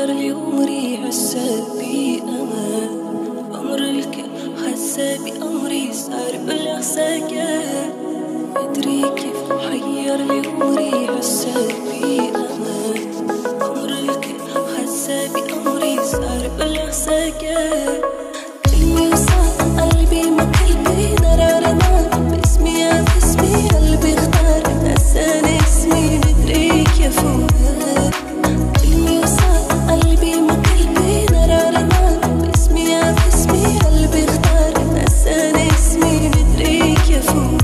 حير لي عمري هسه بأمان. عمر الكل هسه بأمري صار بالأخساقات. مدري كيف حير لي عمري هسه بأمان. عمر الكل هسه بأمري صار بالأخساقات. كلمة وصال قلبي ما قلبي نارنا باسمي يا باسمي قلبي اختار نساني اسمي مدري كيف فوق. كلمة وصال قلبي ما قلبي نارنا باسمي يا باسمي قلبي اختار نساني اسمي مدري كيف فوق.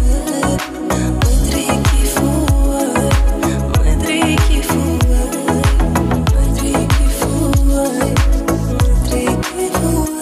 مدري كيف فوق مدري كيف فوق مدري كيف فوق مدري كيف فوق.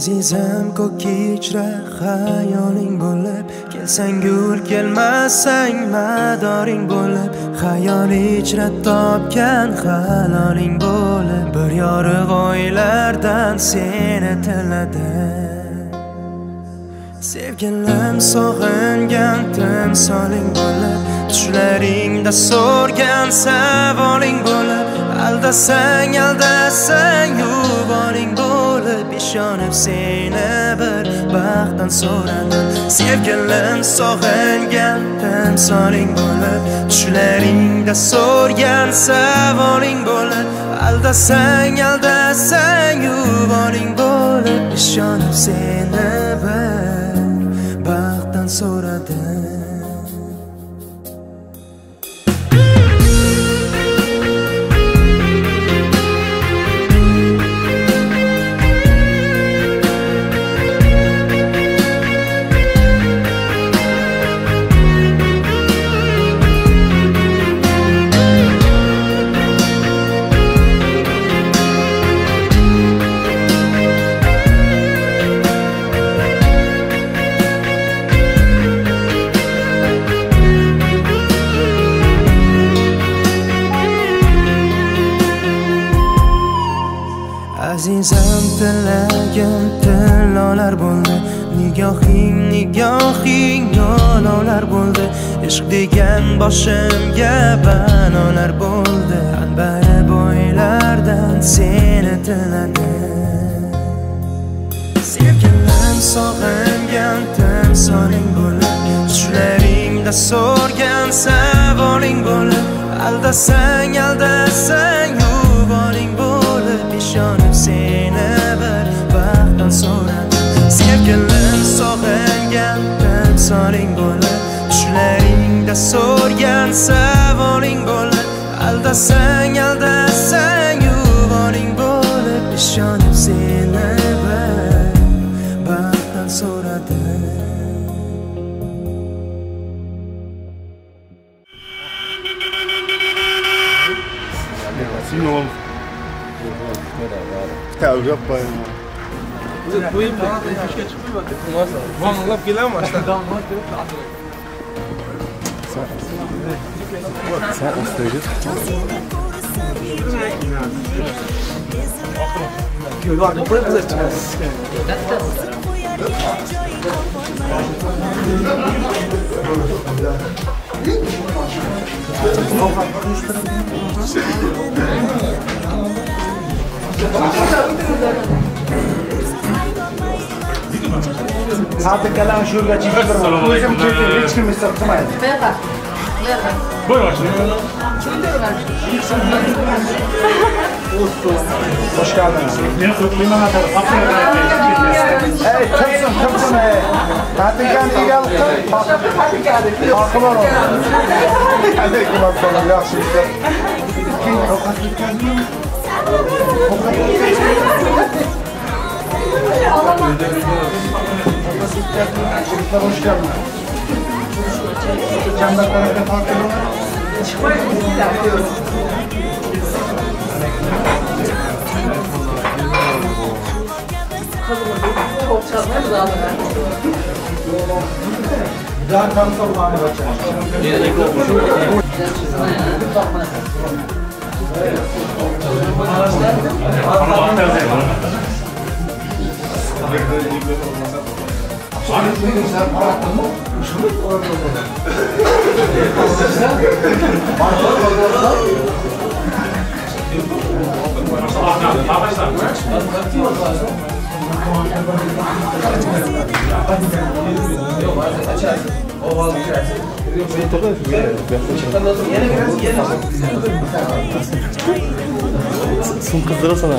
Azizam ko'k ichra xayoling bo'lib kelsang gul kelmasang madoring bo'lib xayol ichra topgan haloling bo'lib bir yorug' oylardan seni tiladim. Sevgilim sog'ingan timsoling bo'lib tushlaringda so'rgan savoling bo'lib aldasang yuvoling bo'lib ishonib seni bir baxtdan so'radim. Sevgilim sog'ingan timsoling bo'lib tushlaringda so'rgan savoling bo'lib aldasang yuvoling bo'lib ishonib seni bir baxtdan so'radim. Azizam tilagim tillolar bo'ldi, nigohing olovlar bo'ldi, ishq degan boshimga balolar bo'ldi. Anbari bo'ylardan seni tiladim. Sevgilim sog'ingan timsoling bo'lib, tushlaringda so'rgan savoling bo'lib, aldasang yuvoling bo'lib, ishonib seni bir baxtdan so'radim. Sevgilim sog'ingan timsoling bo'lib, tushlaringda so'rgan savoling bo'lib, aldasang yuvoling bo'lib, ishonib seni bir baxtdan so'radim. Signor. Tavga qo'ying. To'yib ishga chiqmayapti. Vaqtlab kelamiz. Sen ustayız. Yo'llarni qo'yib chiqamiz. Hadi kalan şurada çift duralım. Özüm çekti, hiç kim istemiyor. Buyur başlayalım. Hoş geldiniz. Ne kutlayayım anahtarı. Hey, tıpsın. Hadi kendi gel. Hakkı var orada. Hadi kulak sana yaxşı işler. Çocuklar hoş geldiniz. Camda karakter farklı mı? Daha tanıtalım abi bakacağım. Sun kızdıra sana.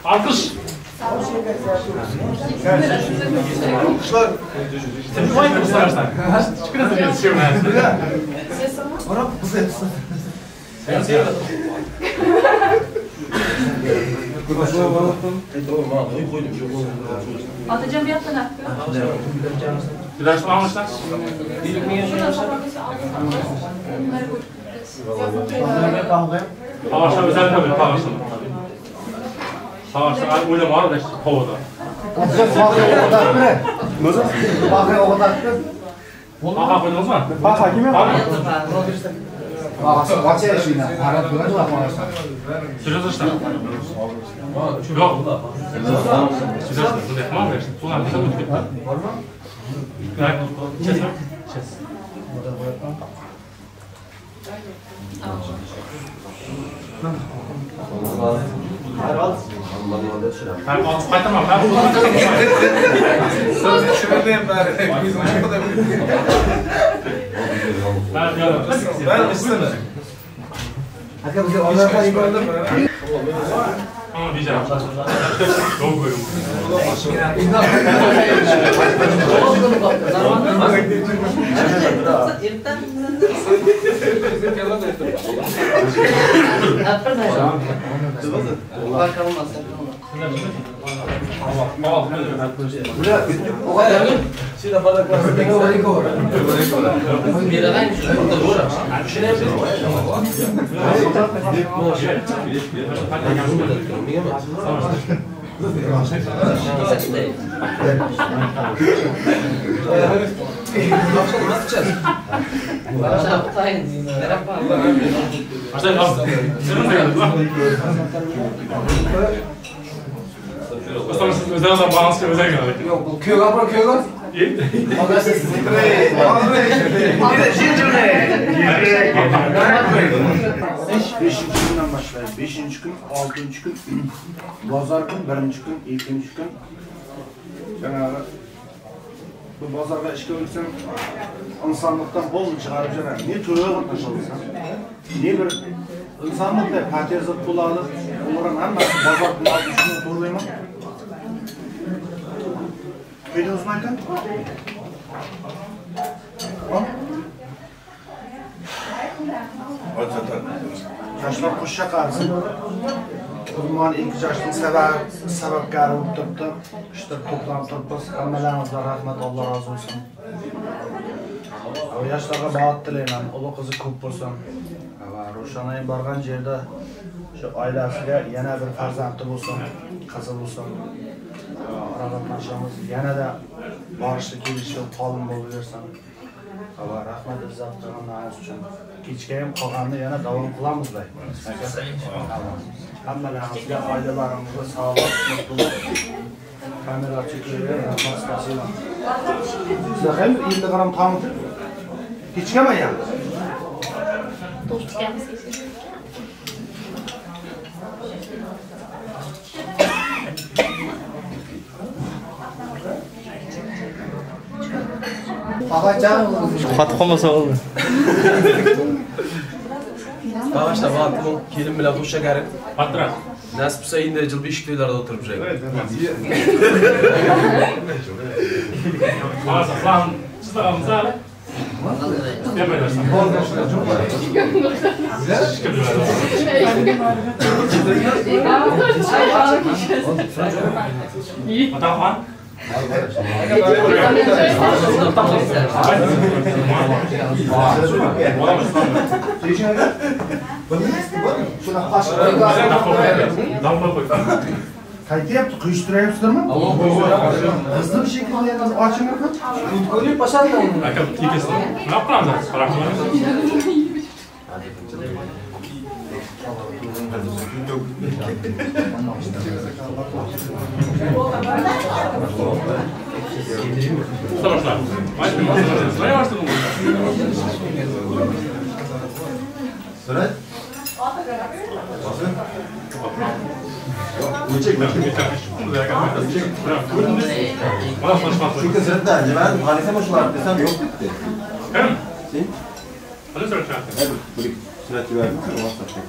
Alkış. Alkışlar. Sen koyun mu sararsan? Çıkırız yetişiyor ben. Bana bu ses. Sen sevdin. Atacan bir yaptın hakkı. Bir daha şunu almışlar. Savaşta özel tabii savaşta. Savaşta oynama var da işte kovada. Nasıl? Bakın o kadar. Aha koydunuz mu? Bak hakim ya. Var mı? Kaç yaşında? Arap böyle bakmazsan. Sürüyoruz işte. Yok. Sürüyoruz işte. Bu da tamam mı işte? Sonra bir de bu tip. Var mı? Evet. Çes mi? Çes. Ben tamam. Ben bunu Söz düşünmeyeyim bari. Ben istemem. Hakem bize onlardan iyi gördüm. Ama diyeceğim. Doğru koyuyorum. O kadar. Şimdi bana klasik. Özel adam bağımsız özel geldik. Yok bu köy kapı köy kapı. İyi. Magasin. Beşinci günden başlayın. Beşinci gün, altıncı gün, pazar gün, birinci gün, ikinci gün. Cenab-ı bu pazarda işe ölürsen insanlıktan bol çıkarıp canım. Niye türüye katlaşalısın? Niye bir insanlıkta patyazı kulağını onların hemen pazar kulağını düşünüp turlayma? Köyde uzmanken? Yaşlar koşuşa karşı. Uzman ilk yaşlı sebepkarı olup tuttu. İşte toplantıp hammalarınızda rahmet Allah razı olsun. O yaşlarga bağıt dileyman, ulu kızı köp bolsun. Roşanayın bargan yerde şu ailesiga yana bir farzandi bolsun, qizi bolsun. Aragatlaşamiz, yana da barışli kelishib qolin bo'lib bersin. Rahmat izzat qilganingiz uchun. Kechga ham qolganni yana davom qilamizlar. Hammalaringizga, oilalaringizga sog'lik, mutluluk, kamera cheklarga rahmat spasiba. Sizlar ham 50 gram taom kechgami ham? To'shtiramiz. Qattiq olmasa bo'ldi. Bağışla Fatım'ın kelim bilen hoşça gelin. Patron. Nasip olsa yine yıl bir işliyorlarda oturup şey. Maalesef lan. Siz de alınız abi. Yapmayın. Adam var. Qaytyapti, quyishtiryapsizlarmi? Hızlı bir şekilde açın bakın. Koyup başar mı? Aka ikisi. Ne yapacağız? Para Savaşlar. Başka masasınız. Ne varsın bu? Sıra? Çünkü sırada önce ben Halis'e boşlar desem yok bitti. Hem? Sen? Hadi sıra çağır. Evet, bu sürekli verdim. O WhatsApp'ta.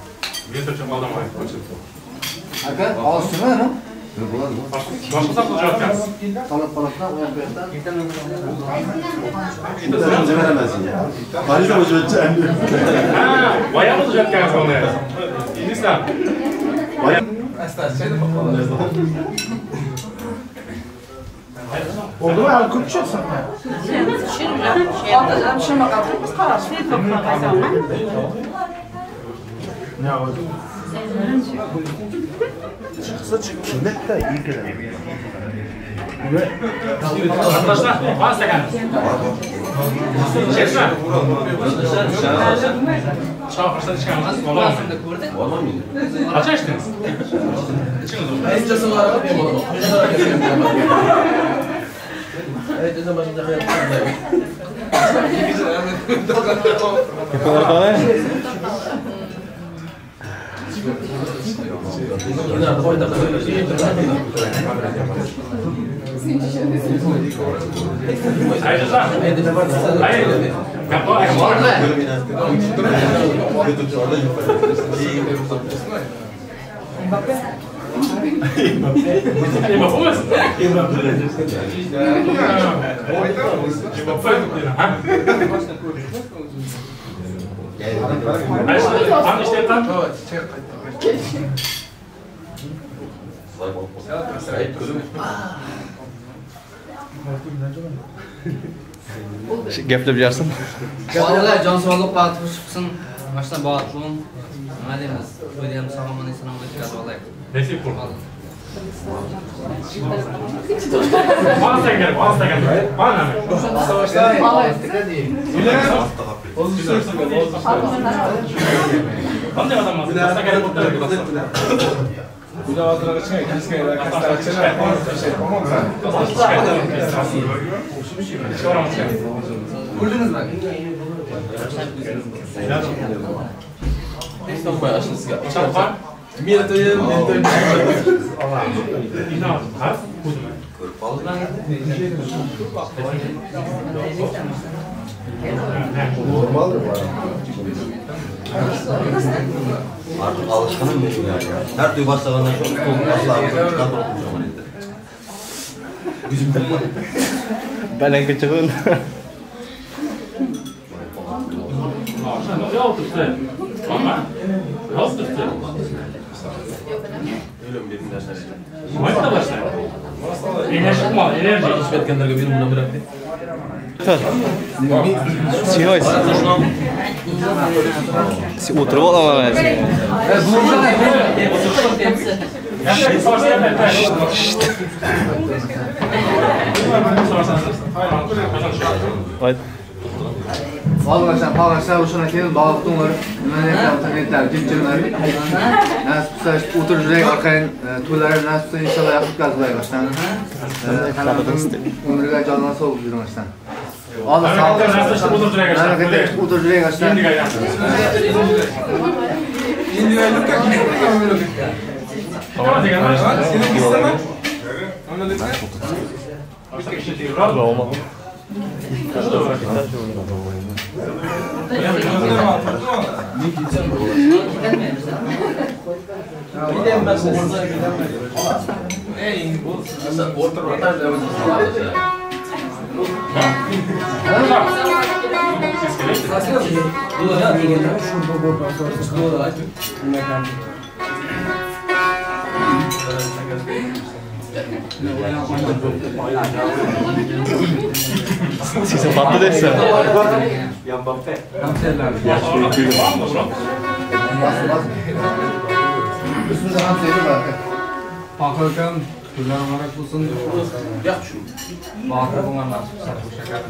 Bir seçim adam var. Aka, alsın mı? Başka saklı cevap gelsin. Önce veremezsin ya. Paris'e boş vereceksin. Bayağı mı cevap gelsin ona ya? İnsan. Oldu mu? Al kurtçaksın. Ne oldu? Çıksa çıkındık da iyi gidelim. Arkadaşlar, bana sakın. Çekme. Çağ fırsatı çıkarmaz. Olmaz. Kaç açtınız? En cesur olarak bir mola. Evet, ne zaman da hayal kurdum. Orada Hayır lan. Hayır. Kapı ayı var mı? Mbappé mısın? Tam işte tam. Gaplab yersin. Vallahi can sağlık batır çıksın. Başta batırım. Nima deymiz? O'ylayam salomon eson o'tgan vallahi. Nasip bu. Bana sen gel, bana sen gel. Bana ne? Tam ne adam var? Sen gel burada. Bu da adına kaçına ikimiz kere kastar açana şey komon sen. Gördünüz mü? Estão com elas nesse gato. Çapar. Mira, tô indo. İzin aldım. Ha? Buldum Normaldir bu Artık alışkanım benim yani ya. Her türlü başlayandan çok soğuk asla çıkan okuyacağım elinde. Ben küçüğün. Ne oldu işte? Ama ne oldu işte? Ölüm benim dersler. Maçta başlar. Enerji mal, enerji. İsmet kendilerine bir numara bıraktı. Sinois. Oturup olamam ben. Hayır. Vallahi sen paylaşsan şuna kelib bağlıqdыңlar. Nima deyapsan aytlar, jinjirlar. Nasib o'tirib orqayn to'ylar nasib inshaalloh yaxshi o'tkazib boshdan. Umriga jondan sog' yurmasdan. Alloh sog' o'tirib boshdan. Roma. Gidem ben size. Ey, bu orta rotar da Si sono fatto adesso. Üstümüzde ham sevgi var. Paxırkan, turlar olarak bulsun. yaxshi shu. Baxır bunlar nasip satı şeker.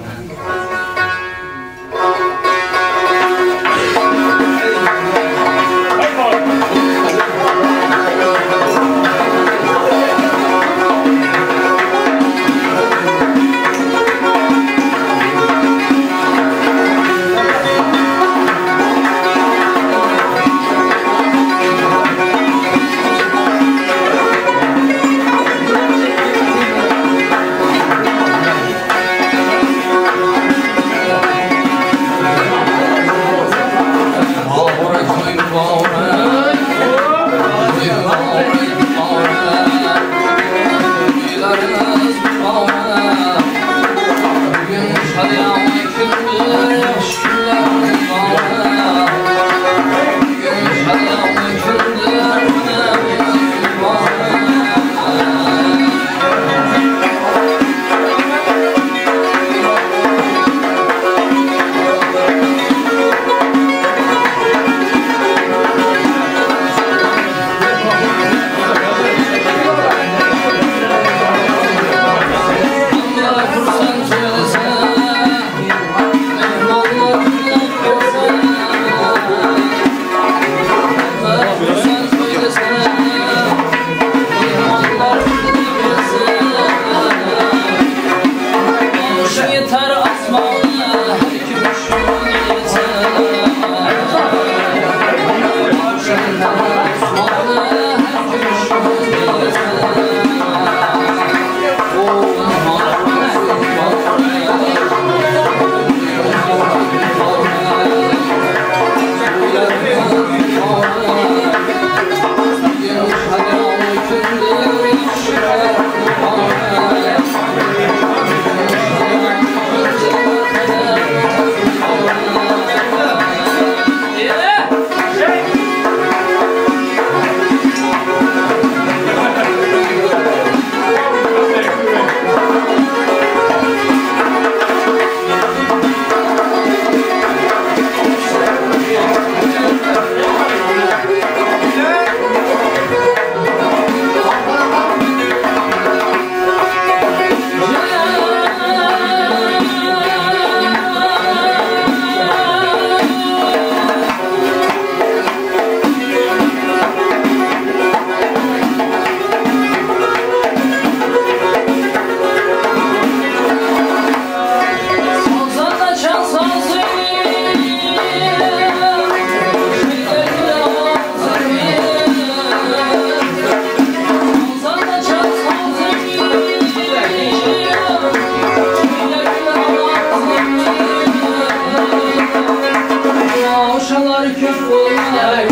Maşallah köp olmay.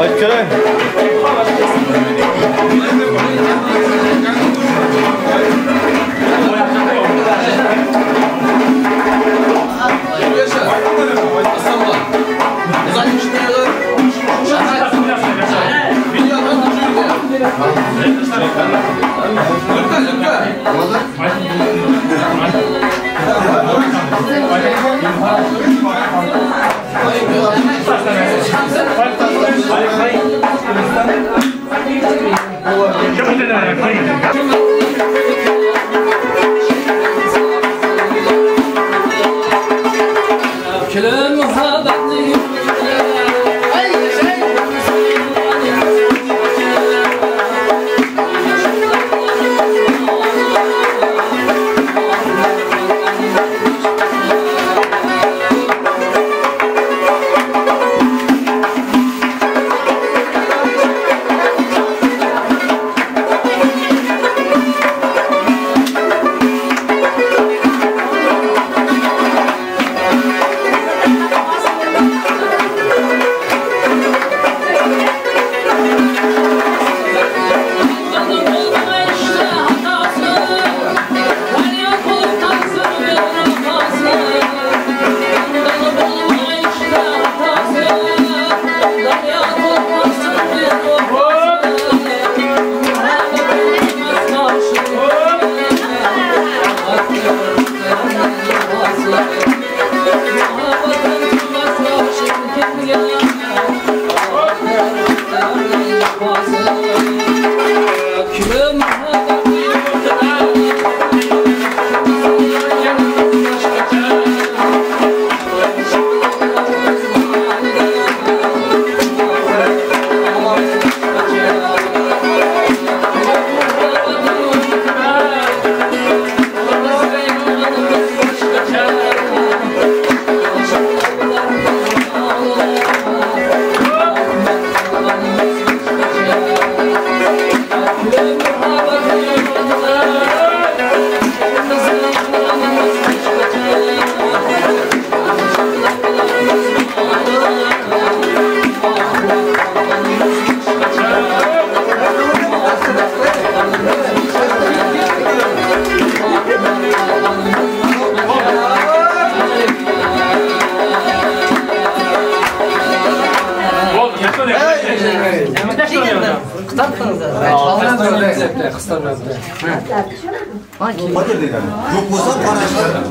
Açıp çöre. Yok olsa paraşlar.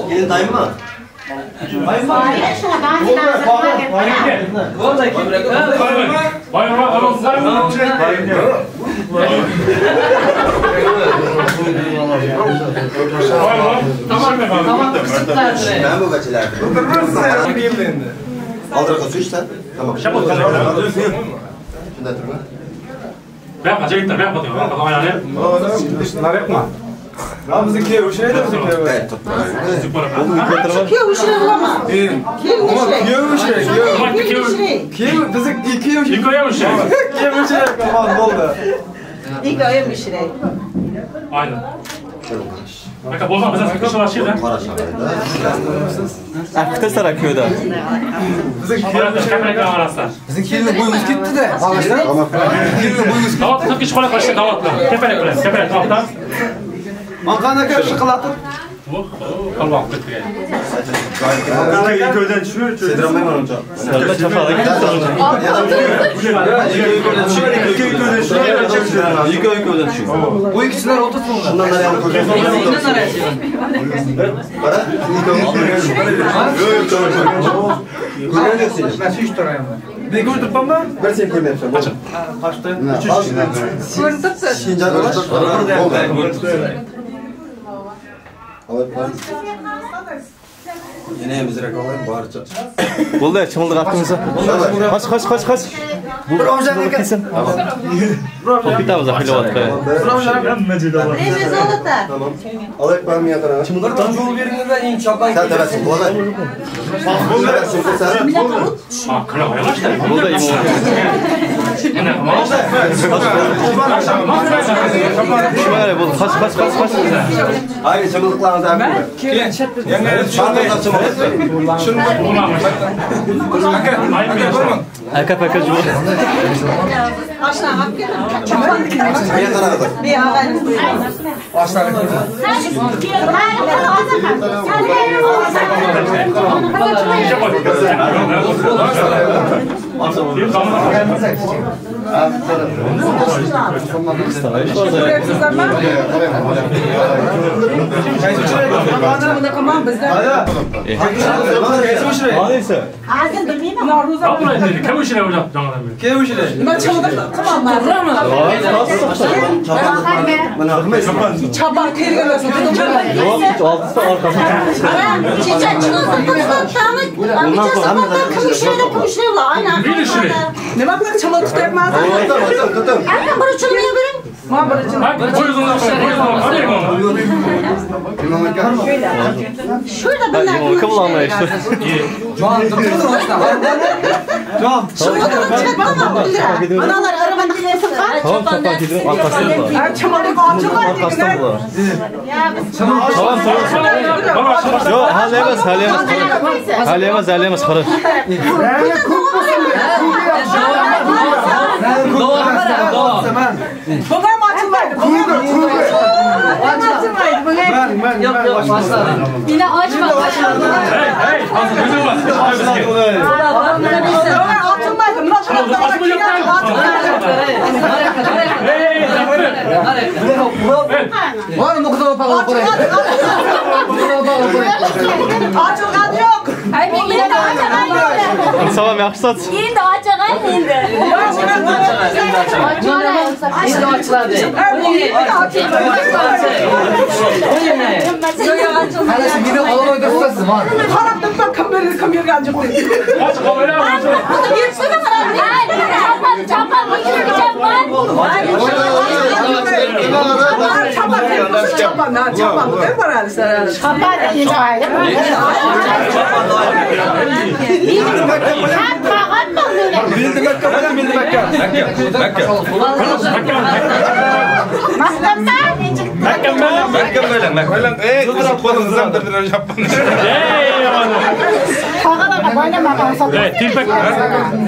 Gelin dayım mı? Ben bu kaçılardım. Aldır kaçı işte. Tamam. Şundan durma. Ben kaça gittim, ben katıyorum. Ben katıyorum ayağını. Şunlar yapma. Ya bizimki o şey de bizimki. Evet tutma. Kiyo uşire bulama. Kiyo uşire. Kiyo uşire. Kiyo bizim kiyo uşire. İlk ayağım şey. Kiyo uşire kaman oldu. İlk ayağım uşire. Aynen. Bak bozma mesela sıkıntı var şeyden. Akıta sarakıyor da. Bizim Bizim kelime boyumuz gitti de. Arkadaşlar. Kelime boyumuz gitti. Davat çok iş kolay başladı davatla. Tepele. Davattan. Mankana karşı kılatıp. Kalbak bitti. Hakkında ilk öden düşüyor. Sediremem önce. Sırada çapalı gitti. İlk öden düşüyor. Bu ikisiler otursunlar. Şundan da yapalım. Para? Ben şu 3 tarayım. Ne gördün baba? Ben seni koymayayım. Kaçın? Kaçtı? Şincan var. Yine emizrek olayım bağırca. Buldu çımıldık attığımızda. Kaç. Bu çımıldık kesin. Topitamiz ahili vatı. Ne zolota? Tamam. Alayım ben mi yatırım? Çımıllar tam yol verilirden in çapdan. Sen teversin. Bu olay. Bu teversin. Sen. Kral yavaş da. Buldu imam. Şöyle buldu. Kaç. Hayır çımılıklarınızı yapayım. Şartlar çımılık. Aka cuma. Aşağı hakkı. Bir tarafa. Bir ağabey. Çaban kırgınız. Altısı arkasına. Ne bakmak çaban tutarmaz. Erken barışılmaya verin. Ma barışılmaya. Şurada bunlar. Kabul anlayıştı. Analar arabanın dilesi var. Tamam çapa gidiyor. Arkasında. Çamanlık ağacı var. Arkasında bu. Tamam. Yok haleyemez. Karış. Babam açılmaydı. Yok başla. Yine açma. Hey, gözüm bak. Var mı kızı opalı buraya? Açılgan yok. Ay bir yine de açagan yok. Tamam yaxşısat. Yine de açagan endi. Endi ochiladi. Halası yine olamaydı tutasın var. Haraptım bak kamerayı ancak. Aç kamerayı aç. Çapan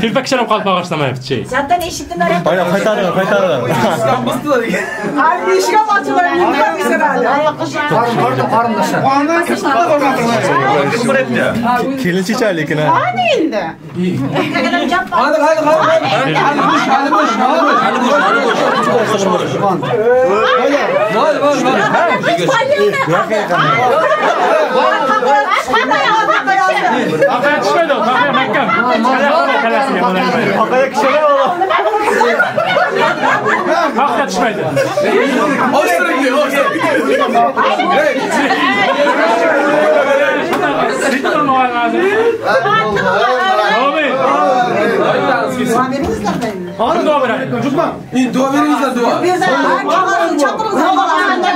Tilpak şarap kalp bağışlamayıp şey. Zaten eşittin oraya. Aynen kaytarın. Abi işe açılar. Yıllar bir herhalde. Kelinci çaylıkına. Hadi indi. Kafaya düşmedi o. Kafaya Mekkam. Kafaya kişiler oğlum. Kafaya düşmedi. Siktir mi var lazım? Abi. Hanım dua verin. Tutma. Dua verin dua. Bir de çapırın zamanında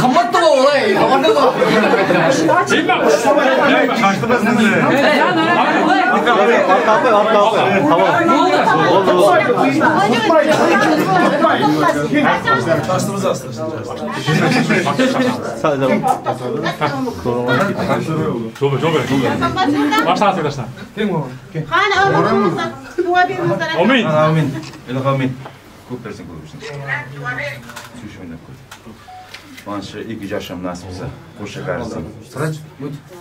Kapattı mı olayı? Kapattı mı? Kaçtı mı? Taştığımızı astırırsın. Sadece Çok başla arkadaşlar. Amin. Amin. Amin. Ko'p bersin, ko'p bersin. Suyishmanglar qo'y. Mana shu 2 yoshim nasib bo'lsa, qo'sha qarsin.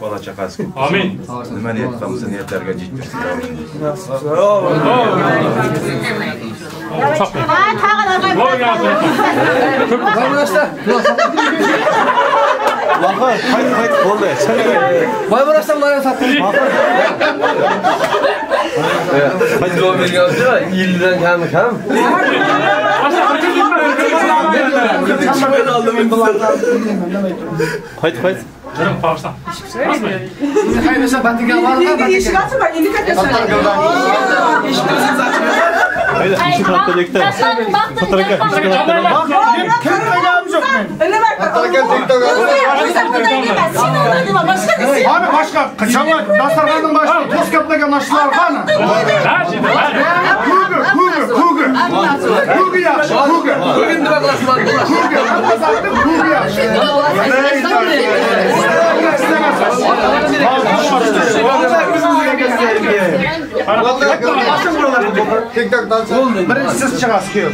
Bola chaqasi ko'p. Amin. Nima niyat qilsa niyatlarga yetkazsin. Hayır, oldu. Vay burası bunları sattım. Hadi o bir geldi. İlden kendi kam. Hayır. Canım bağışla. Hayır mesela Batıkan var mı? Öyle işi katlayacaklar. Fotoğrafı Abi başka, kaçama, dastarxanın başında toz kaplagan aşılar var mı? Kugu yaxshi, kugu. Bugün de baklasın var. Kugu yaxshi. Birinchi siz chiqasiz kuyov.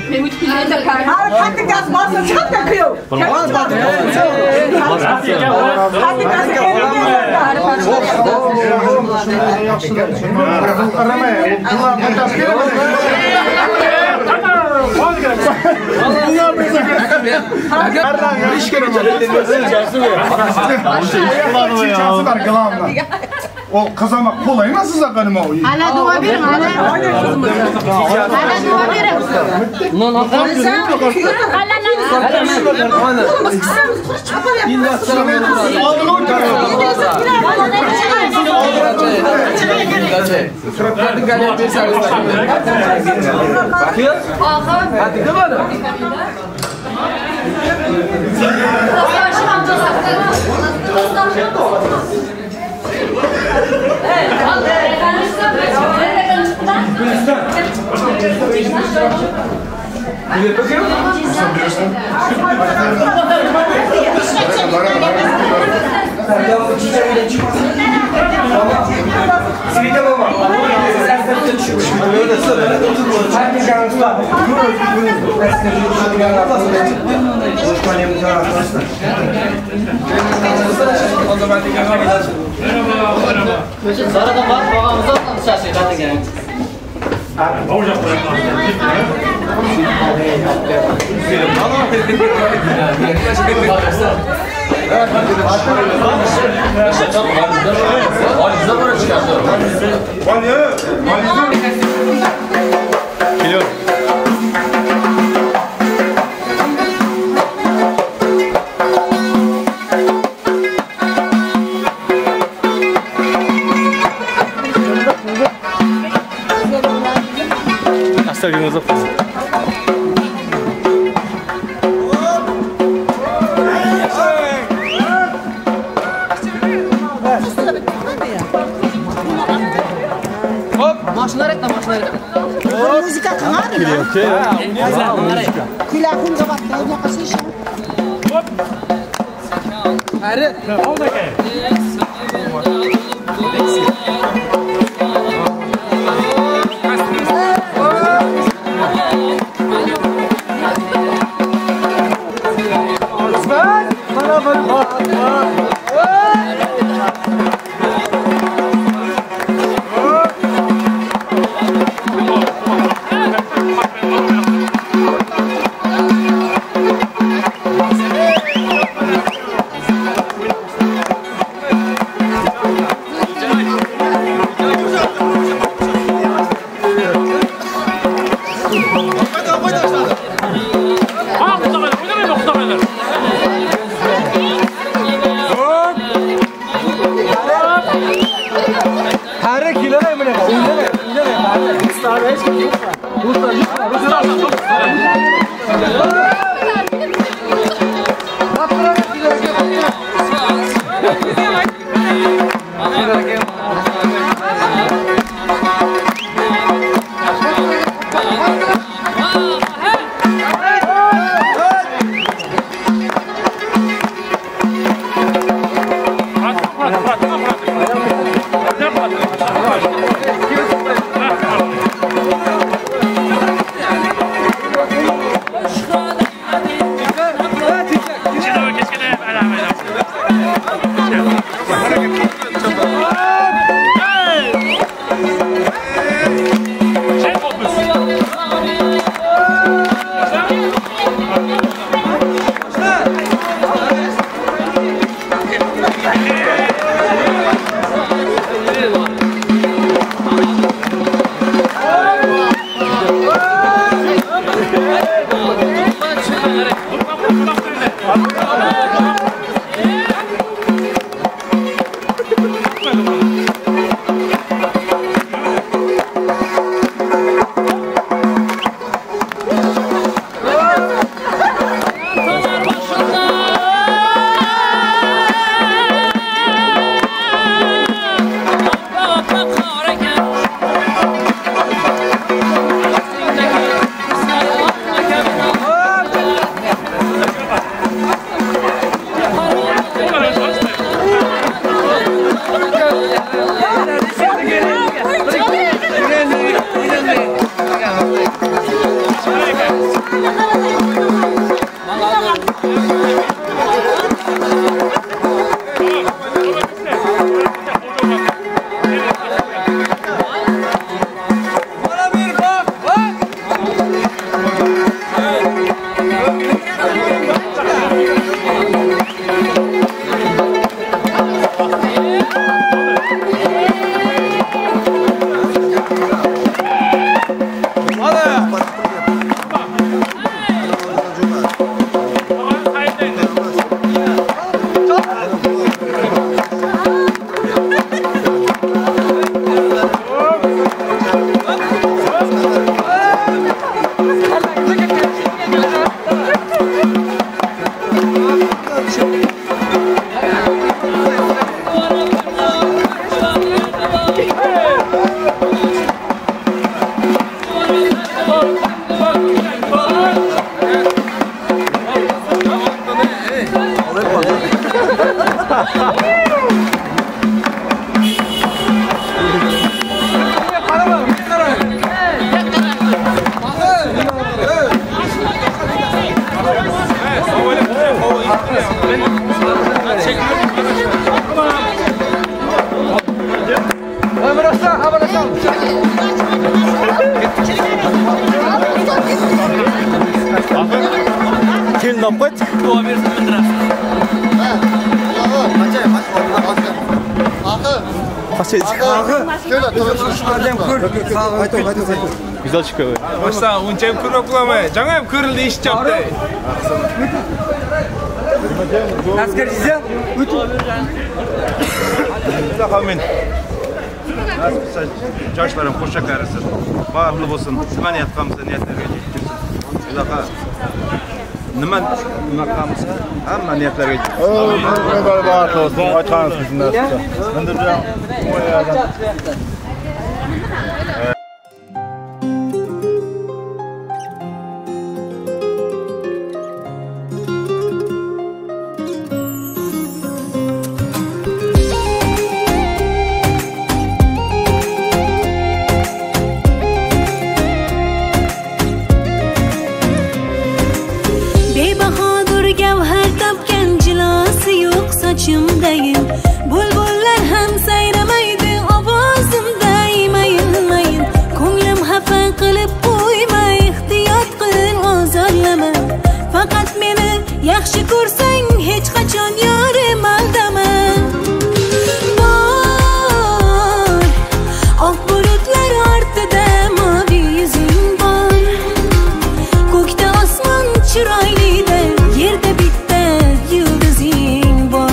O kazanmak kolay mı size kanım o? Hala dua verin, hala dua verin. Zaradan bak, bağımıza dışarı zaten gelen. Geliyor. Оставим его запас. Maşınlar etme, maşınlar etme. Müzika kanar mı? Külahın kapattı, ne kasıyor şu? Hadi. Kelin olib qo'y. Duo bersin bildirasiz. Güzel çıkıyor. Başta uncha ham ko'rib qo'yamay. Jana ham ko'rildi eshitchapti. Askarchiza, Amin. Nasıl yaşlarım hoşça karısı. Bağlı olsun. Nima niyat qilamiz, niyatlarga yetkazsin. Unaqa nima qilamiz? Hamma niyatlarga yetkazsin. Bag'atli olsun. Ochqansiz bizni. Mindirjam. Saçımdayım, bulbullar ham sayramaydi, ovozimdayım ayılmayın. Ko'nglim xafa qilib qo'yma, ehtiyot qil, ozorlama. Faqat meni yaxshi ko'rsang, hech qachon yorim aldama. Bor, oq bulutlar ortida mavi yuzing bor. Ko'kda osmon chiroylida, yerda bitta yulduzing bor.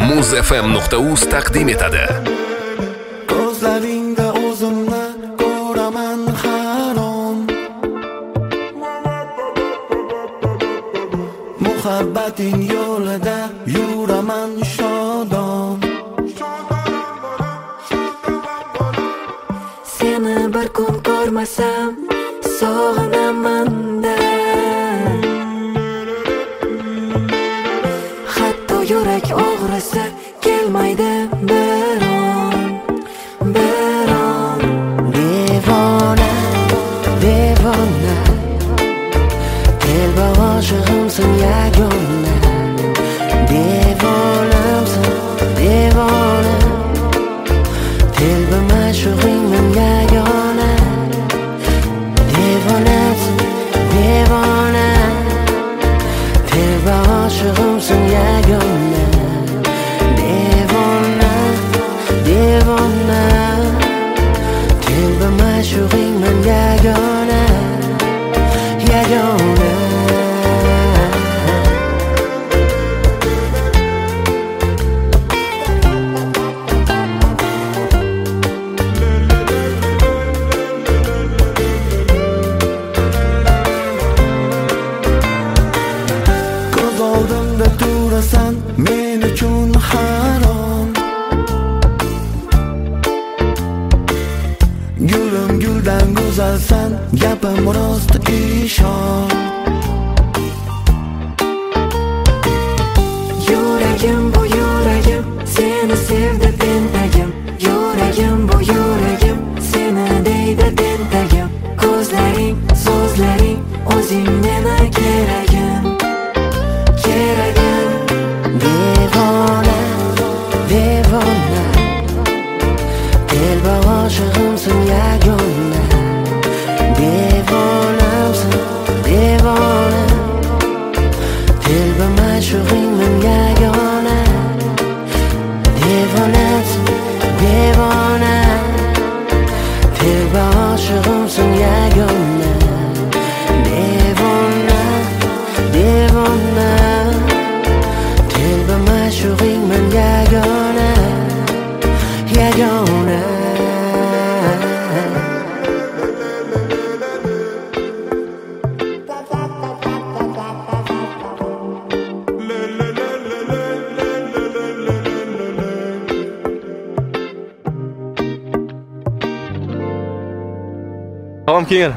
muzfm.uz taqdim etadi. Ko'zlaringda o'zimni ko'raman harom. Muhabbating yo'lida yuraman shodon. Seni bir kun ko'rmasam sog'inaman-da. Hatto yurak og'risi kelmaydi biron. Devona, devona, telba oshig'imsin yagona. Devonamsin, devona, telba ma'shug'ingman yagona. Devonamsin, devona, telba oshig'imsin yagona. Devona, devona, telba ma'shug'ingman yagona. Yagona. gapim rost ishon. Yuragim bu yuragim, seni sevdi tentagim. Yuragim bu yuragim, seni deydi tentagim. Ko'zlaring, so'zlaring, o'zing meni keragim, keragim. Devona, devona, telba oshig'imsin yagona. Devonamsin, devona, telba ma'shug'ingman yagona. Devonamsin, devona, telba oshig'imsin yagona. Devona, devona, telba ma'shug'ingman yagona, yagona. Tamam keyin.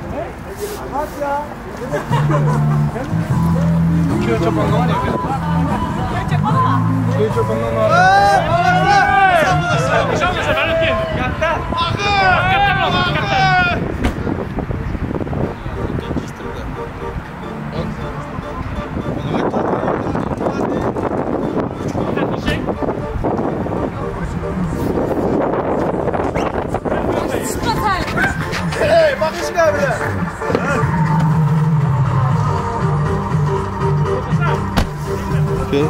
Hey, bak işte abi. Okay.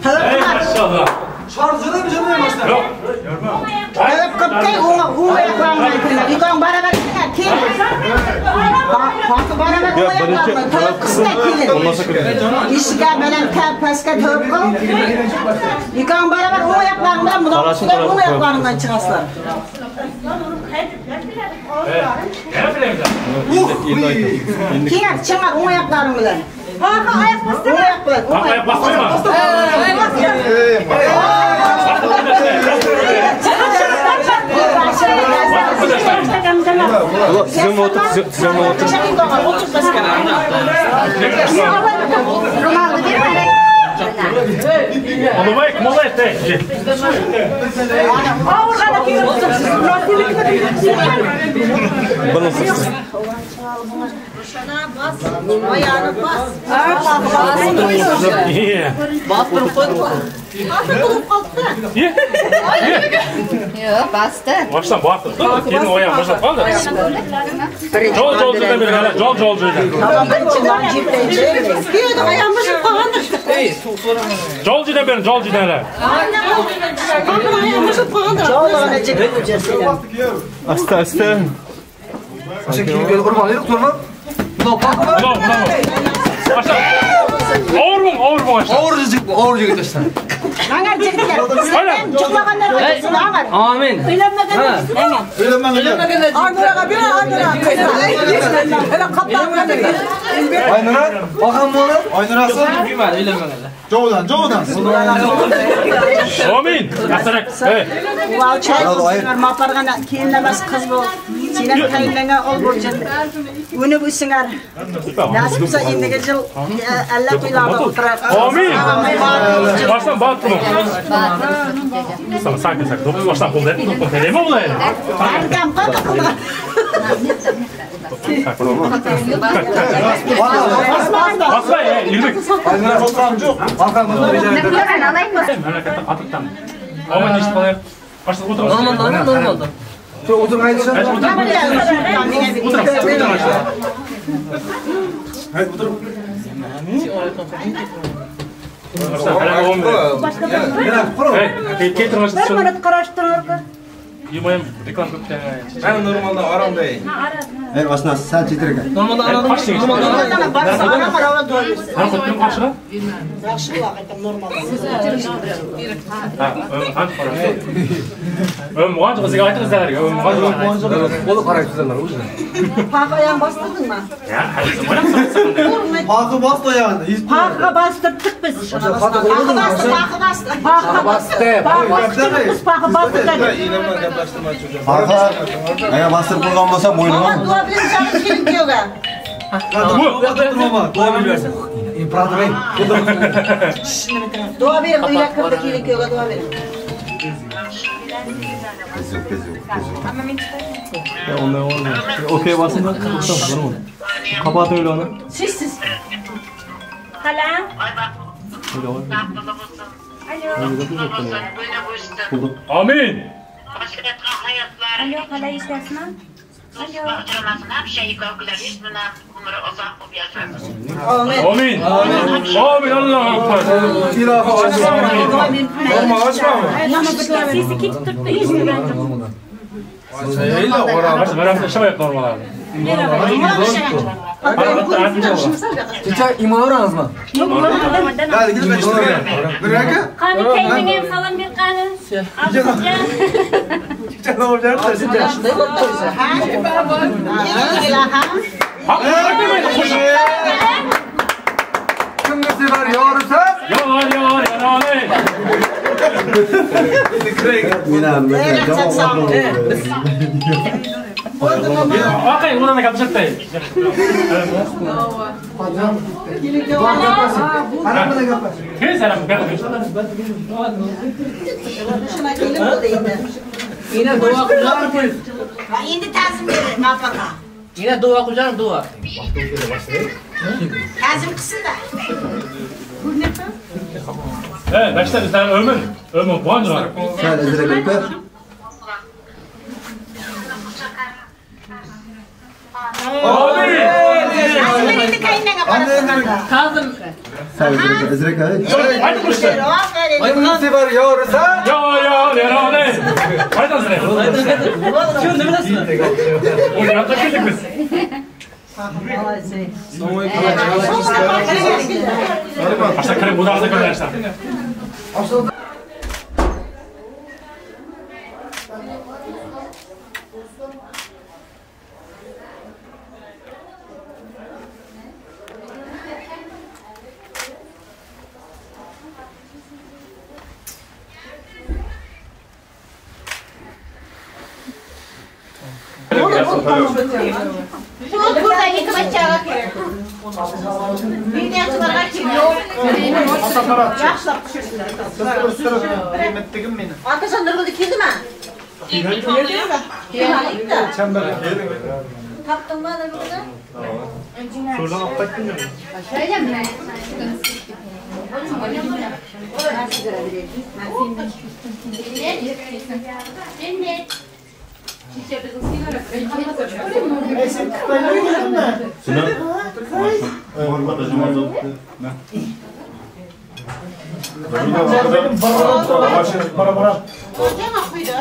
Maşallah. Şarjını mı canım başta? Yok. Kapkay o ayaklarına gittiler. Yıkan beraber gittiler. Kim? Farkı beraber o ayaklarına. Tövbe kısmet gidin. İşte ben paska tövbe kıl. Yıkan beraber o ayaklarından bulamazlar. O ayaklarından çıkaslar. Kim çıkar o ayaklarını bilen? Farkı ayak bastı. O ayak bilen. O ayak bastı. Size mi otur? Size mi otur? Ronaldo değil mi? Onu bak, mola et. Bana sıksın. Ayağını bas. İyi. Bastırıp koyduk. Yok bastı. Baştan bastır. Kendi o ayağını baştan kaldır. Jol cüden bir hala. Jol cüden. Tamam ben içinden cipleyeceğim. Bir de ayağımı şu pahandır. Jol cüden bir jol cüden hala. Ayağımı şu pahandır. Jol olacak hocasıyla. Asta asta. Şekil gel kurban yedik durma. Bravo. Aşağı. Ağır aşağı. Ağırcık işte. Hangar çektiler. Sen çıkmaganlar hocasıyla hangar. Amin. Öyle Ardına bir ardına. Hele kaplan geldi. Aynura. Bakan mı oğlum? Aynurası. Çoğudan. Amin. Yasarak. Evet. Wow çay olsunlar. Mapargana kiyinlemez kız bu. Sinem kayınlene ol burcun. Bunu bu singar. Nasipsa indiki yıl Allah kuylarda oturar. Amin. Baştan battı mı? Tamam sakin. Dokuz baştan kol dedi. Dokuz dedi mi bu yani? Arkam kadar. Basma ya. İlmek. Aynura fotoğrafım çok. Arkamızda rica ederim. Memlekette atıktan. Aman işte bana. Başta otur. Normal. Otur haydi sen. Haydi otur. Baştan hala olmuyor. Evet. Ketir başta. Bir minut karıştırır. Yemayım reklam yapacağım. Ben normalde aramdayım. Her başına sen çetirgen. Normalde aradım. Ben koydum karşına. Yaxşı vaqtim normal. Hangi para? Muğancı kızı gayet kızlar ya. Muğancı. Bolu karakterler o yüzden. Parka ayağını bastırdın mı? Ya hayır. Bana sakın. Parkı bastı ayağını. Parka bastırdık biz. Parkı bastı. Arka aya bastırıp buradan basa boynuma. Dua bilen canı kilik yok ha. Dua bilirsin. İmparator Bey. Dua bir uyla kırdı kilik yok dua bir. Kız yok. Ya onlar olmuyor. Okey basın da. Tamam bana onu. Kapat öyle onu. Siz. Hala. Öyle var. Amin. Alo hala istersin ha? Amin. Allah'ım. İlahi açma. Normal açma mı? Sesi ki tuttu işte bence. Öyle oran. Ben şama yap normal abi. Çiçek iman oranız mı? Hadi gidin işte. Bırakın. Kanı kendine falan bir kanı. Çiçek ne olacak? Kim sefer yorsa? Yar. Okey, buradan kapışık değil. Kim selam Yine dua kucağım. Endi ta'zim bering maparga. Yine dua kucağım dua. Ta'zim qilsin da. Evet, başta bizden Ömür Boğancı var. Sen ezire götür. Amin. Ta'zim endi kayınlaga Kazım. Ezrek hadi. Hadi kuşlar. Ay bunu sever yavrusa. Ya ne? Haydi sen. Şu ne nasıl? O ne yapacaktık biz? Aşağı kare budağda kalmışlar. Burada yıkıma çağırak bir de açılarga çıkıyor. Yaşlar düşürsünler. Kıymetligim benim. Arkadaşlar nırgıldı kildi mi? Geldi mi? Çember. Taptın mı nırgıldı? Sorudan atlattın mı? Şöyle mi? Şimdi Esin kıtayla girdin mi? Sinan. Orada da cuma oldu. Ne? Benim bara. hocam akıydı.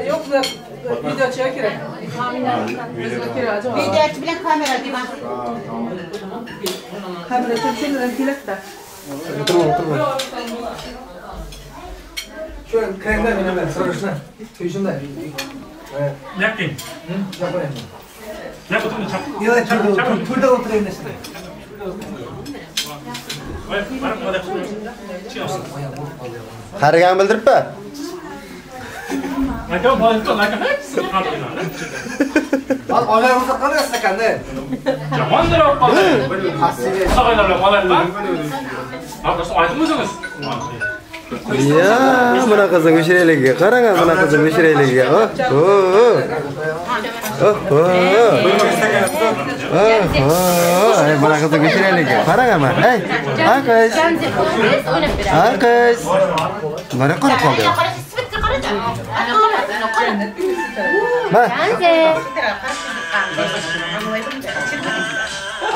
Yok video çekerek. Video aç bilen kamera değil mi? Kamera çekseler kilek de. Oturma. Şu kremden hemen sarışına. Tüyüşünde. Yakin. Yapayım. Yap oturun çap. Ya çabuk. Burada oturayım işte. Qarigan bildiribdi. Aka boyqa aka. Al olay olsa qaraysan kanda. Jamandir oppa. Sağaylar bilan olaylar. Arkadaşlar aytdingizsiz. Ya, buna qizning o'shirayligiga qarang, buna qizning o'shirayligiga. Ay, buna qizning o'shirayligiga. Qarang ama. Hey, qiz. Qiz. Mana qarab qoldi.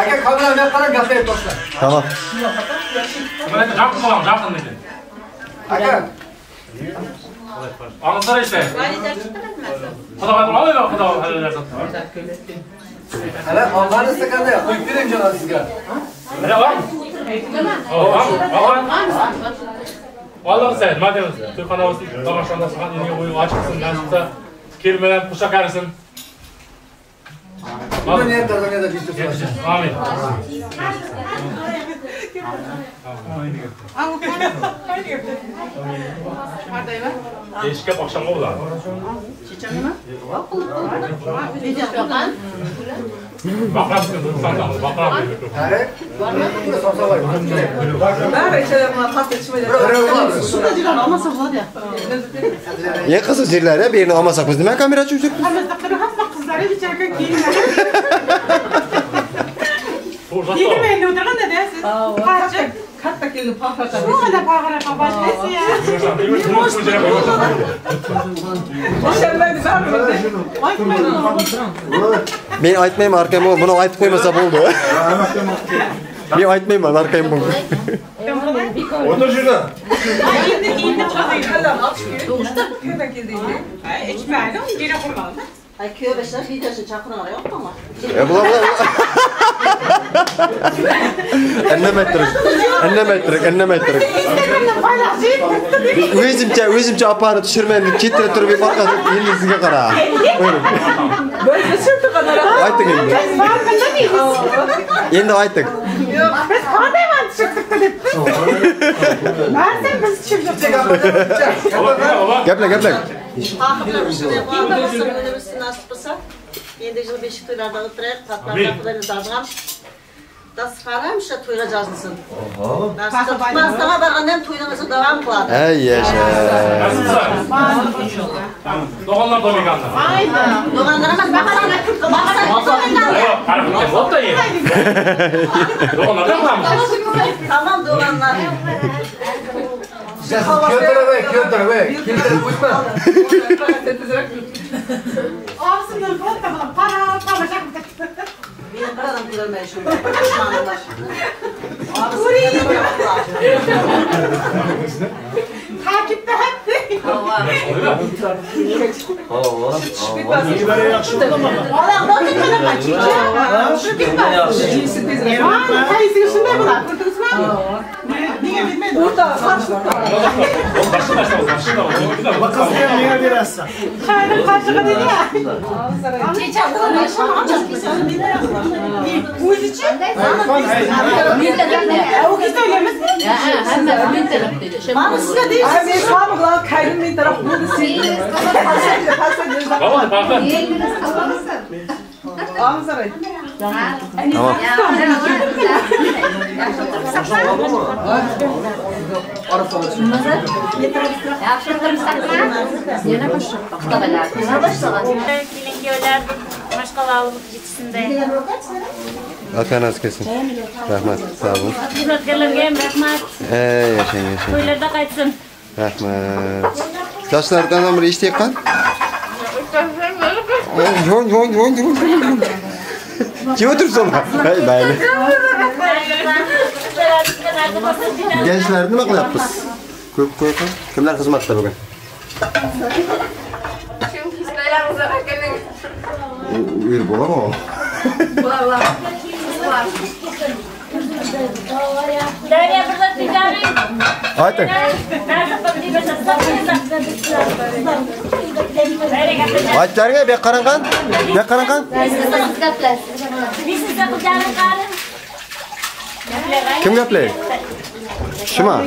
Aka kameraga qarab gapirib boshla. Tamam. Ben yaptım oğlum, yaptım dedi. Aka. Anlatsana işte. Kuda var mı? Kuda var. Hala Allah'ın istekinde ya. Koyup vereyim canım sizge. Ne var? Vallahi sen, madem Türkan havası damaşanda saat yeni oyun açıksın, nasılsa kelimeler kuşak arasın. Bu ne derdine de biz de Amin. Değişik akşam oldu. Bakar mısın? Bakar mısın? Evet. Burada somsa var. Ben şeylerden pas geçmedim. Şurada diyorum ama sabah ya. Ya qizil yerlar ya, birini olmasak biz nima kamera ochib yuribmiz? Kızları bir çarkı giyinler. Giyinmeyin de oturgan da dersiz. Kaçı. Katta keldim pahrata. Bu kadar pahrata başkası ya. Boşanmaydı ben mi? Aytmayın. Men aytmayman, arkam o, buni aytib qo'ymasa bo'ldi. Men aytmayman, arkam bu. Otur şurada. İndi çıkayım. Doğuşta. Nereden geldi? İçmeydim. Geri kurmadım. Ay köy beşler videosu çakınalar yok mu? Ya bula. Ennemettirik. O'zimcha apani tushirmang deb chetda turib orqasi yilingizga qara. Buyurun. Böyle sürtü kadar. Ayting endi. Farkında mıyız? Endi ayting. Yok, biz kadayman çıktık da depti. Nereden biz çıktık? Gapla. Akıplamışsın, bağlamışsın, önümüzün nasip olsa. 7 yıl beşik toylarda oturar, tatlarlarını dağıdığım. Das falan işte toyla cazlısın. Nasıl tutmaz daha ben annem toylaması devam kılar. Ey yaşa. Doğanlar Dominikanda. Aynen. Doğanlar ama bakarım. Yok, karım bot da iyi. Doğanlar da mı? Tamam doğanlar. Kötür be. Uçma. Ağzından bol da para kalacak. Benim param kırılmaya şöyle. Takipte hep. Allah da tutmadan kaçıyor. Şu gitmez. Teyze üstünde bu da. Kurdunuz mu? Niye bilmedin? Burada. Bakasıya niye biraz? Çayın karşıda dedi ya. Bu iş için? O kız söylemez mi? Bana size değil. Ben sabıkla kaydın bir taraf bunu sildim. Baba, baba. Ağzı Tamam. Kelingöyler Maşqalalık yetisinde. Alkanaz kesin. Rahmat. Sağ olun. Hizmetkarlarga ham rahmat. Yaşayın. To'ylarda qaytsin. Rahmat. Yoshlardan biri ishlayotgan? Kim o'tiribsan? Hay, mayli. Gençler nima qilyapmiz? Ko'p qo'ygan. Kimlar xizmatda bugun? Uyur bo'ladimi? Bo'ladi. Darya birda tijorat. Ayting. Aytlarga bek qarangan? Bek qarangan? Kim gaplaydi? Shuma.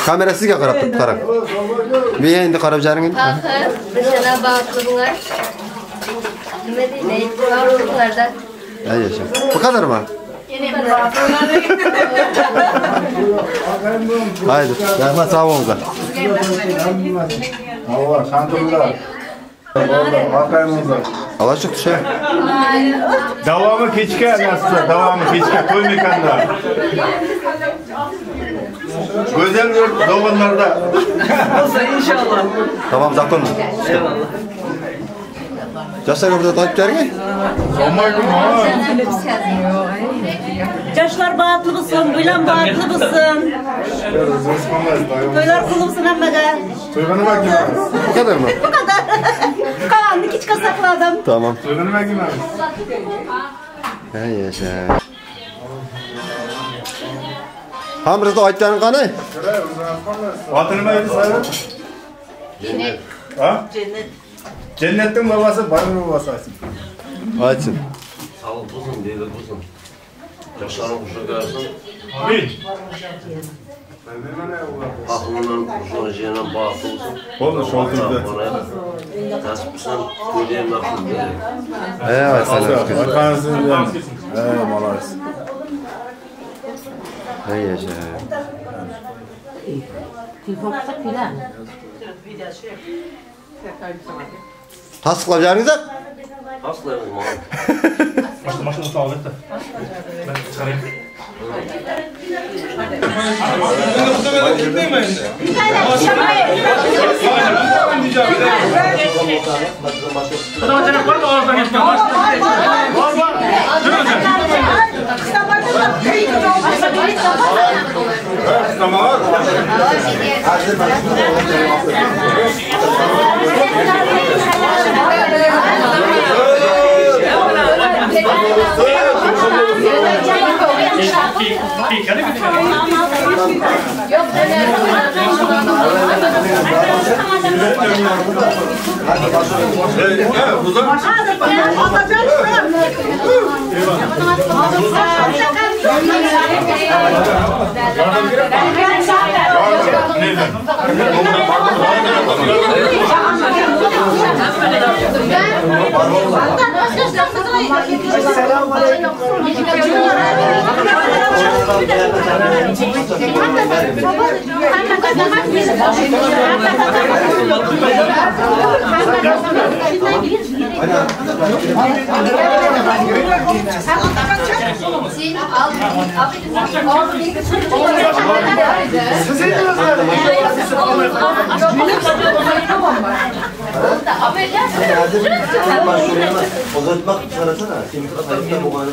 Kamera sizga qarab turibdi, qarang. Men endi qarab jaring. O'shana baqirlar. Nima deydi? Baqirlarda. Ay yaşa. Bu kadar mı? Haydi. Rahmat sağ olun. Allah şantımda. Bakayımızda. Allah çıktı şey. Davamı keçke nasıl? Davamı keçke koymikanda. Güzel bir doğanlarda. Olsa inşallah. Tamam zakon. Yaşlar burada takipçilerine? Yaşlar bağıtlı mısın? Bilen bağıtlı mısın? Toylar kulumsun hammaga. Toyganı bakayım. Bu kadar mı? Bu kadar. Kalandı küçük sakladım. Tamam. Toyganı bakayım. Hay yaşa. Hamırızda aytlarını kanay. Atını mı öyle sayın? Cennet. Ha? Cennet. Cennetin babası, bayır babası açsın. Açsın. Sağ ol kuzum, değil kuzum. Yaşların kuşu görsün. Amin. Aklından kuşun jiyenen bağlı olsun. Oldu, şolturdu. Nasipsen söyleyeyim aklım böyle. Evet, sana. Arkanızın diyelim. Malarız. Hay yaşa. Tasdiqlab jaringizlar? Tasdiqlaymiz ma'lum. Maşını sağ ol etti. Ben çıkarayım. Selam Uzatmak sarasana. Şimdi kayıtta bu kadar.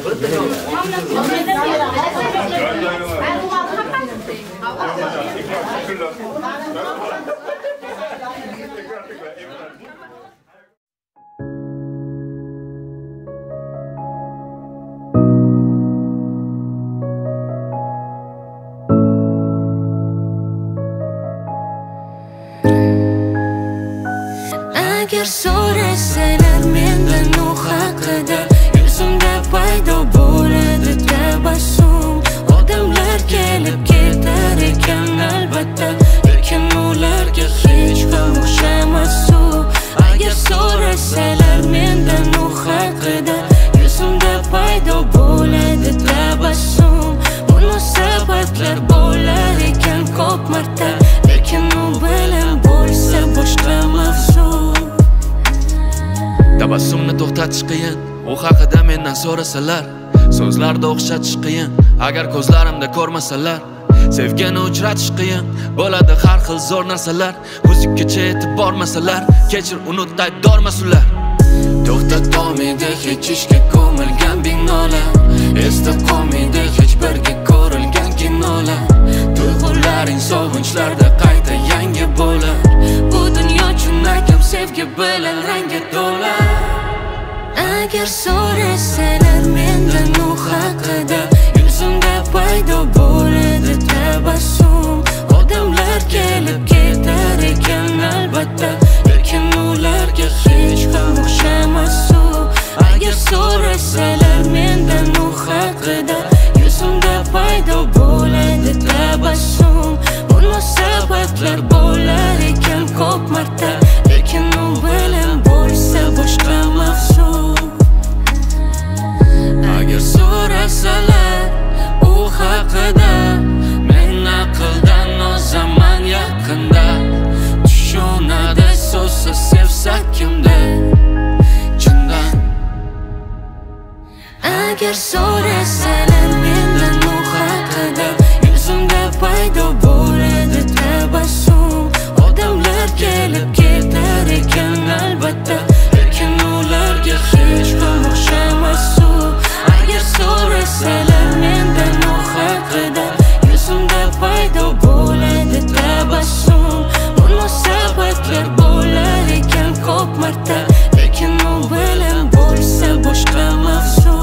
Agar so'rasalar mendan u haqida, yuzimda paydo bo'ladi tabassum. Odamlar kelib ketar ekan albatta, lekin ularga hech ham o'xshamas u. Agar so'rasalar mendan u haqida, yuzimda paydo bo'ladi tabassum. Munosabatlar bo'lar ekan ko'p marta, lekin u bilan bo'lsa boshqa mavzu. Tabassumni to'xtatish qiyin, u haqida mendan so'rasalar. So'zlarda o'xshatish qiyin, agar ko'zlarimda ko'rmasalar. Sevgini uchratish qiyin, bo'ladi har xil zo'r narsalar. Musikkacha yetib bormasalar, kechir unut aybdormas ular. To'xtatolmaydi hech ishga ko'milgan binolar, esda qolmaydi hech birga ko'rilgan kinolar. Tuyg'ularing sog'inchlarda qayta yangi bo'lar. Bu dunyo chinakam sevgi bilan rangga to'la. Agar so'rasalar mendan u haqida, yuzimda paydo bo'ladi tabassum. Odamlar kelib ketar ekan albatta, lekin ularga hech ham o'xshamas u. Agar so'rasalar mendan u haqida, yuzimda paydo bo'ladi tabassum. Munosabatlar bo'lar ekan ko'p marta, lekin u bilan bo'lsa boshqa mavzu. Agar so'rasalar u haqida, men aqldan ozaman yaqinda. Tushunadi so'zsa sevsa kimda chindan. Agar so'rasalar mendan u haqida, yuzimda paydo bo'ladi tabassum. Odamlar kelib ketar ekan albatta, lekin ularga hech ham o'xshamas u. Agar so'rasalar mendan u haqida, yuzimda paydo bo'ladi tabassum. Munosabatlar bo'lar ekan ko'p marta, lekin u bilan bo'lsa boshqa mavzu.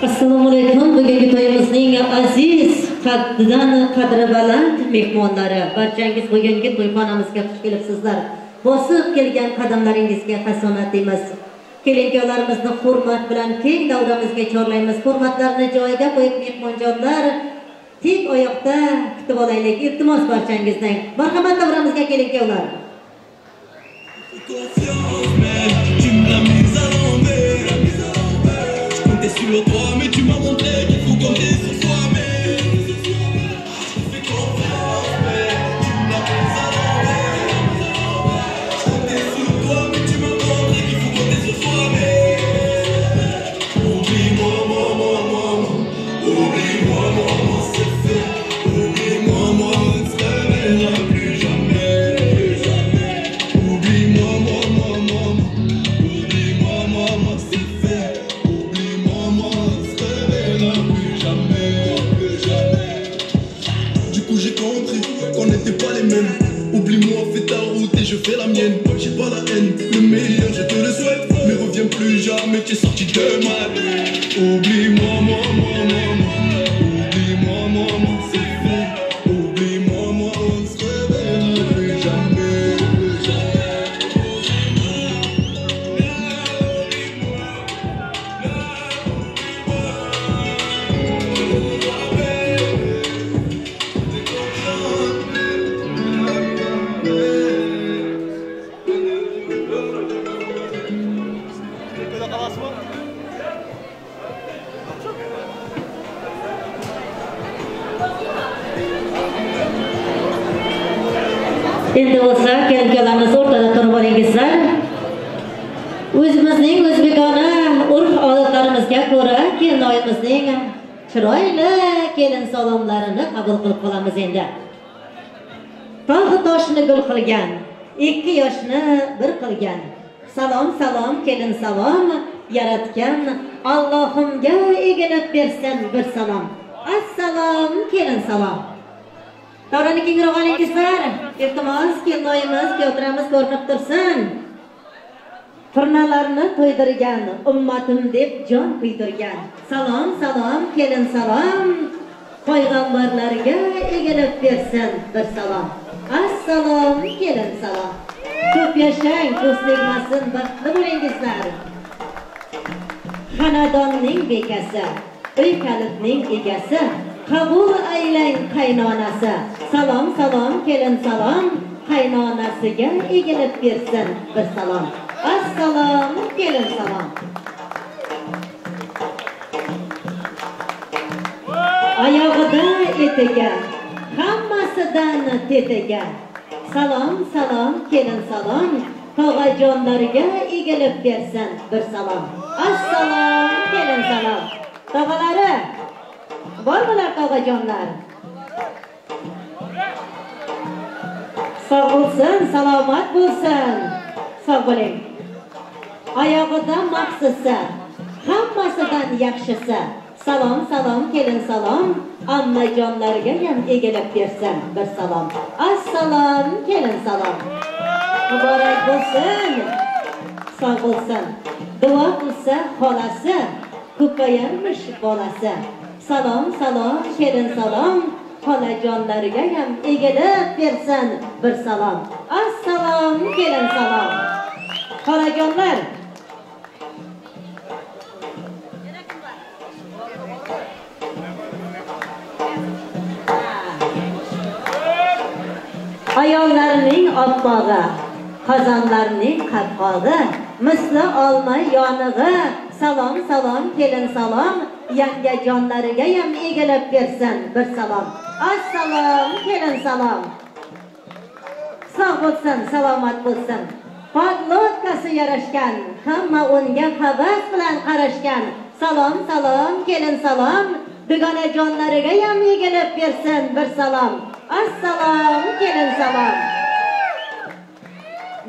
Assalomu alaykum. Bugungi to'yimizning aziz, qadri baland mehmonlari. Barchangiz bugungi to'yxonamizga xush kelibsizlar. Bosib kelgan qadamlaringizga hasonat deymiz. Kelinkalarimizni hurmat bilan keng davramizga chorlaymiz. Hurmatlarni joyiga qo'yib mehmonjonlar tik oyoqda kutib olaylik. Iltimos barchangizdan. Marhamat davramizga kelinkalar. Sur toi, mais tu m'as montré qu'il faut compter sur soi-même. Fais confiance, mais tu m'as pris à l'envers. Je comptais sur toi, mais tu m'as montré qu'il faut compter sur soi-même. Oublie-moi, oublie-moi, c'est fait. Oublie-moi, on ne se réveillera plus jamais. Oublie-moi, c'est fait. Qu'on n'était pas les mêmes. Oublie-moi, fais ta route et je fais la mienne. J'ai pas la haine, le meilleur je te le souhaite. Mais reviens plus jamais, tu es sorti de ma vie. Oublie-moi, oublie-moi, c'est fait. Oublie-moi, on ne se réveillera plus jamais. Endi bo'lsa, kelinkalarimiz o'rtada turib olingizlar. O'zimizning o'zbekona urf-odatlarimizga ko'ra kelinoyimizning chiroyli kelin salomlarini qabul qilib qolamiz endi. Tog'i toshni gul qilgan, 2 yoshni bir qilgan. Salom, kelin salom, yaratgan Allohimga eginib bersin bir salom. Assalom, kelin salom. Davrani kengroq olingizlar. Iltimos, kelinoyimiz, kuyovtiramiz ko'rinib tursin. Turnalarni to'ydirgan, ummatim deb jon kuydirgan. Salom, kelin salom, payg'ambarlarga egilib bersin bir salom. Assalom, kelin salom. Ko'p yashang, do'stligmasin, baxtli bo'lingizlar. Xonadonning bekasi, uy kalitning egasi, qabul aylang qaynonasi. Salom, kelin salom, qaynonasiga egilib bersin bir salom. Assalom, kelin salom. Oyog'ida etiga, hammasidan tetiga. Salom, kelin salom, tog'ajonlarga egilib bersin bir salom. Assalom, kelin salom. Tog'alari bormilar tog'ajonlar? Sog' bo'lsin, salomat bo'lsin. Sog' bo'ling. Oyog'ida maxsusi, hammasidan yaxshisi. Salom, kelin salom, ammajonlarga ham egilib bersin bir salom. Assalom, kelin salom. Muborak bo'lsin. Sog' bo'lsin. Duo qilsa xolasi, ko'payarmish bolasi. Salom, kelin salom, xolajonlariga ham egilib bersin bir salom. Assalom, kelin salom. Xolajonlar, ayollarning oppog'i, qozonlarning qatqog'i, misli olma yonig'i. Salom, kelin salom, yangajonlariga ham egilib bersin bir salom. Assalom, kelin salom. Sog' bo'lsin, salomat bo'lsin. Podlotkasi yarashgan, hamma unga havas bilan qarashgan. Salom, kelin salom, dugonajonlariga ham egilib bersin bir salom. Assalom, kelin salom.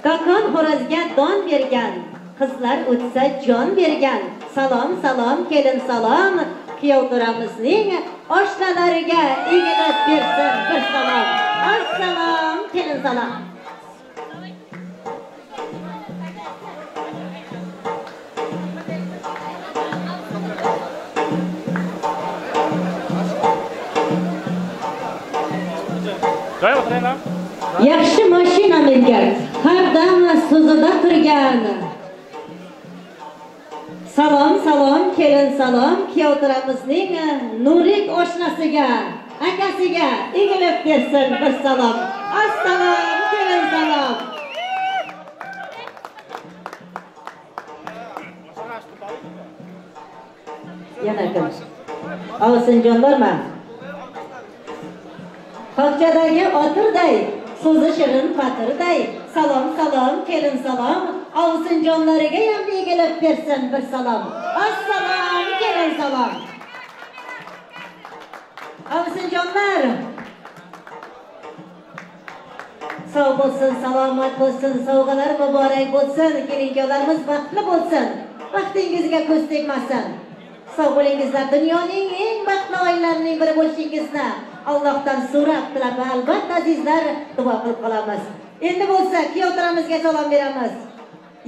Dokon xo'rozga don bergan, qizlar o'tsa jon bergan. Salom, kelin salom, kuyovtiramizning oshnalariga egilib bersin bir salom. Assalom, kelin salom. yaxshi mashina mingan, qardam so'zida turgan. Salom, kelin salom, kuyovtiramizning Nurik oshnasiga, akasiga egilib bersin bir salom. Assalom, kelin salom. Yana kim? Ovsinjonlarmi? Qo'chadagi otirday, so'zi shirin patirday. Salom, kelin salom. Ovsinjonlariga ham egilib bersin bir salom. Assalom, kelin salom. Ovsinjonlar. Sog' bo'lsin, salomat bo'lsin, sovg'alar muborak bo'lsin, kelinlarimiz baxtli bo'lsin. Vaqtingizga ko'z tegmasin. Sog' bo'lingizlar, dunyoning eng baxtli oilalarining biri bo'lishingizni Allohdan so'rab, tilab, albatta azizlar, duo qilib qolamiz. Endi bo'lsa, kuyovtaramizga salom beramiz.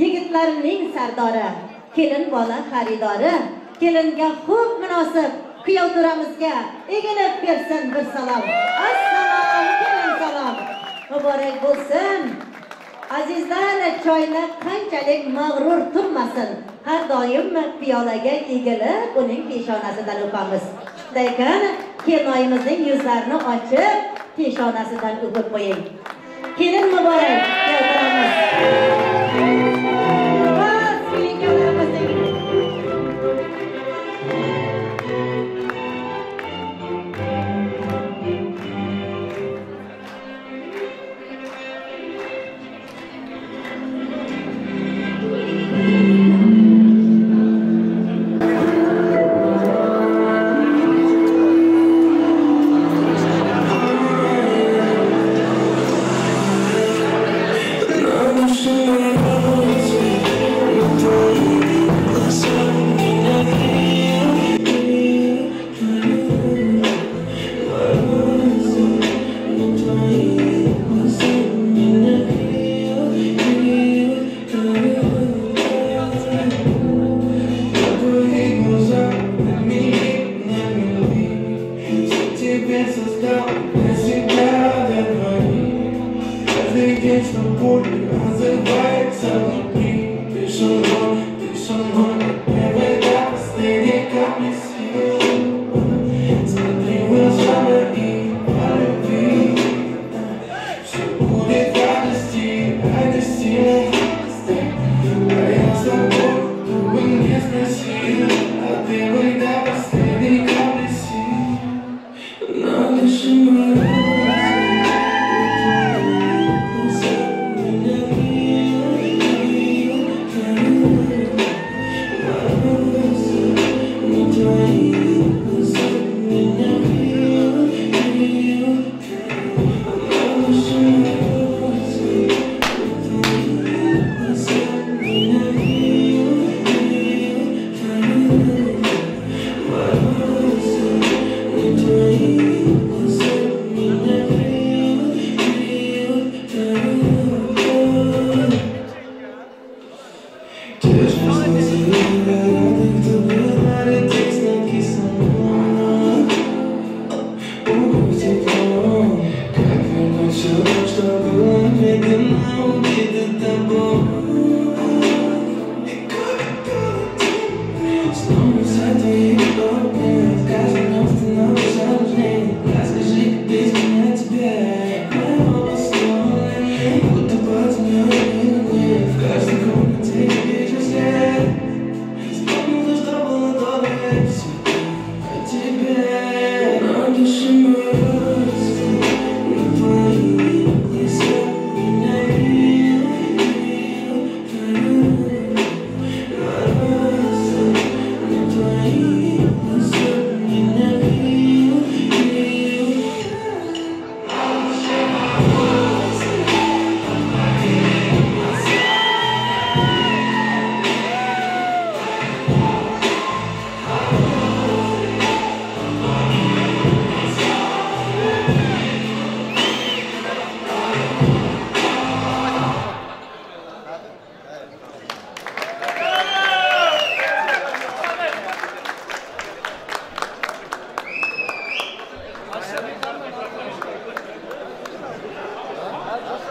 Yigitlarning sardori, kelin bola xaridori, kelinga xo'p munosib, kuyovtaramizga egilib bersin bir salom. Assalom, kelin salom. Muborak bo'lsin. Azizlar, choylar qanchalik mag'rur turmasin, har doim piyolaga egilib, uning peshonasidan o'pamiz. Shunday kelinoyimizning yuzlarini ochib, peshonasidan o'pib qo'ying. Kelin muborak, kuyovtaramiz.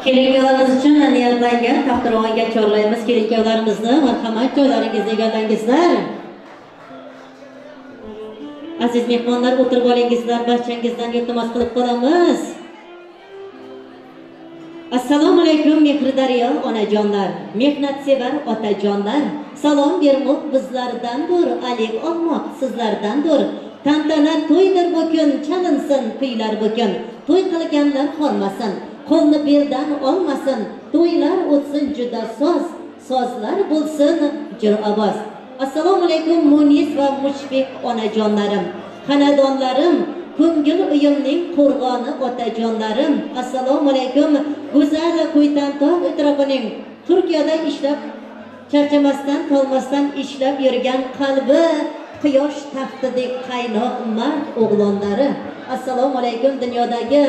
Kelinliklarimiz uchun niyatlangan taxtirovonga chorlaymiz. Kelinliklarimizni marhamat joylaringizga egallangizlar. Aziz mehmonlar, o'tirib olingizlar. Barchangizdan iltimos qilib qolamiz. Assalomu alaykum Mehridaryo onajonlar, mehnatsevar otajonlar. Salom bermoq bizlardandir, alik olmoq sizlardandir. Tantana to'ydir bu kun, chalinsin kuylar bu kun. To'y qilganlar qolmasin, qo'lni beldan olmasin. To'ylar o'tsin juda soz, sozlar bo'lsin jir ovoz. Assalomu alaykum Munis va Mushfiq onajonlarim, xonadonlarim, ko'ngil uyimning qo'rg'oni otajonlarim. Assalomu alaykum go'zal Qo'ytantog' atrofining Turkiyada ishlab charchamasdan, qolmasdan ishlab yurgan qalbi quyosh taxtidek qaynoq mard o'g'lonlari. Assalomu alaykum dunyodagi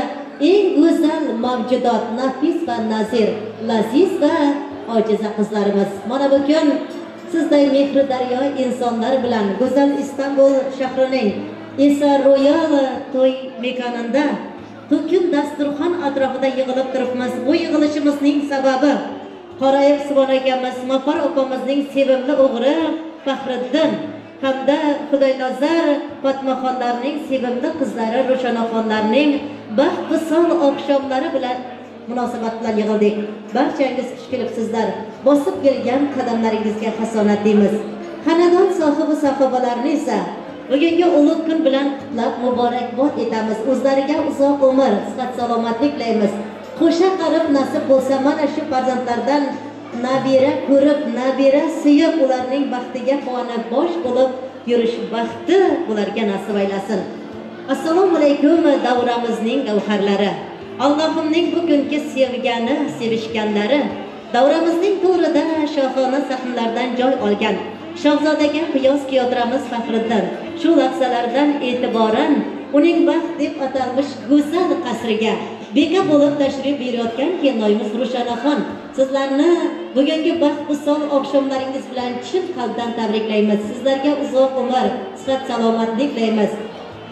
eng go'zal mavjudot, nafis va nazir, laziz va ojiza qizlarimiz. Mana bu kun sizday Mehridaryo insonlar bilan go'zal Istanbul shahrining Esa Royal to'y mekanida to'kin dasturxon atrofida yig'ilib turibmiz. Bu yig'ilishimizning sababi Qorayib Subhon akamiz, Mafar opamizning sevimli o'g'ri Faxriddin hamda Xudoynozar Fatmaxonlarning sevimli qizlari Ro'shanaxonlarning baxt visol oqshomlari bilan munosabat bilan yig'ildik. Barchangiz xush kelibsizlar. Bosib kelgan qadamlaringizga hasonat deymiz. Xonadon sohibi sahobalarni esa bugungi ulug' kun bilan qutlab muborakbod etamiz. O'zlariga uzoq umr, sihat salomatlik tilaymiz. Qo'sha qarib nasib bo'lsa mana shu farzandlardan nabira ko'rib, nabira suyib ularning baxtiga quvonib bosh bo'lib yurish baxti ularga nasib aylasin. Assalomu alaykum davramizning gavharlari. Allohimning bugungi sevgani, sevishganlari, davramizning to'rida shohona sahnlardan joy olgan Shahzodaga qiyos kiyodramiz Faxriddin. Shu lahzalardan e'tiboran uning baxt deb atalmish go'zal qasriga beka bo'lib tashrif buyurayotgan kelinoyimiz Ro'shanaxon. Sizlarni bugungi baxt visol oqshomlaringiz bilan chin qalbdan tabriklaymiz. Sizlarga uzoq umr, sihat salomatlik tilaymiz.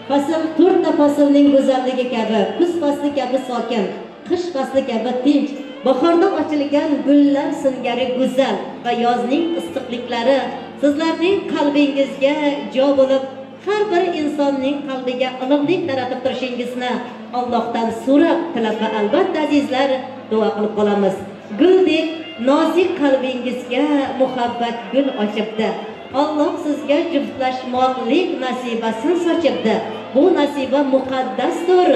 Fasl to'rtta faslning go'zalligi kabi, kuz fasli kabi sokin, qish fasli kabi tinch, bahorda ochilgan gullar singari go'zal va yozning issiqliklari sizlarning qalbingizga jo bo'lib, har bir insonning qalbiga iliqlik taratib turishingizni Allohdan so'rab, tilab va albatta azizlar duo qilib qolamiz. Guldek nozik qalbingizga muhabbat gul ochibdi. Alloh sizga juftlashmoqlik nasibasini sochibdi. Bu nasiba muqaddasdir,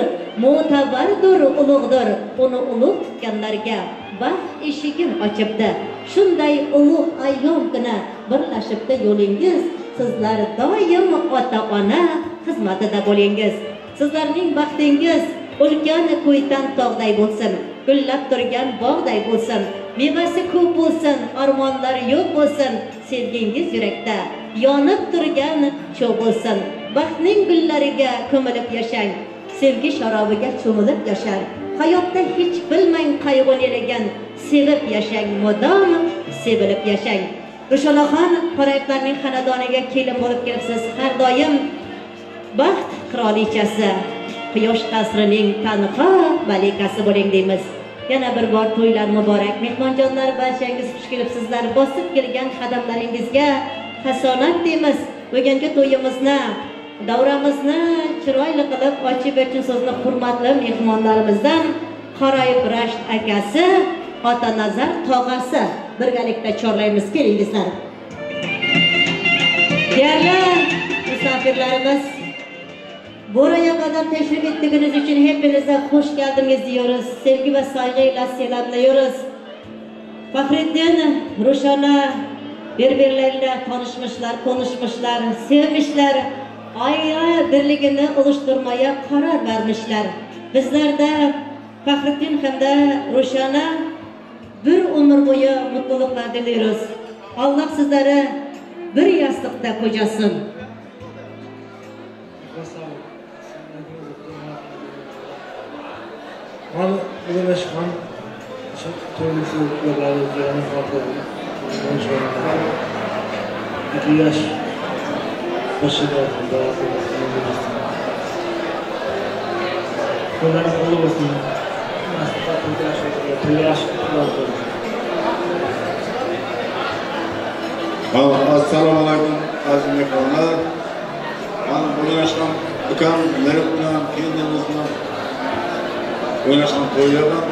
mo'tabardir, ulug'dir. Uni ulug' tutganlarga baxt eshigini ochibdi. Shunday ulug' ayyom kuni birlashibdi yo'lingiz. Sizlar doim ota-ona xizmatida bo'lingiz. Sizlarning baxtingiz ulkan Qo'ytantog'day bo'lsin, gullab turgan bog'day bo'lsin, mevasi ko'p bo'lsin, armonlar yo'q bo'lsin, sevgingiz yurakda yonib turgan cho'g' bo'lsin. Baxtning gullariga ko'milib yashang, sevgi sharobiga cho'milib yashang. Hayotda hech bilmang qayg'u nelagan, sevib yashang, mudom sevilib yashang. Ro'shanaxon Qorayiblarning xonadoniga kelin bo'lib kelibsiz. Har doim baxt qirolichasi, quyosh qasrining tanho malikasi bo'ling deymiz. Yana bir bor to'ylar muborak. Mehmonjonlar, barchangiz xush kelibsizlar. Bosib kelgan qadamlaringizga hasonat deymiz. Bugungi to'yimizni, davramizni chiroyli qilib ochib bergan so'zni hurmatli mehmonlarimizdan Qorayib Rasht akasi, Otanazar tog'asi birgalikda chorlaymiz. Kelingizlar. Değerli misafirlerimiz, buraya kadar teşrif ettiğiniz için hepinize hoş geldiniz diyoruz. Sevgi ve saygıyla selamlıyoruz. Faxriddin, Ruşana birbirleriyle tanışmışlar, konuşmuşlar, sevmişler. Aile birliğini oluşturmaya karar vermişler. Bizler de Faxriddin hem de Ruşana bir ömür boyu mutluluklar diliyoruz. Allah sizlere bir yastıkta kocasın. Bana ödeşkan çok türlü yolları üzerine kalkıyor. Ondan sonra 2 yaş başında bunların kolu olsun. Assalomu alaykum aziz mehmonlar. Men o'ynashgan ukam Merib bilan kelinimiz bilan o'ynashgan to'ylardan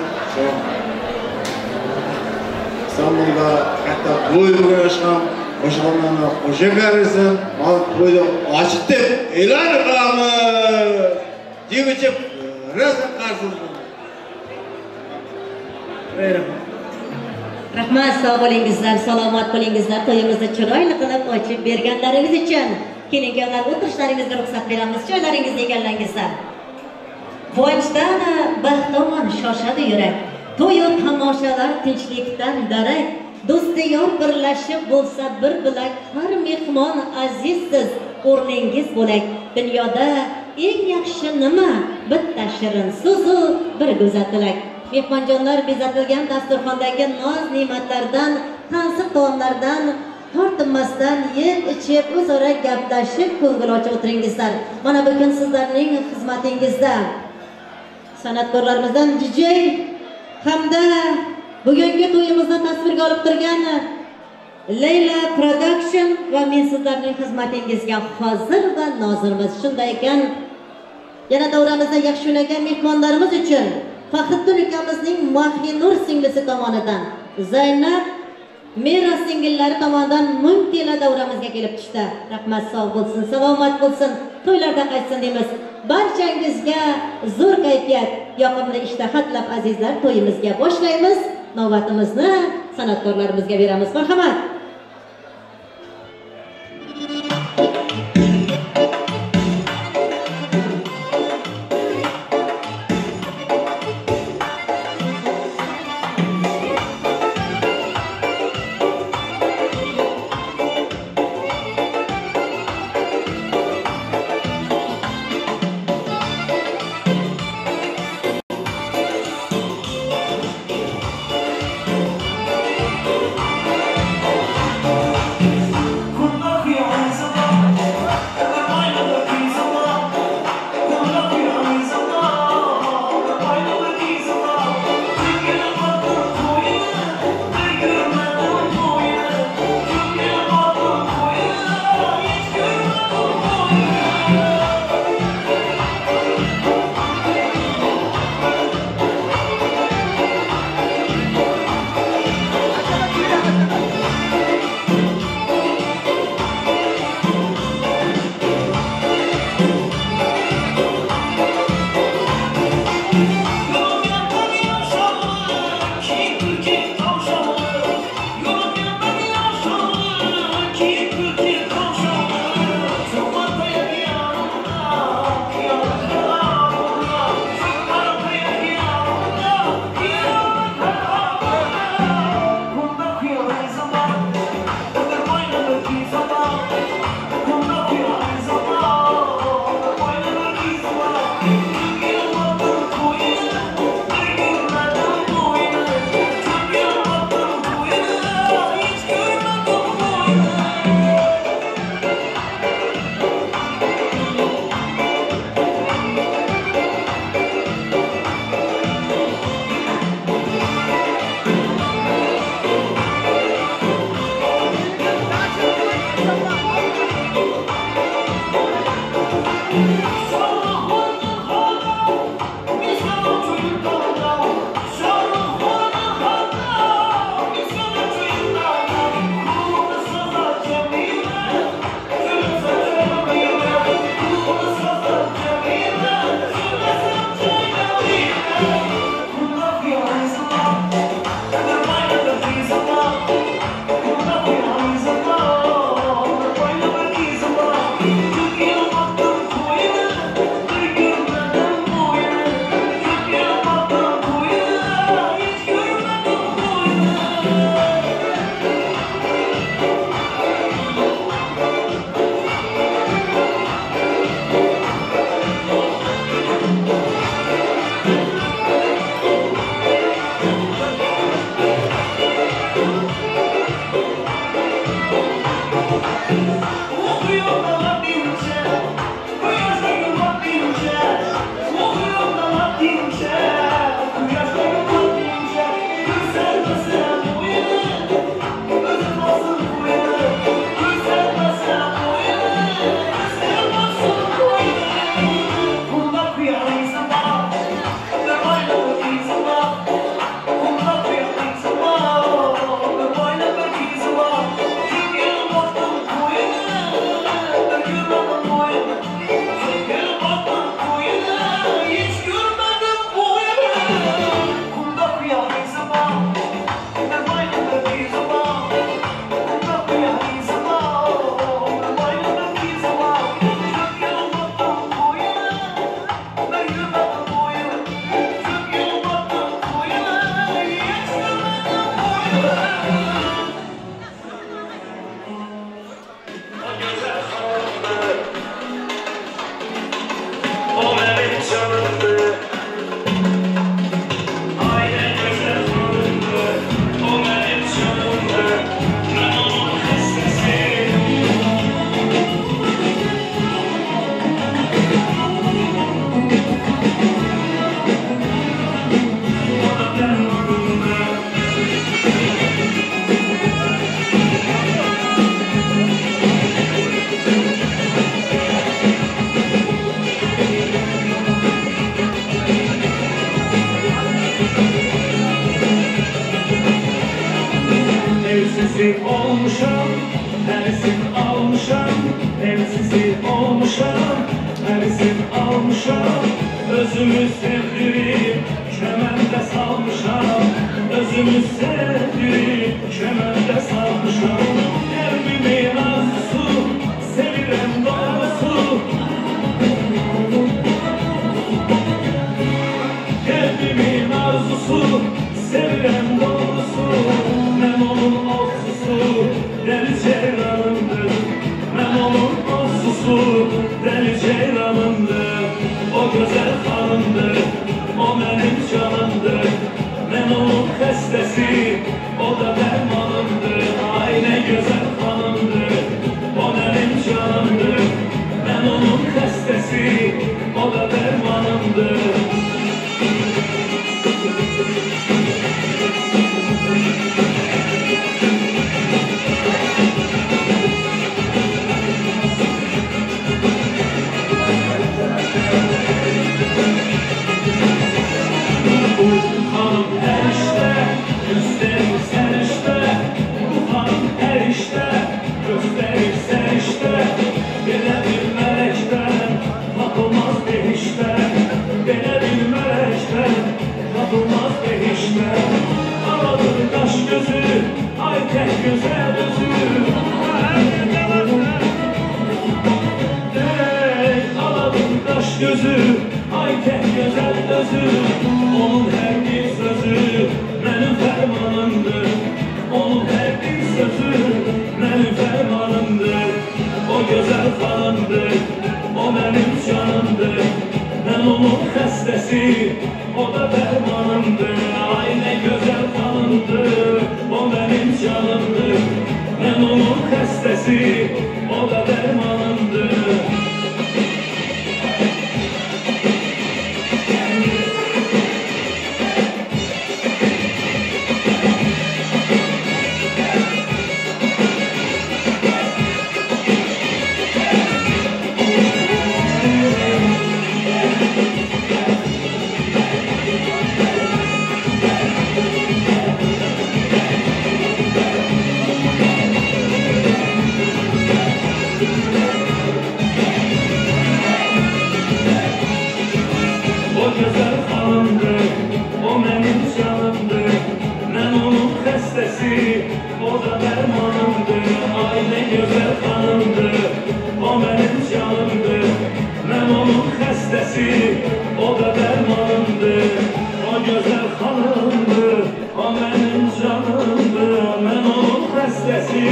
Istanbulda katta to'y o'ynashgan qo'shiqlarni qo'shib bersin. Men to'yni ochib deb e'lon qilamiz. Deyichib razm qarsiz. Rahmat, sog' bo'lingizlar, salomat bo'lingizlar. To'yimizni chiroyli qilib ochib berganlaringiz uchun. Keyingi yillar o'tirishlaringizga ruxsat beramiz. Joylaringizni egallangizlar. Quvonchdan baxtomon shoshadi yurak. To'y tomoshalar tinchlikdan darak. Do'sti yor birlashib bo'lsa bir bilak. Har mehmon azizsiz, o'rningiz bo'lak. Dunyoda eng yaxshi nima? Bitta shirin so'zu, bir go'zal tilak. Mehmonjonlar bezatilgan dasturxondagi noz ne'matlardan, tansiq taomlardan tortinmasdan yeb ichib o'zaro gaplashib ko'ngil ochib o'tiringizlar. Mana bugun sizlarning xizmatingizda san'atkorlarimizdan DJ hamda bugungi to'yimizni tasvirga olib turgan Layla Production va men sizlarning xizmatingizga hozir va nozirmiz. Shunday ekan, yana davramizda yaxshi o'ynagan mehmonlarimiz uchun Faxriddin ukamizning Mahinur singlisi tomonidan Zaynab Mera singillari tomonidan 1000 TL davramizga kelib tushdi. Rahmat, sog' bo'lsin, salomat bo'lsin, to'ylarda qaytsin deymiz. Barchangizga zo'r kayfiyat, yoqimli ishtahatlab azizlar, to'yimizga boshlaymiz. Navbatimizni san'atkorlarimizga beramiz. Marhamat. salmışam, Merisin almışam, özümü sevdirip Kömende salmışam, özümü sevdirip Kömende salmışam. Kalbimin arzusu, sevirem doğrusu, kalbimin arzusu, sevirem doğrusu. Ben onun olsusu, deli ceylanımdır. Ben onun olsusu, deli ceylanımdır. O güzel hanımdır, o benim canımdır. Ben onun xəstəsi, o da dermanımdır. Ay ne güzel hanımdır, o benim canımdır. Ben onun xəstəsi, o da dermanımdır. Hanım her işte, gösterir sen işte. Bu hanım her işte, gösterir sen işte. Belə bir melekten, tapılmaz behişten. Belə bir melekten, tapılmaz behişten. Aladır kaş gözü, ay tek güzel özü. Aladır kaş gözü, ay tek güzel özü. Onun her bir sözü benim fermanımdır. Onun her bir sözü benim fermanımdır. O güzel hanımdır, o benim canımdır. Ben onun xəstəsi, o da dermanımdır. Ay ne güzel hanımdır, o benim canımdır. Ben onun xəstəsi, o da dermanımdır. O güzel hanımdır, o benim canımdır. Ben onun xəstəsi, o da dermanımdır. Ay ne güzel hanımdır, o benim canımdır. Ben onun xəstəsi, o da dermanımdır. O güzel hanımdır, o benim canımdır. Ben onun xəstəsi,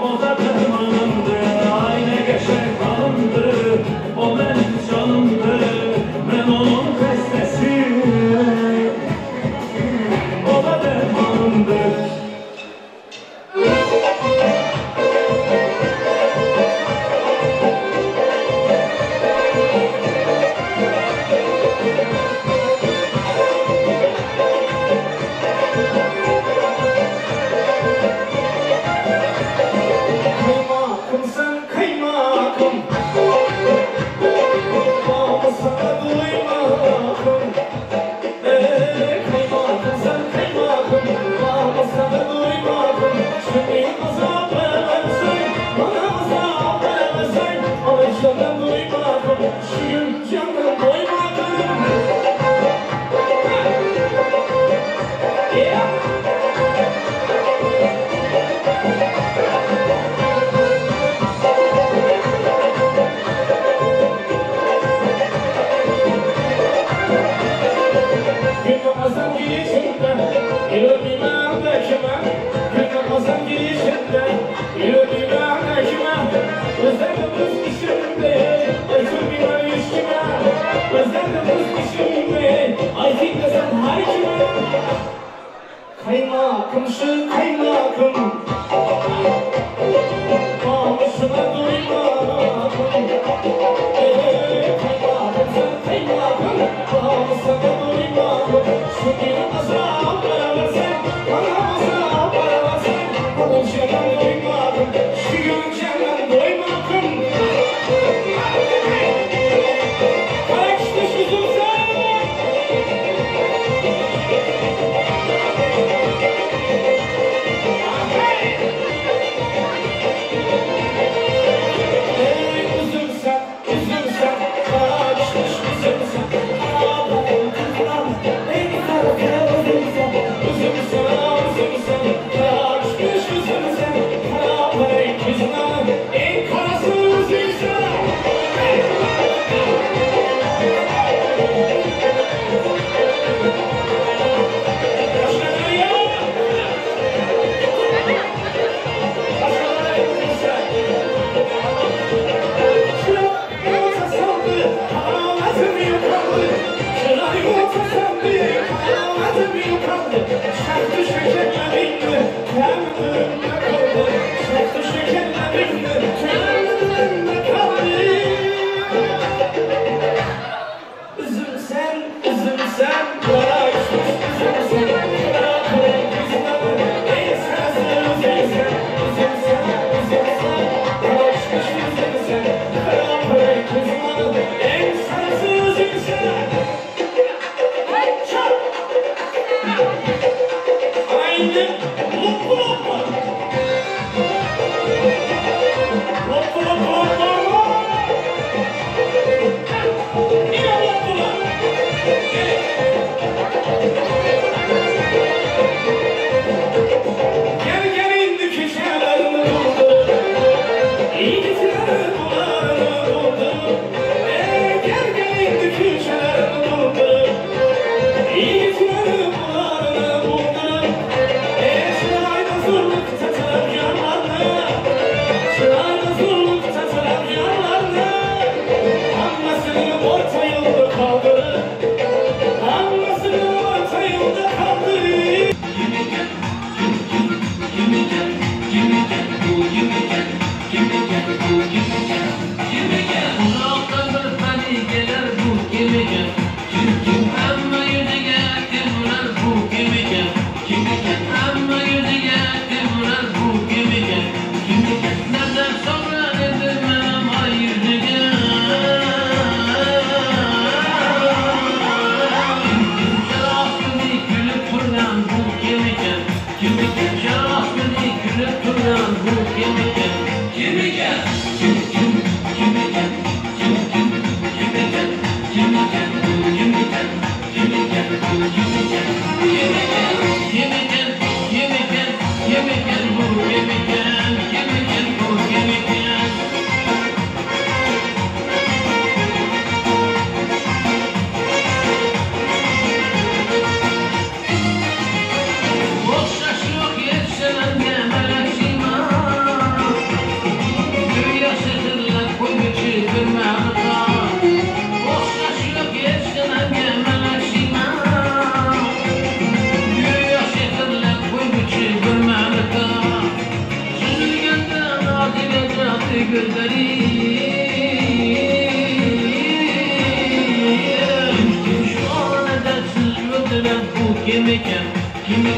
o da dermanımdır. Ay ne qəşəng hanımdır, o benim canımdır. Ben onun xəstəsi, o da dermanımdır. Kaymakım sen kaymakım, sana duymakım. Kaymakım sen kaymakım, sana duymakım. Şimdi azap versen, bana azap versen. Alışlardan duymakım, şu gün candan doymadım. Günüm azam girişinde, yüreğime ateşime. Günüm azam girişinde, yüreğime ateşime. Özledim kız işimde, acımına ilişkime. Özledim kız işimde, acıyla sen harcıma. Kaymakım şu kaymakım, namusuna duymakım. Kaymakım sen kaymakım, namusuna duymakım. Şu gün azap versen, bana azap versen. Onun canım duymakım, şu gün canım duymakım. Kaç düşüzüm sen?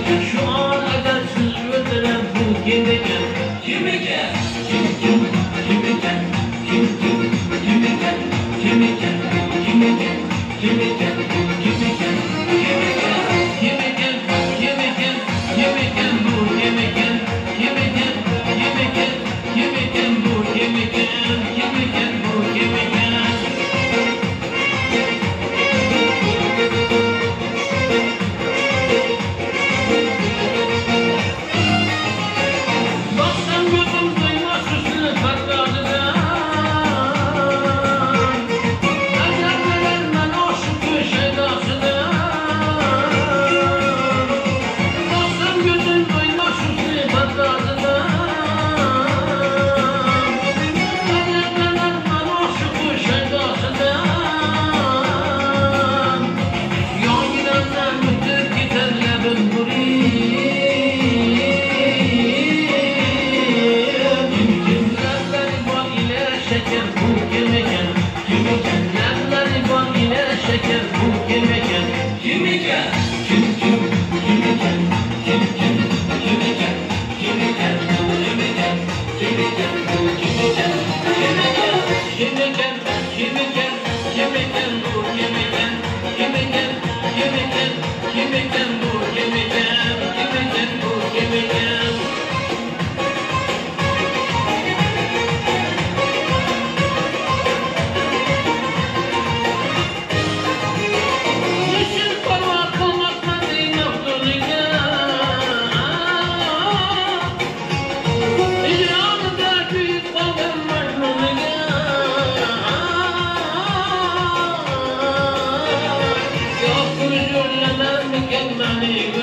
Şu an agar siz öldüren bu kim ekan? Kim ekan? Kim ekan? Kim ekan? Kim ekan? Kim ekan? Kim ekan? Kim ekan? Kim ekan? Kim ekan? Kim ekan? Kim ekan bu kim ekan? Kim ekan? Kim ekan? Kim ekan bu kim ekan? Kim ekan bu kim ekan? Baksam gözüm duymaz üstüne feryadıdan. Ellerler ben aşık şeydasıdan. Baksam gözüm duymaz üstüne feryadıdan. Ellerler ben aşık şeydasıdan. Yan gidenler müttür giderler ben şeker bu kim ekan? Kim ekan? Nerleri var yine şeker bu kim ekan? Kim ekan? Kim ekan? Kim ekan? Kim ekan? Kim ekan? Kim ekan? Kim ekan? Kim ekan? Kim ekan? Kim ekan? Kim ekan? Kim ekan bu kim ekan? Kim ekan? Kim ekan? Kim ekan bu kim ekan? Kim ekan bu kim ekan? Yeşil parmak olmaktan yoktur İcranında büyük babam Mecnun Yoktur cürlemem mükemmeli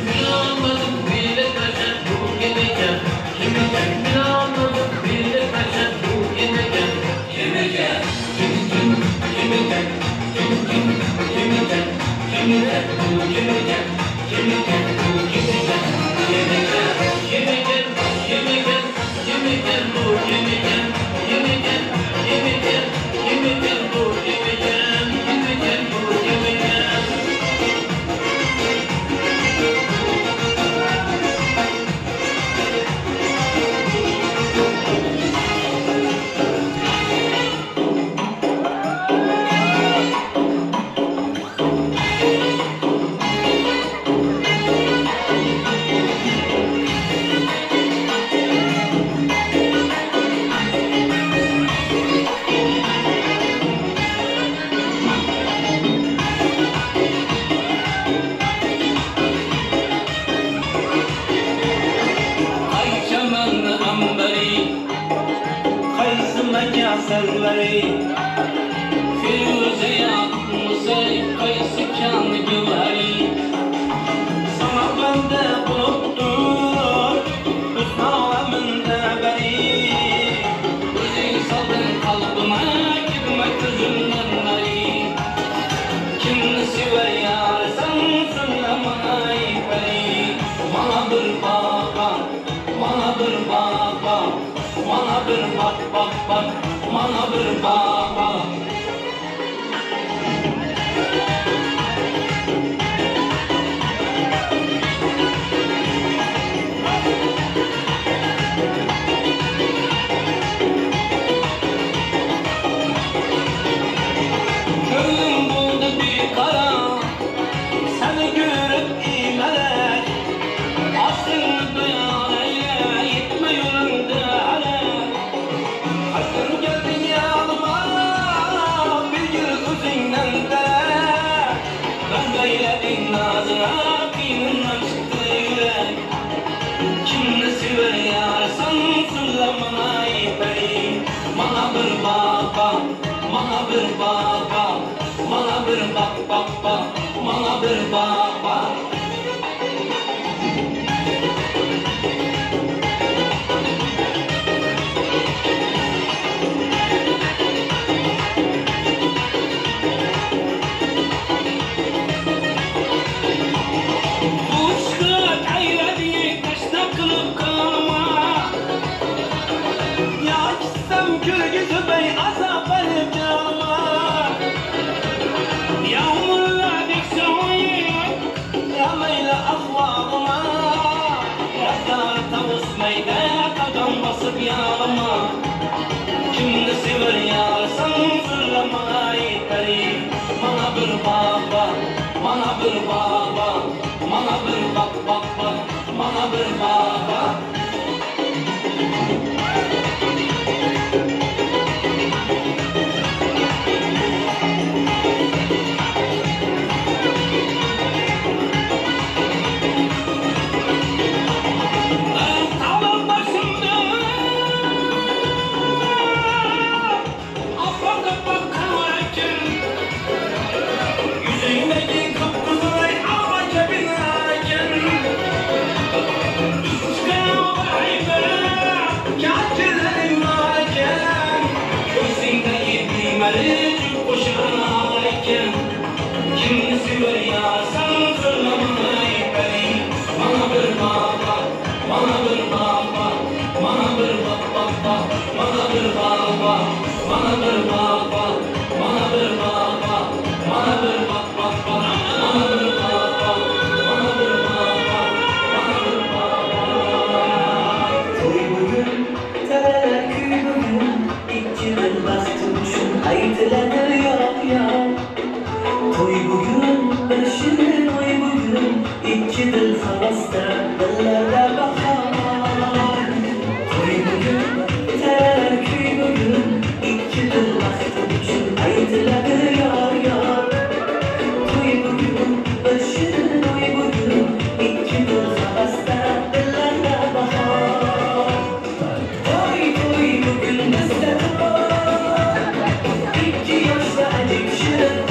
Bilamadım bile kaçan bu kim ekan? Kim ekan? Bilamadım bile kaçan bu kim ekan? Kim ekan? Kim ekan? Kim ekan? Kim ekan? Kim ekan? Kim ekan? Kim ekan? Kim ekan? Kim ekan? Kim ekan? Kim ekan? Kim ekan? Kim ekan bu kim ekan? Kim ekan? Kim ekan? Kim ekan bu kim ekan? Kim ekan bu kim ekan? Ayşaman ambari Kaysıma kaselleri Firuze yakmışı Kaysı kanı güveri Sana bende buluttur Hüsn aleminde beri Özün saldın kalbıma Gitme gözümden nari Kimni sever yar sen söylemana beri Bana bir bak Bana bir bak Bana bir bak Bana bir bak Köyüm buldu bir kara Seni görüp imelek Aslını duyan eyle Gitme yolunda ale Aslın geldin yanıma Bir gün özünden de Ben beyledin nazına Kıyımdan çıktı yürek Kimni sever yar sen söylemana iperi Bana bir bak Bana bir bak Bana bir bak Bana bir bak Uçkak eyledi Teşne kılıp kalma Ya gitsem gül yüzü bey Azap edip canıma basıp yağma Kimni sever yağsın sırlamayı garip Mana bir baba, mana bir baba Mana bir bak bak bak, mana bir baba Kimni sever yağsan zırlamayı garip Mana bir baba, mana bir baba Mana bir baba, mana bir baba Mana bir baba, mana bir baba Mana bir baba, mana bir baba Mana bir baba, mana bir baba Toy bugün, tereler köy bugün İki yıl bastım şun aydılanır yok yok Toy bugün, bir şirin oy bugün İki dil havasta, dillerde bahar Toy bugün, tereler köy bugün İki dil bastım şun aydılanır yar yar Toy bugün, bir şirin oy bugün İki dil havasta, dillerde bahar Toy toy bugün bizde toy İki yaşta acık şirin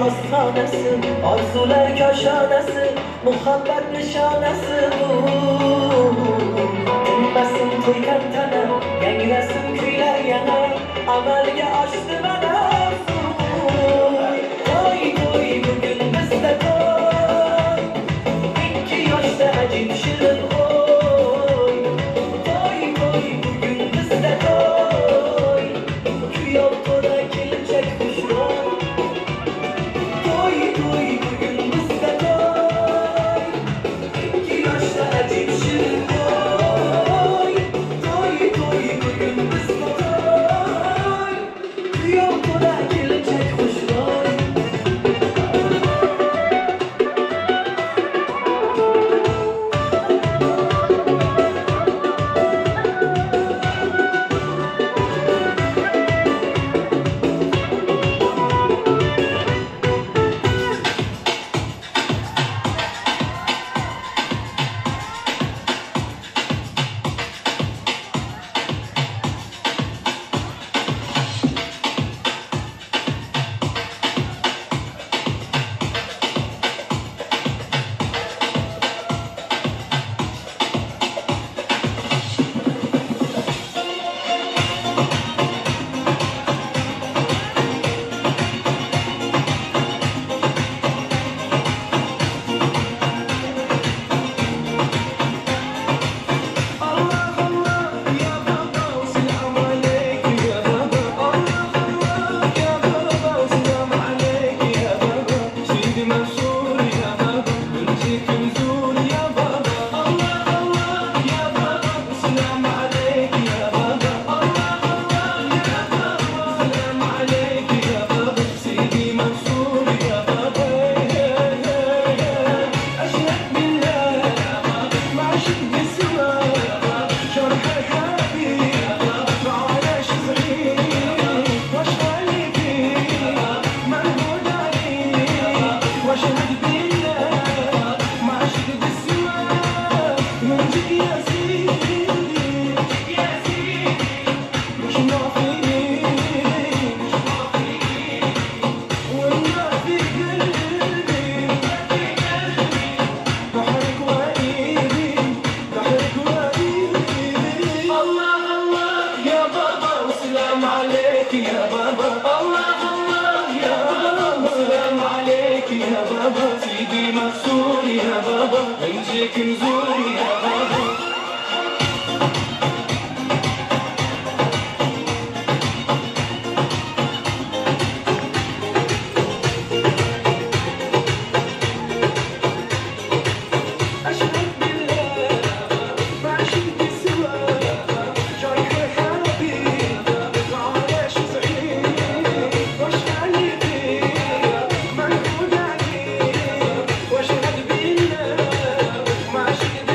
Astanası, arzular kaşanası, muhabbet nişanası Dinmesin toy tantana, yangilesin kuylar yana Amelge açtı bana Toy toy bugün bizde toy İki yaşta acip şirin oy Toy toy bugün bizde toy Köy altına gelecek kuşlar Toy toy bugün bizde toy İki yaşta acip şirin Wash it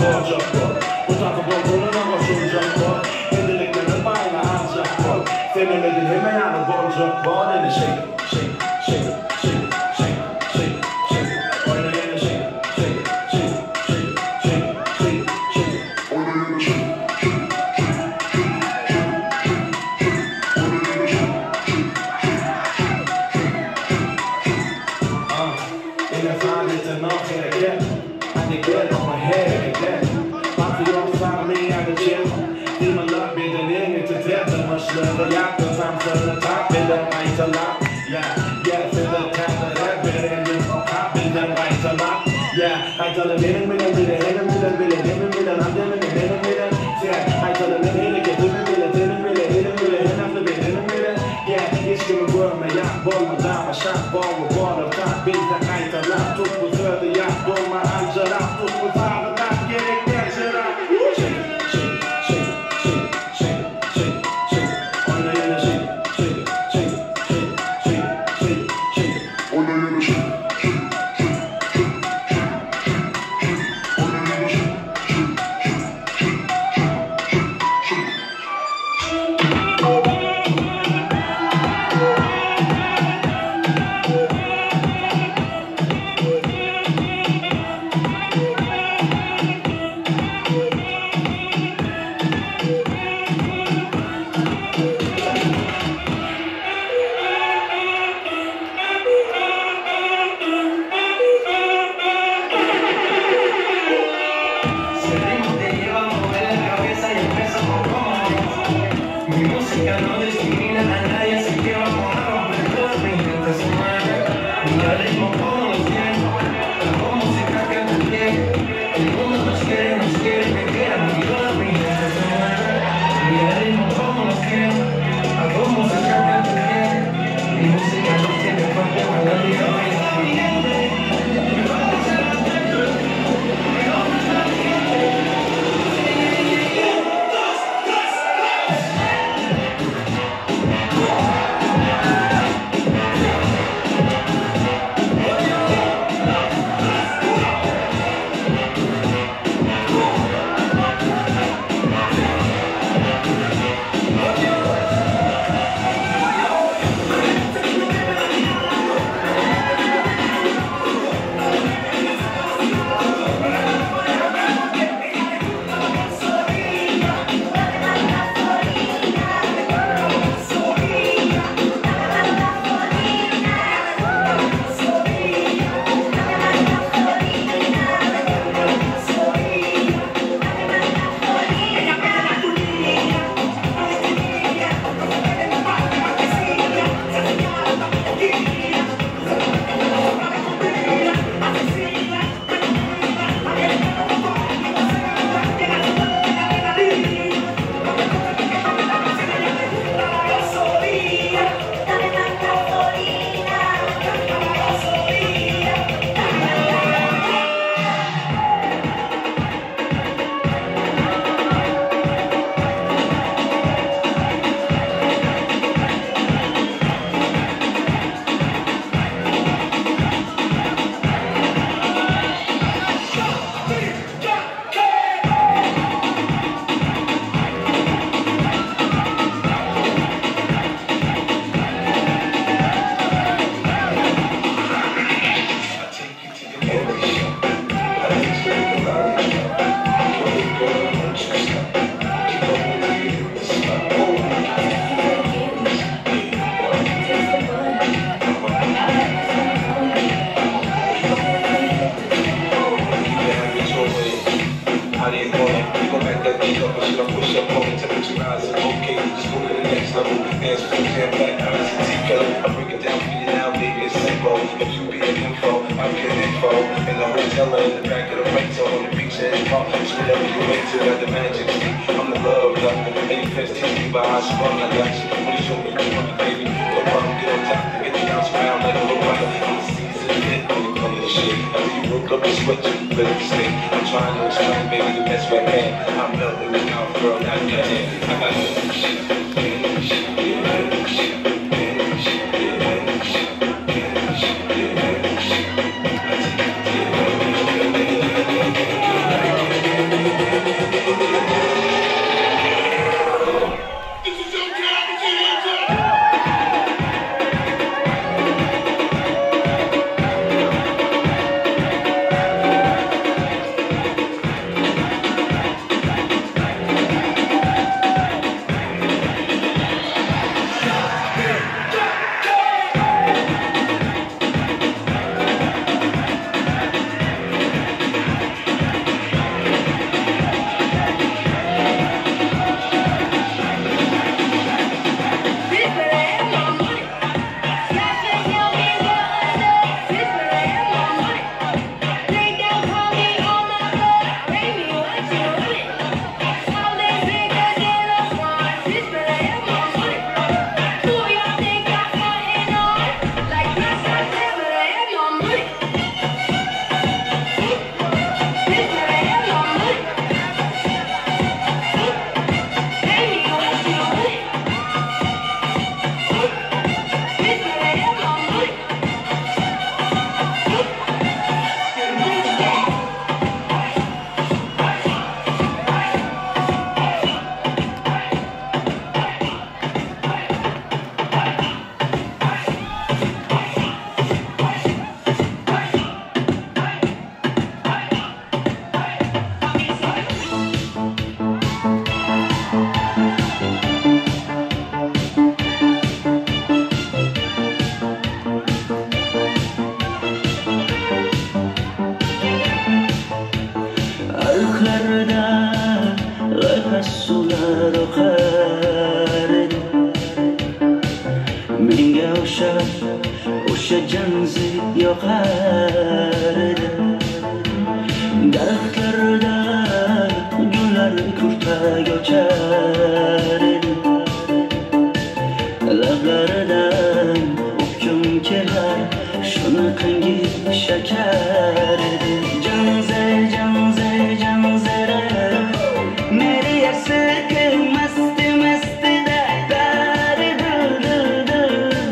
borcak var. Uzakı borcuna koşulacak var. Yediliklerin bayına ancak var. Denemedin hemen yanı borcak var. Dedi shake, shake, shake, shake, shake, shake, shake. Oynayana shake, shake, shake, shake, shake, shake, shake. Oynayana shake. göçer Lablaridan o'pkim kelar shunaqangi shakar Janze janzera meriyasi masti mastida dari dil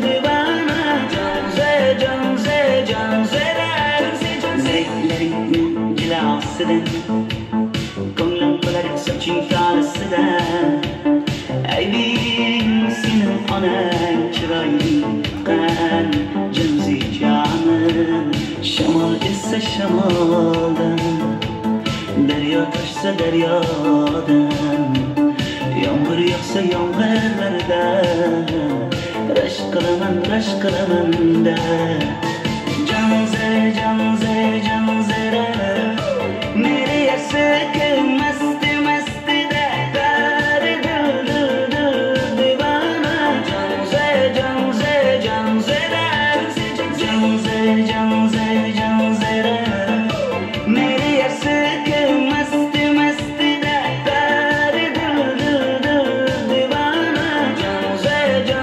divana janzera zeytlaringning gilosidan ko'nglim qolar soching falisidan aybing sening onang chiroying tuqqan jinsi jonim shamol essa shamoldan daryo toshsa daryodan yomg'ir yog'sa yomg'irlardan rashk qilamanda janzera meriyasi masti mastida dari dil divana janzera meriyasi masti mastida dari dil divana janzera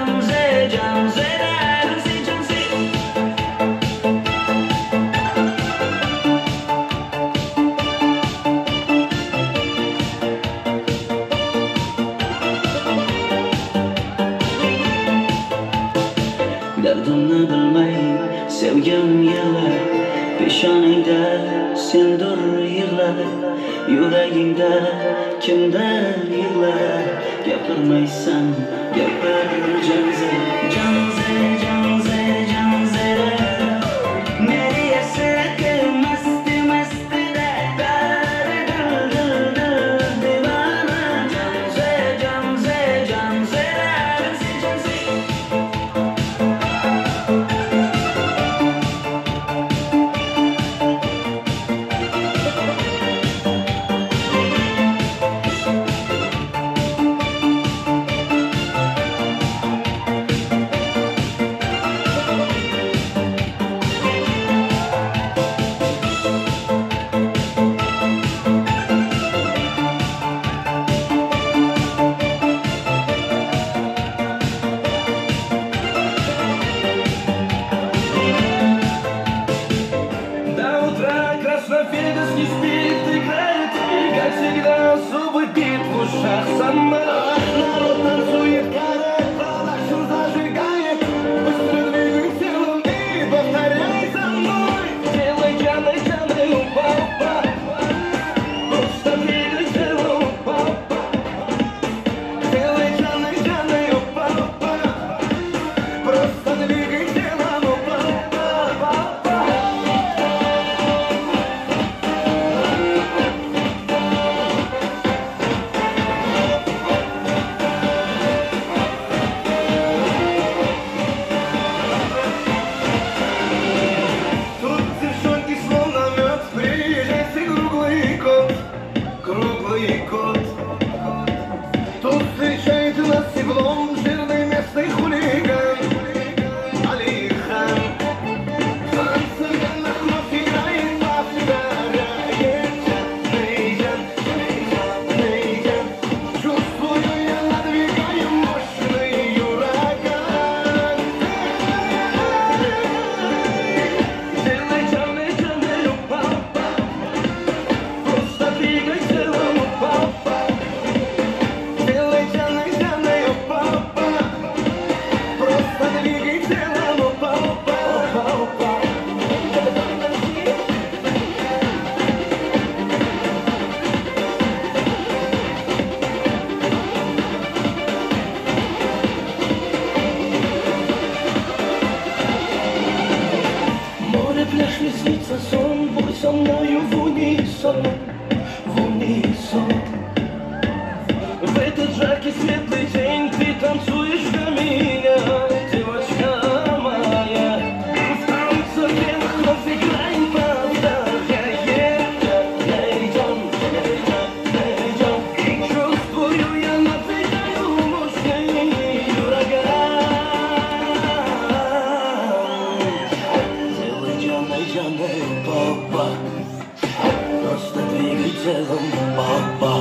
Dardimni bilmay sevgim yig'lar peshonangda sendur yig'lar yuragingda kimdir yig'lar gapirmaysan gapir janzera meriyasi masti mastida dari dil divana janzera До утра Краснофедос не спит, играет, как всегда, зубы бит в ушах сама. Народ танцует, карет, продакшн зажигает, быстро двигай телом и повторяй за мной. Делай джаны, упа-упа, просто двигай телом, упа-упа. Делай джаны, упа-упа, просто двигай телом, упа-упа. Тут девчонки словно мед, приезжайте круглый кот. Тут встречает нас теплом жирный местный хулиган Алихан. Танцует на кровь, играет повторяет жадный ян. Чувствую, я надвигаю мощный ураган. Делай джаны, упа-упа, просто двигай телом, упа-упа. Делай джаны, упа-упа, просто двигай телом, упа-упа. Море, пляж, мне снится сон, будь со мною в унисон. В этот жаркий светлый день ты танцуешь для меня, девочка моя. В танце белых кровь играем, повторяет найдем. Чувствую, я надвигаю мощный ураган. Делай джаны, папа, просто двигай телом, папа.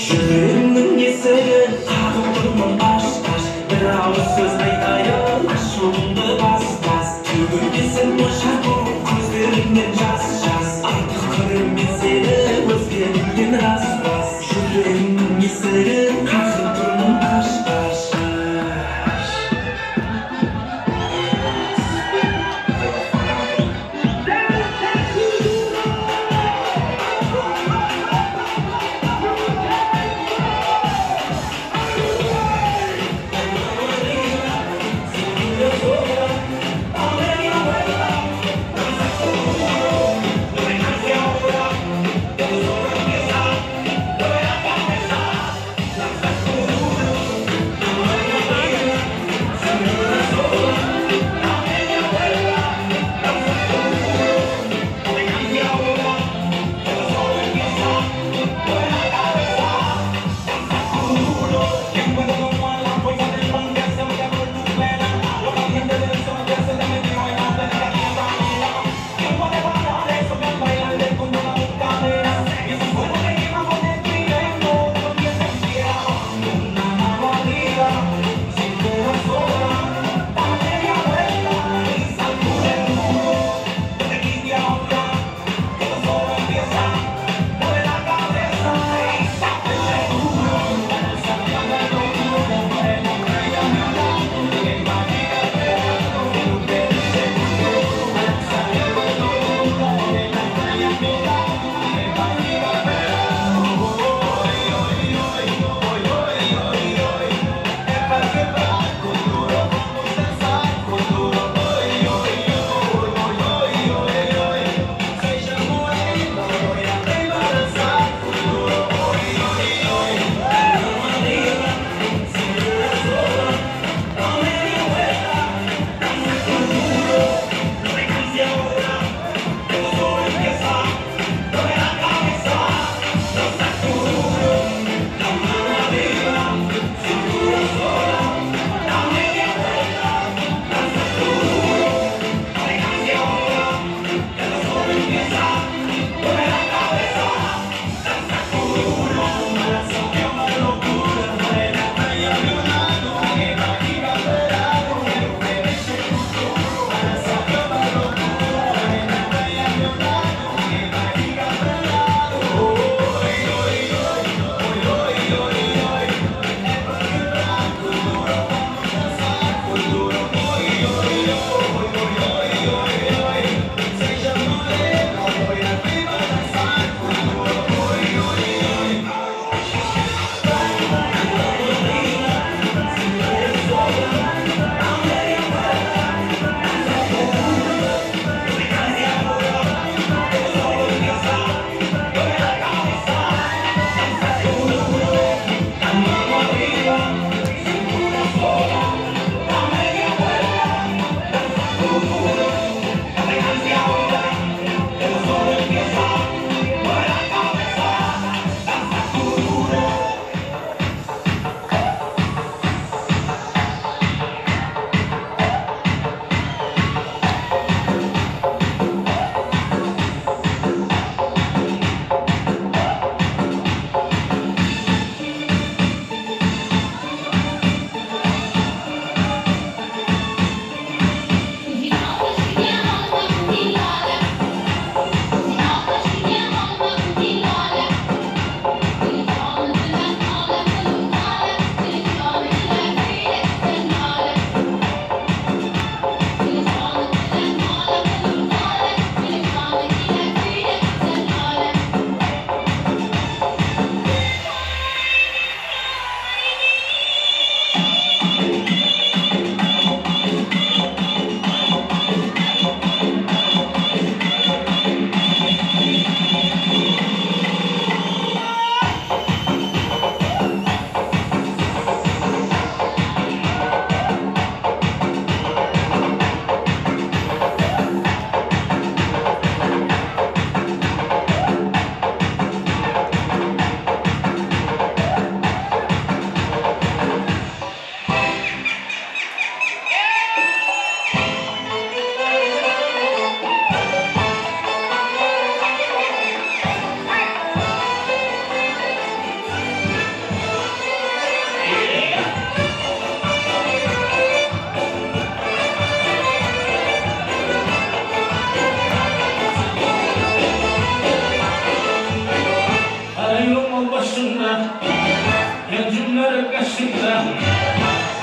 Жүрегімнің есігін қағып тұрмын аш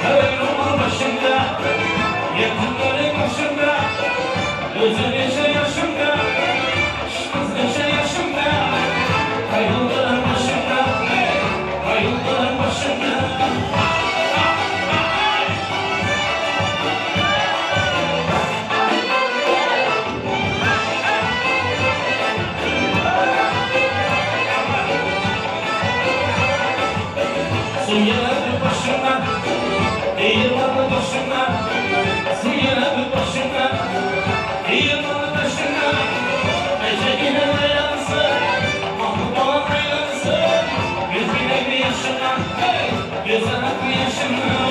Kaybolma başımda, yakınların başımda, özün yaşa yaşımda, kız yaşa yaşımda, kaybolma başımda, kaybolma başımda. Sıyırdı başımdan, eğilmadı başımdan, sıyırdı başımdan, eğilmadı başımdan. Eceline dayansın, mahmut olan aylansın, gözüne bir yaşımdan, gözüne bir yaşımdan.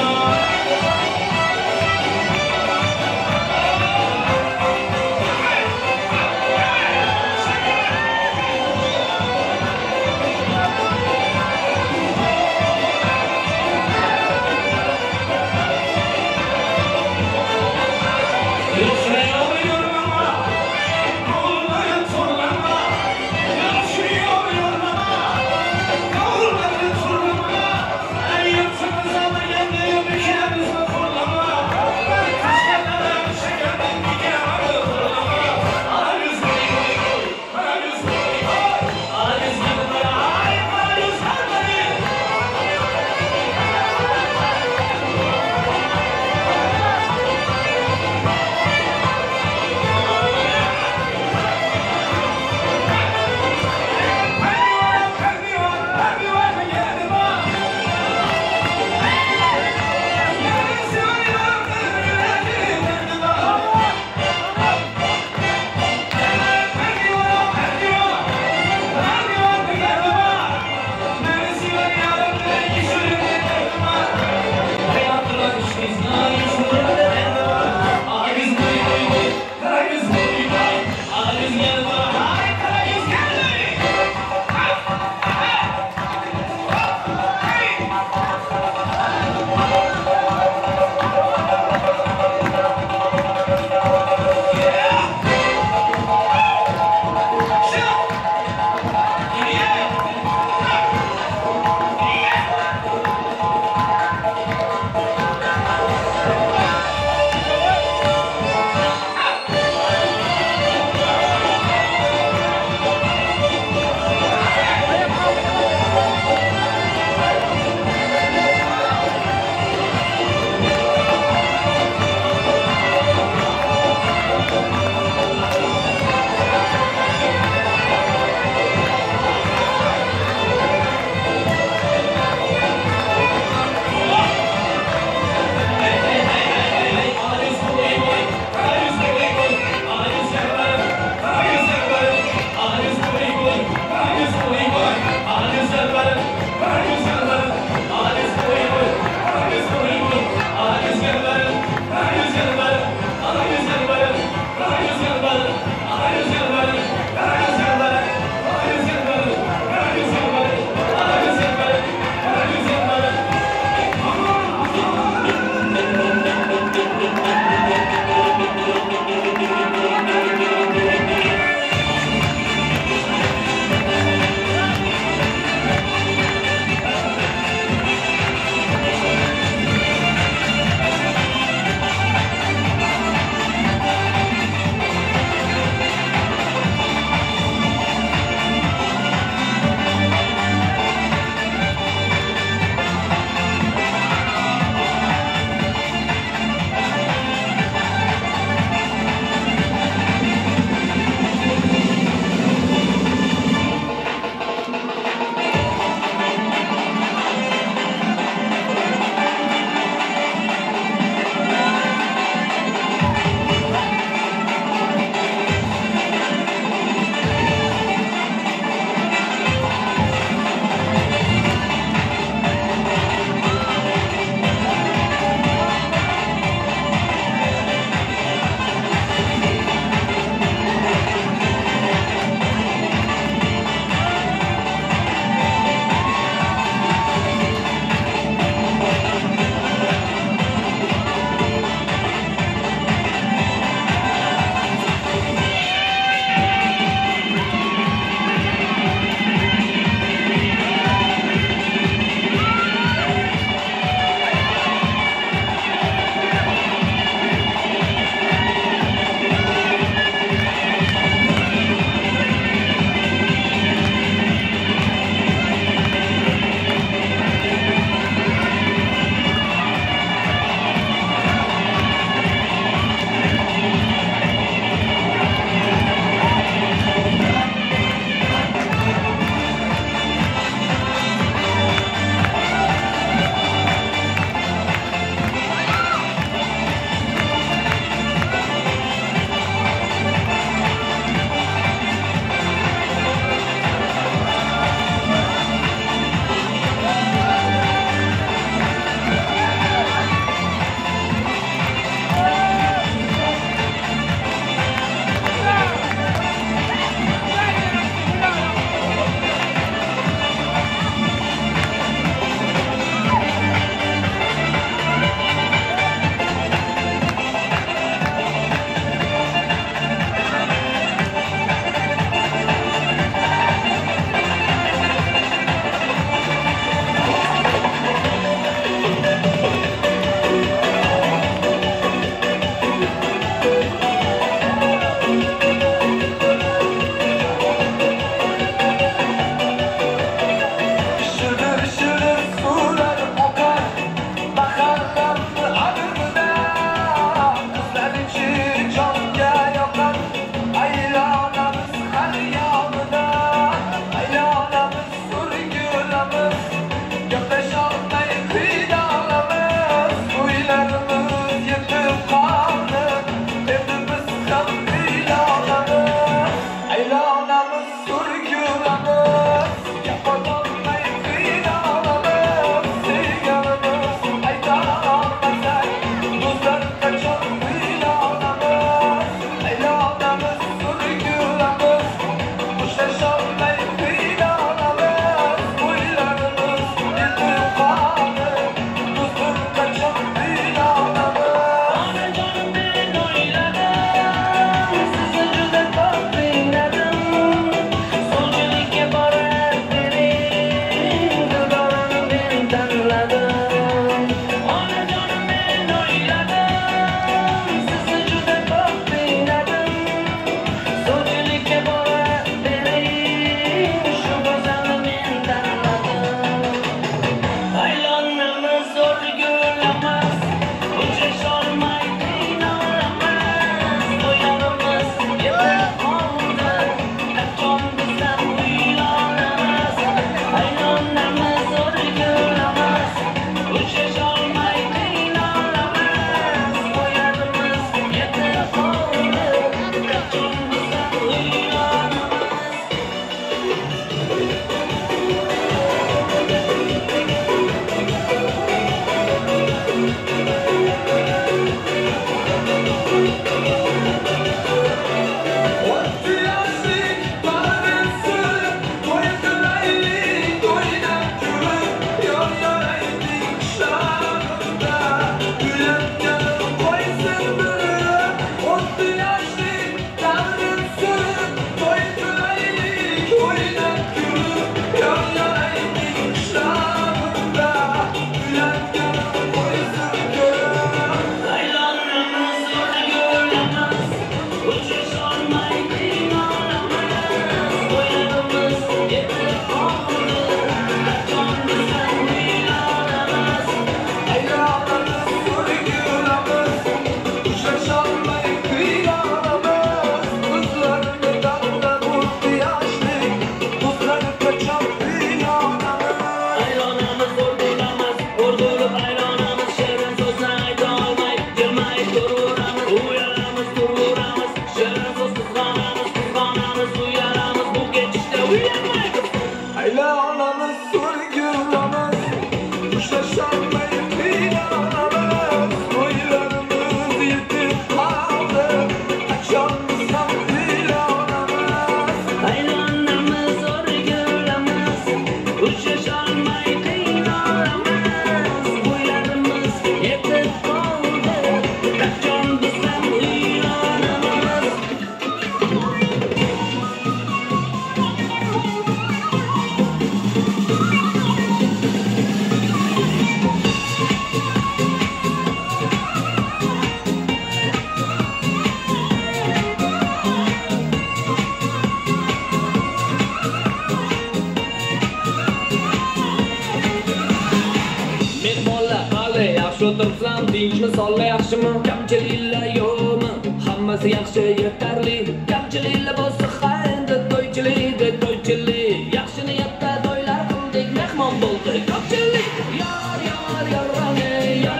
Turibsan deyishni solla yaxshimi? Kamchiliklar yo'qmi? Hammasi yaxshi yetarli. Kamchiliklar bo'lsa endi to'ychilik. Yaxshi niyatda to'ylar qildik, mehmon bo'ldik. Ko'pchilik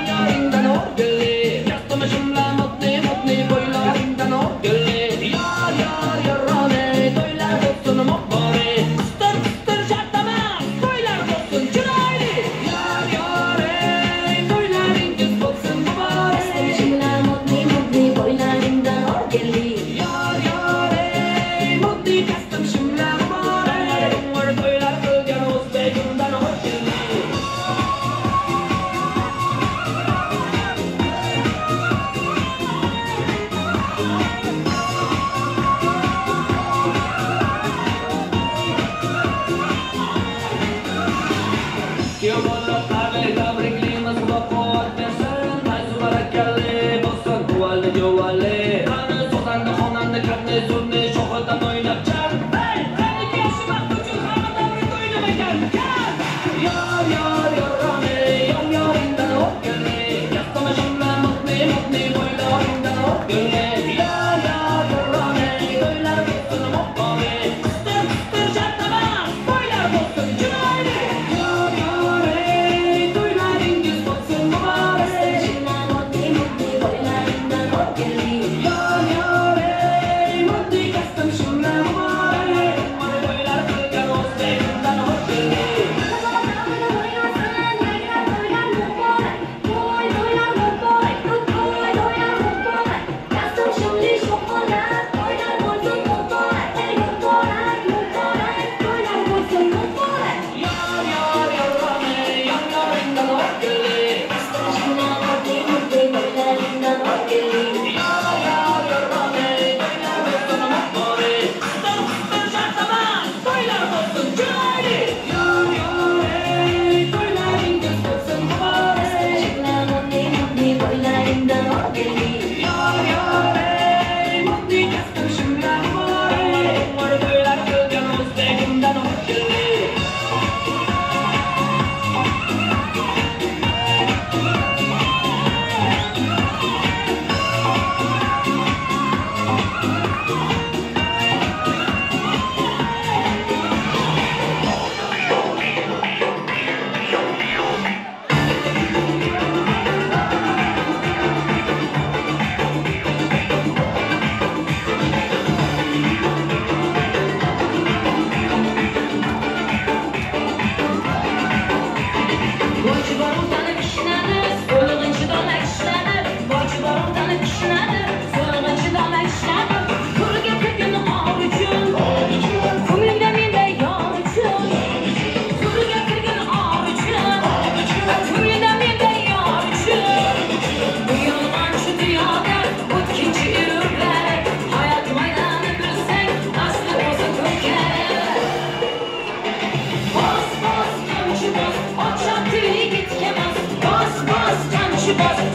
yoringdan o'rgili. Kastamishimlar mutli bo'ylaringdan o'rgili. To'ylar bo'lsin mubbori. Qistir shartama, to'ylar bo'lsin chiroyli. Yigitlar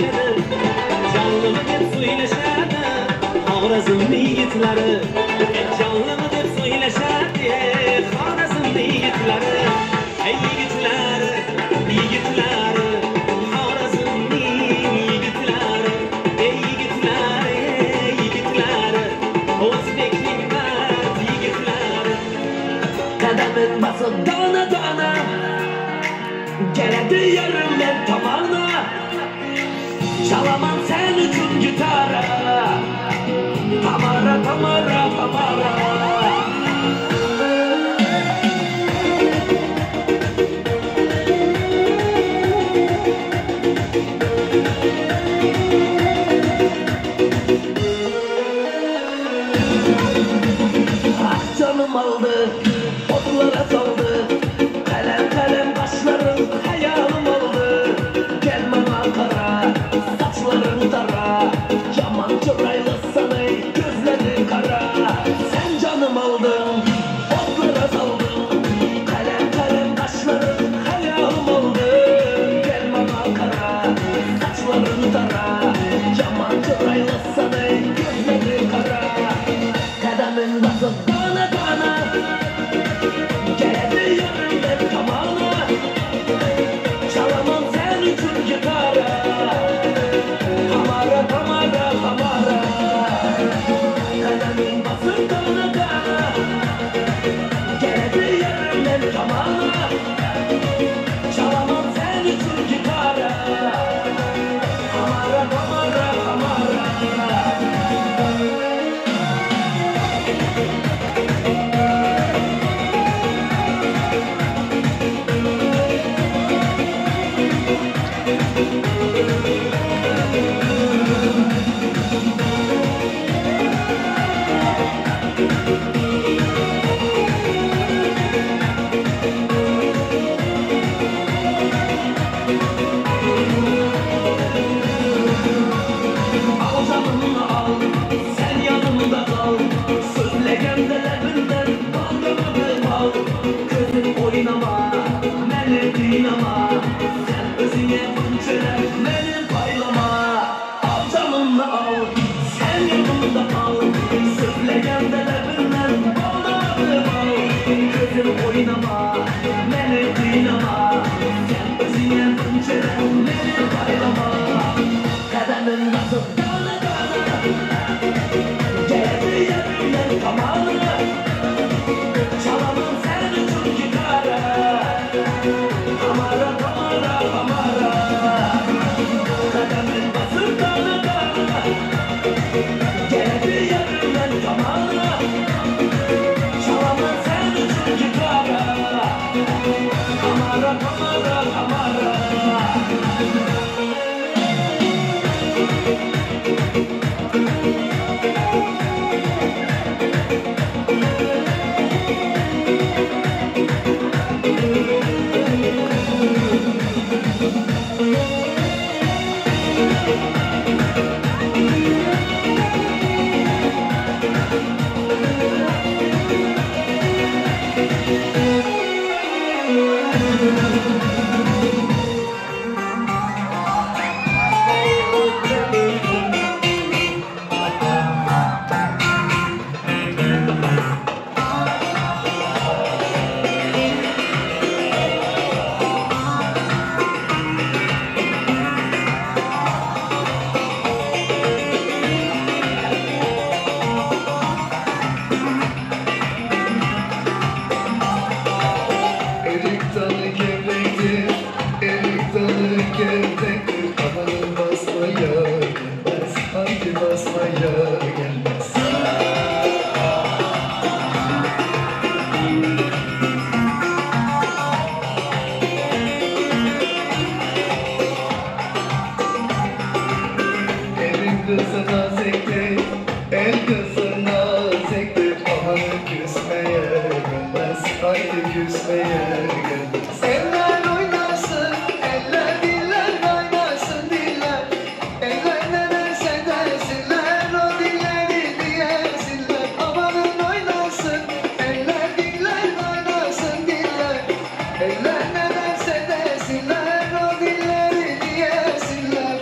yaşadı. Canlımı deb so'ylashadi Xorazmli yigitlari. Canlımı deb so'ylashadi Xorazmli yigitlari. Ey yigitlari, yigitlari, Xorazmning yigitlari. Ey yigitlari, yigitlari, O'zbekning mard yigitlari. Qadamin bosib dona dona keladi yarimdan tomona. Çalaman sen üçün gitara. Tamara, Tamara, Tamara. Ah canım aldı, otlara saldı. Kalem kalem başlarım, hayalim oldu. Gelmem Ankara, saçların dara. Yaman çıraylı sana, gözlerin kara. Sen canım aldın, otlara saldın. Kalem kalem başlarım, hayalim oldu. Gelmem Ankara, saçların dara. Yaman çıraylı sana, gözlerin kara. Kademin basıp dana dana geldi yarımdan kamana. Çalamam sen üçün gitara. Tamara, Tamara, Tamara. Kademin basıp dana dana geldi yarımdan kamana. Çalamam sen üçün gitara. Tamara, Tamara, Tamara. Al canımı al, sen yanımda kal. Sözlegende lebinden baldırmadım al. Gözün oynama, beni kıynama. Sen özüne bunçeler, beni paylama. Al canımı al, sen yanımda kal. Sözlegende lebinden baldırmadım al. Gözün oynama, beni kıynama. Sen özüne bunçeler, beni paylama. Kademin basıp dana dana geldi yerimden kamana. Çalamam sen üçün gitara. Tamara, Tamara, Tamara. Kademin basıp dana dana geldi yerimden kamana. Çalamam sen üçün gitara. Tamara, Tamara, Tamara. Erik dalı gevrektir, erik dalı gevrektir. Amanın basmaya gelmez, hangi basmaya gelmez. Elin kızına zektir, el kızına zektir. Amanın küsmeye gelmez, hangi küsmeye gelmez. Eller oynasın, eller diller oynasın diller. Eller ne derse desinler, o dilleri diyesinler. Amanın oynasın, eller diller oynasın diller. Eller ne derse desinler, o dilleri diyesinler.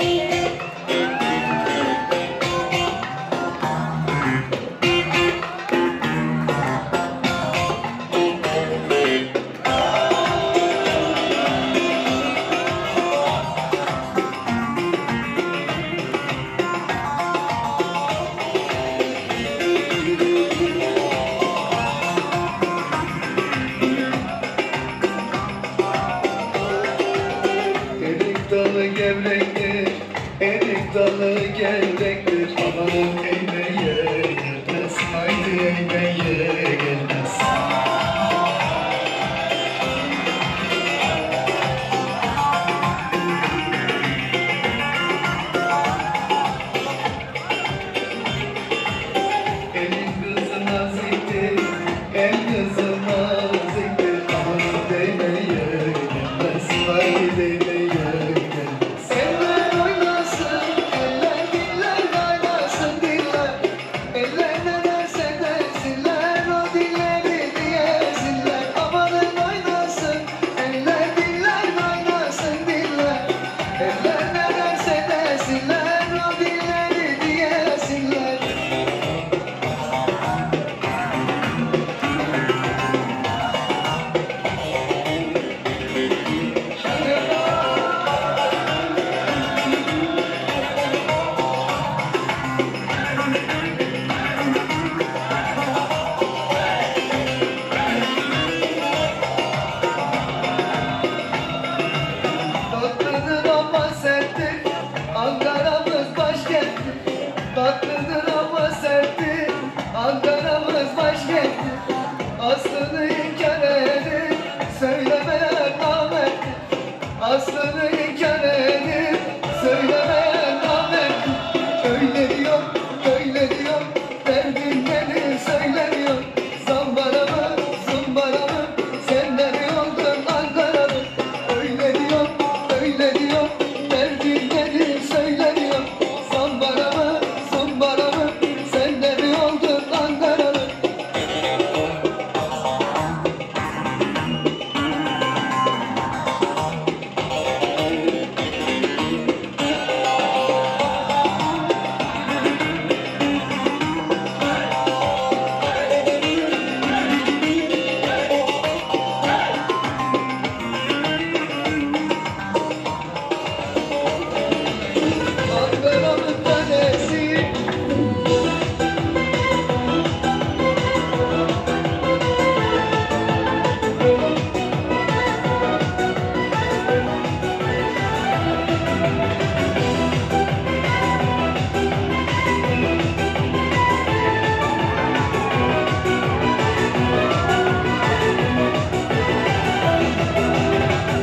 erik dalı gevrektir. Amanın eğmeye gelmez, haydi eğmeye gelmez. Elin kızı naziktir, el kızı naziktir. Amanın değmeye gelmez, haydi değmeye gelmez. Eller oynasın, eller diller oynasın diller. Eller ne derse desinler, o dilleri diyesinler. Amanın oynasın, eller diller oynasın diller. Eller ne derse desinler, o dilleri diyesinler. Tatlıdır ama serttir, Ankara'mız başkenttir. Tatlıdır ama serttir, Ankara'mız başkenttir. Aslını inkar edip söylemeyen namerttir. Aslını inkar edip söylemeyen namerttir. Öyle diyor, böyle diyor, derdin nedir söylemiyor. Zambara mı, zumbara mı, sen de mi oldun Ankara mı? Öyle diyor, böyle diyor, derdin nedir söylemiyor. Zambara mı, zumbara mı, sen de mi oldun Ankara mı? Ankara'nın tanesi.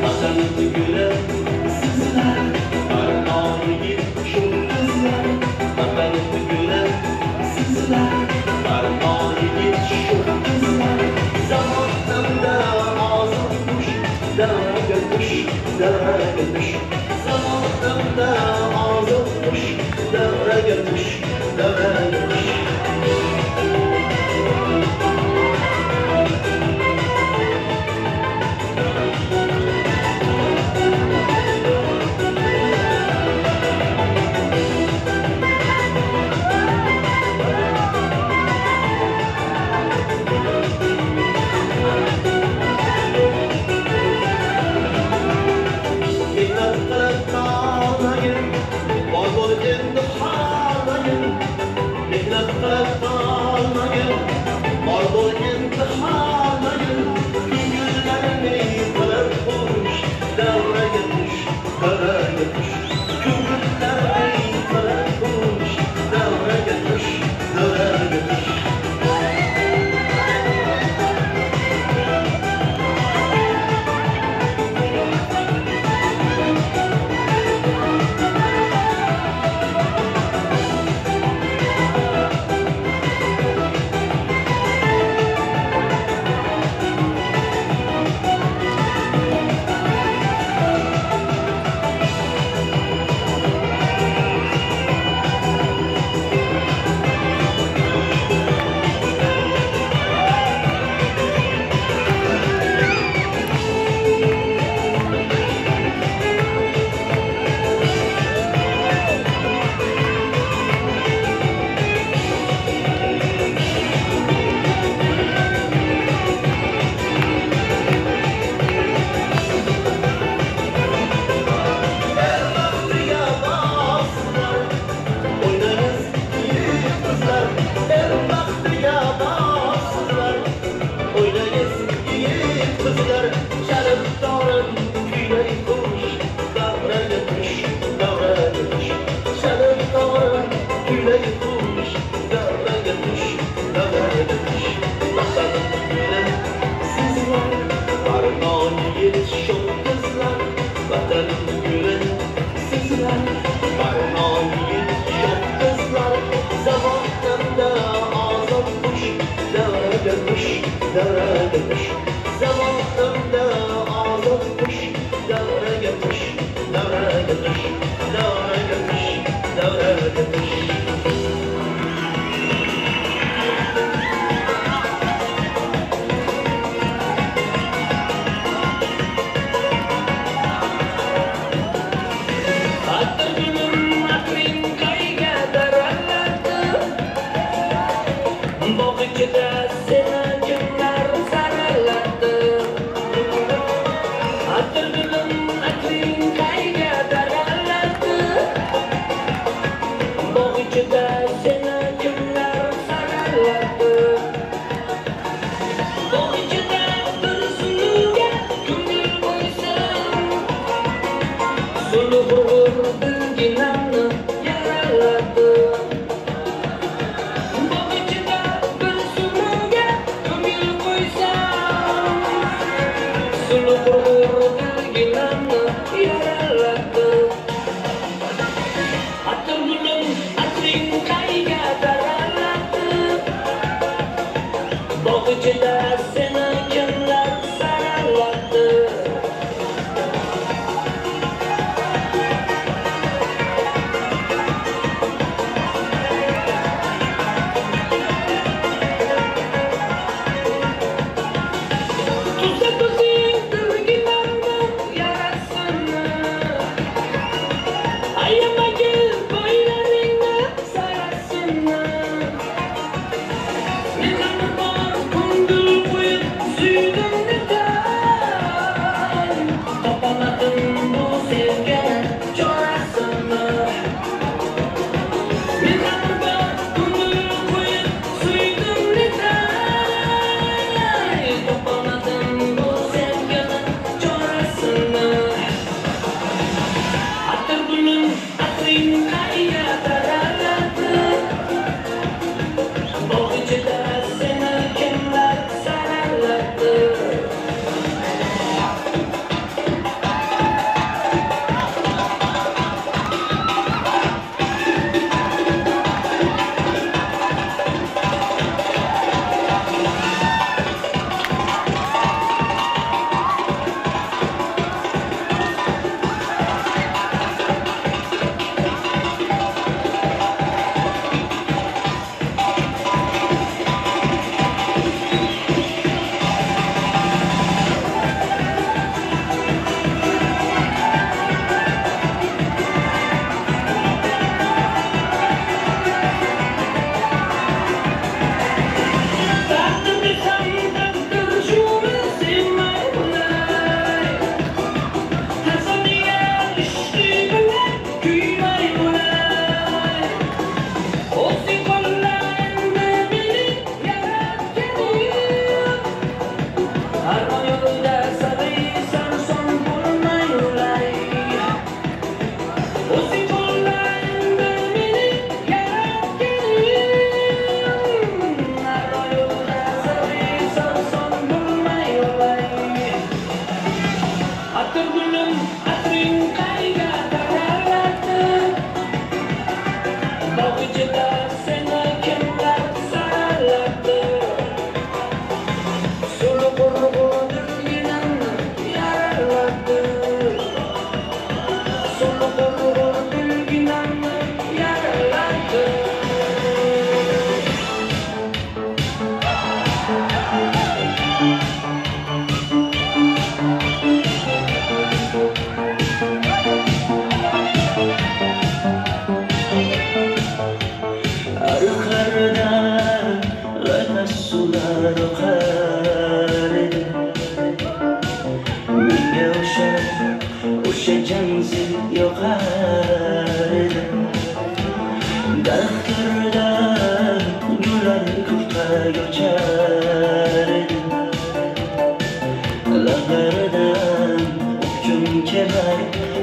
Vatanını gören sizler, armağanı gitmiş o kızlar. Vatanını gören sizler, armağanı gitmiş o kızlar. Zamanında ağzı tutmuş, dara götmüş, dara götmüş. Zamanında ağzı tutmuş, dara götmüş, dara götmüş.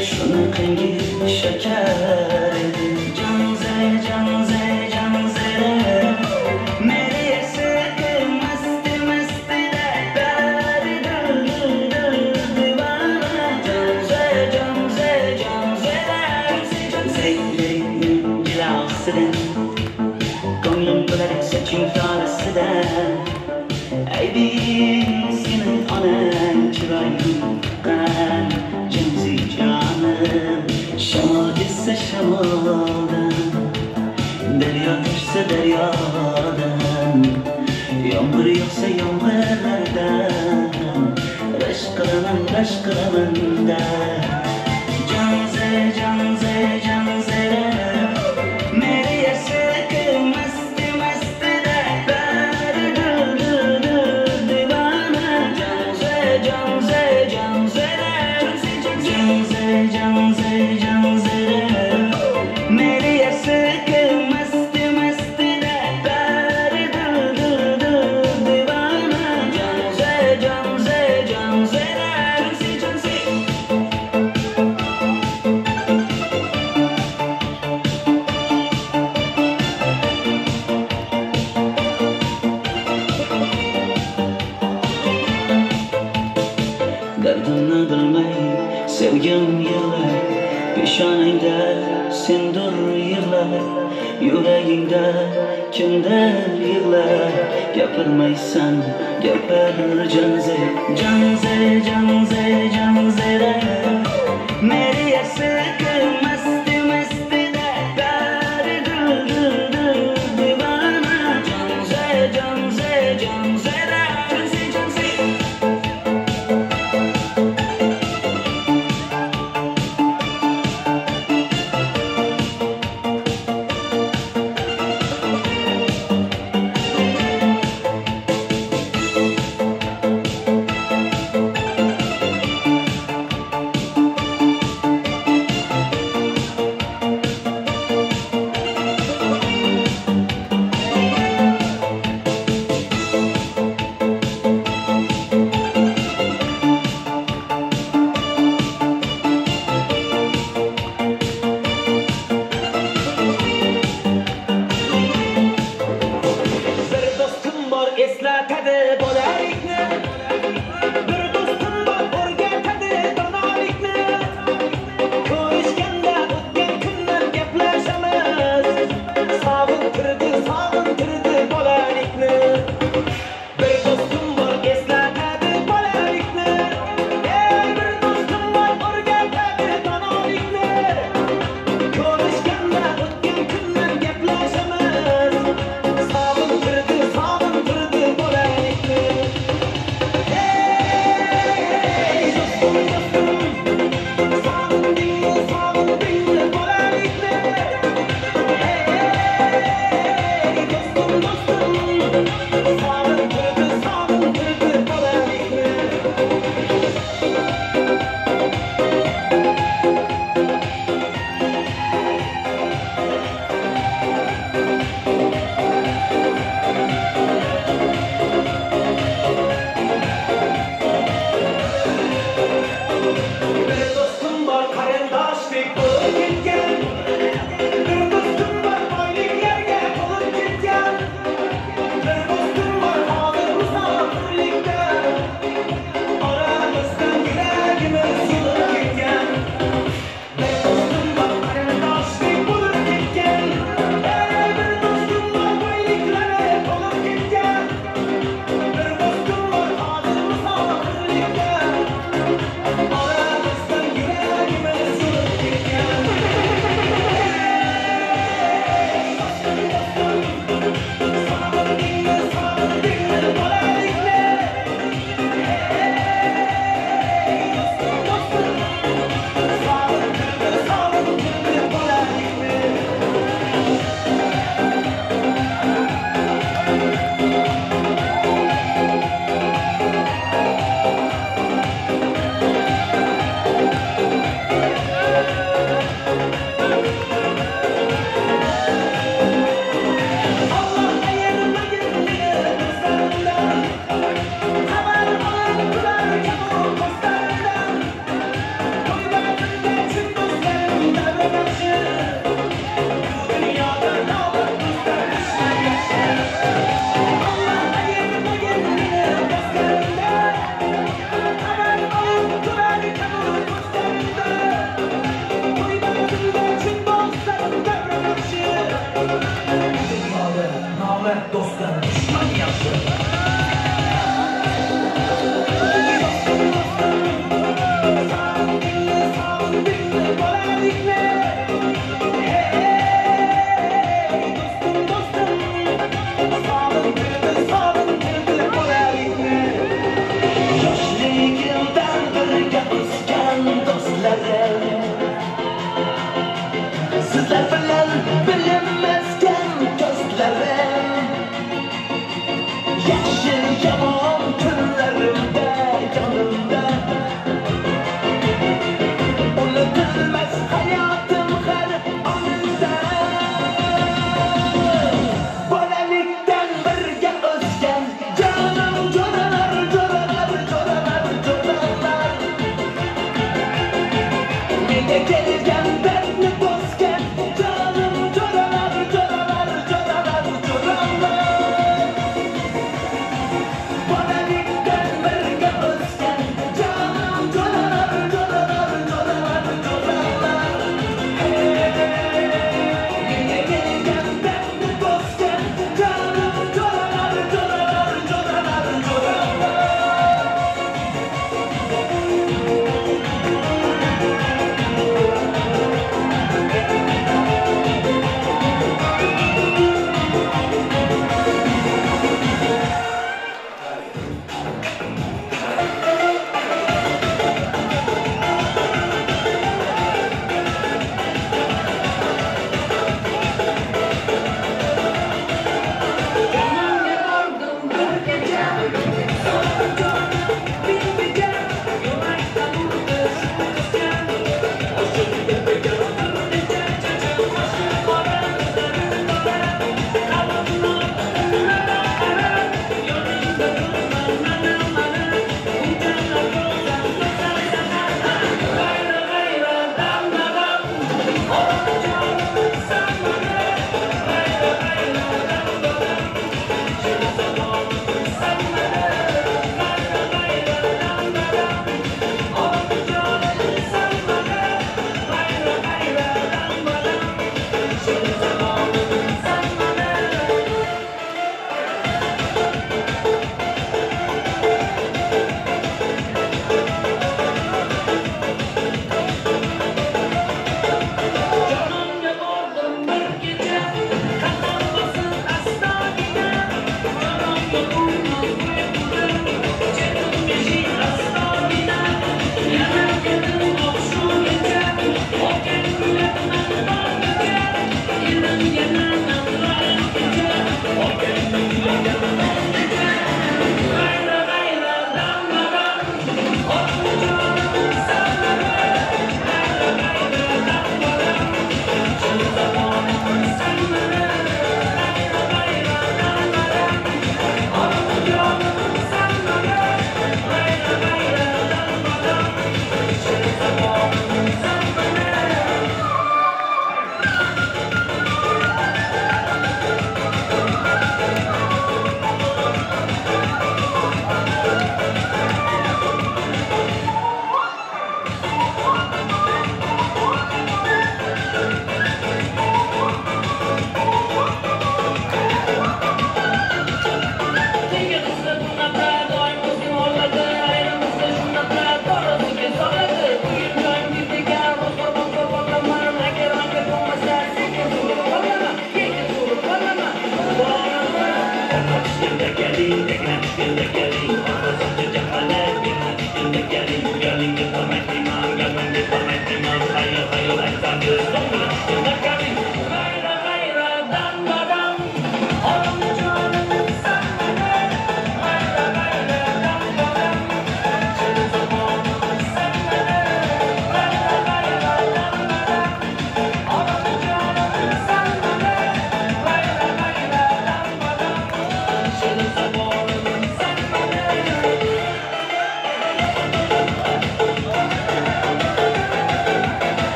Şunu kıyı şeker, can zey arasıdan Ko'nglim to'lar soching torasidan Aybim sening onang chiroying tuqqan jinsi jonim Shamol desa shamoldan Daryo toshsa daryodan Yomg'ir yog'sa yomg'irlardan Rashk qilaman-da Janze Meri yashaki masti da Bari divana Janze Meri yashaki masti da Bari divana Janze Dardimni bilmay sevgim yig'lar Peshonangda sendur yig'lar Yuragingda kimdir yig'lar Gapirmaysan gapir janze Meri yashaki masti da Bari divana Janze eslatadi bolalikni Bir do'stim bor o'rgatadi donolikni Ko'rishganda o'tgan kunlar gaplashamiz Sog'intirdi bolalikni Bir do'stim bor eslatadi bolalikni Bir do'stim bor o'rgatadi donolikni Ko'rishganda o'tgan kunlar gaplashamiz Sog'intirdi bolalikni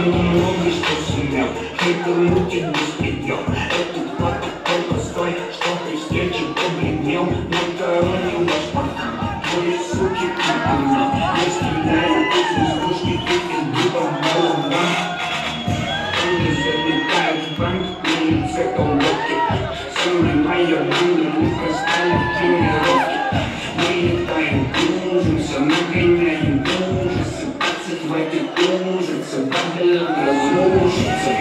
но много что сумел. Хейтер мутит без предел. Этот протокол простой, что при встрече побледнел. Но короне ваш портал, твои суки кипина. Я стреляю из воздушки, ты из дуба молода. Они залетают в банк, на лице колодки. Сумма моя дура, мы простали тренировки. Мы летаем, кружимся, нагоняем ужасы. Хватит ужиться, Бабилон разрушится.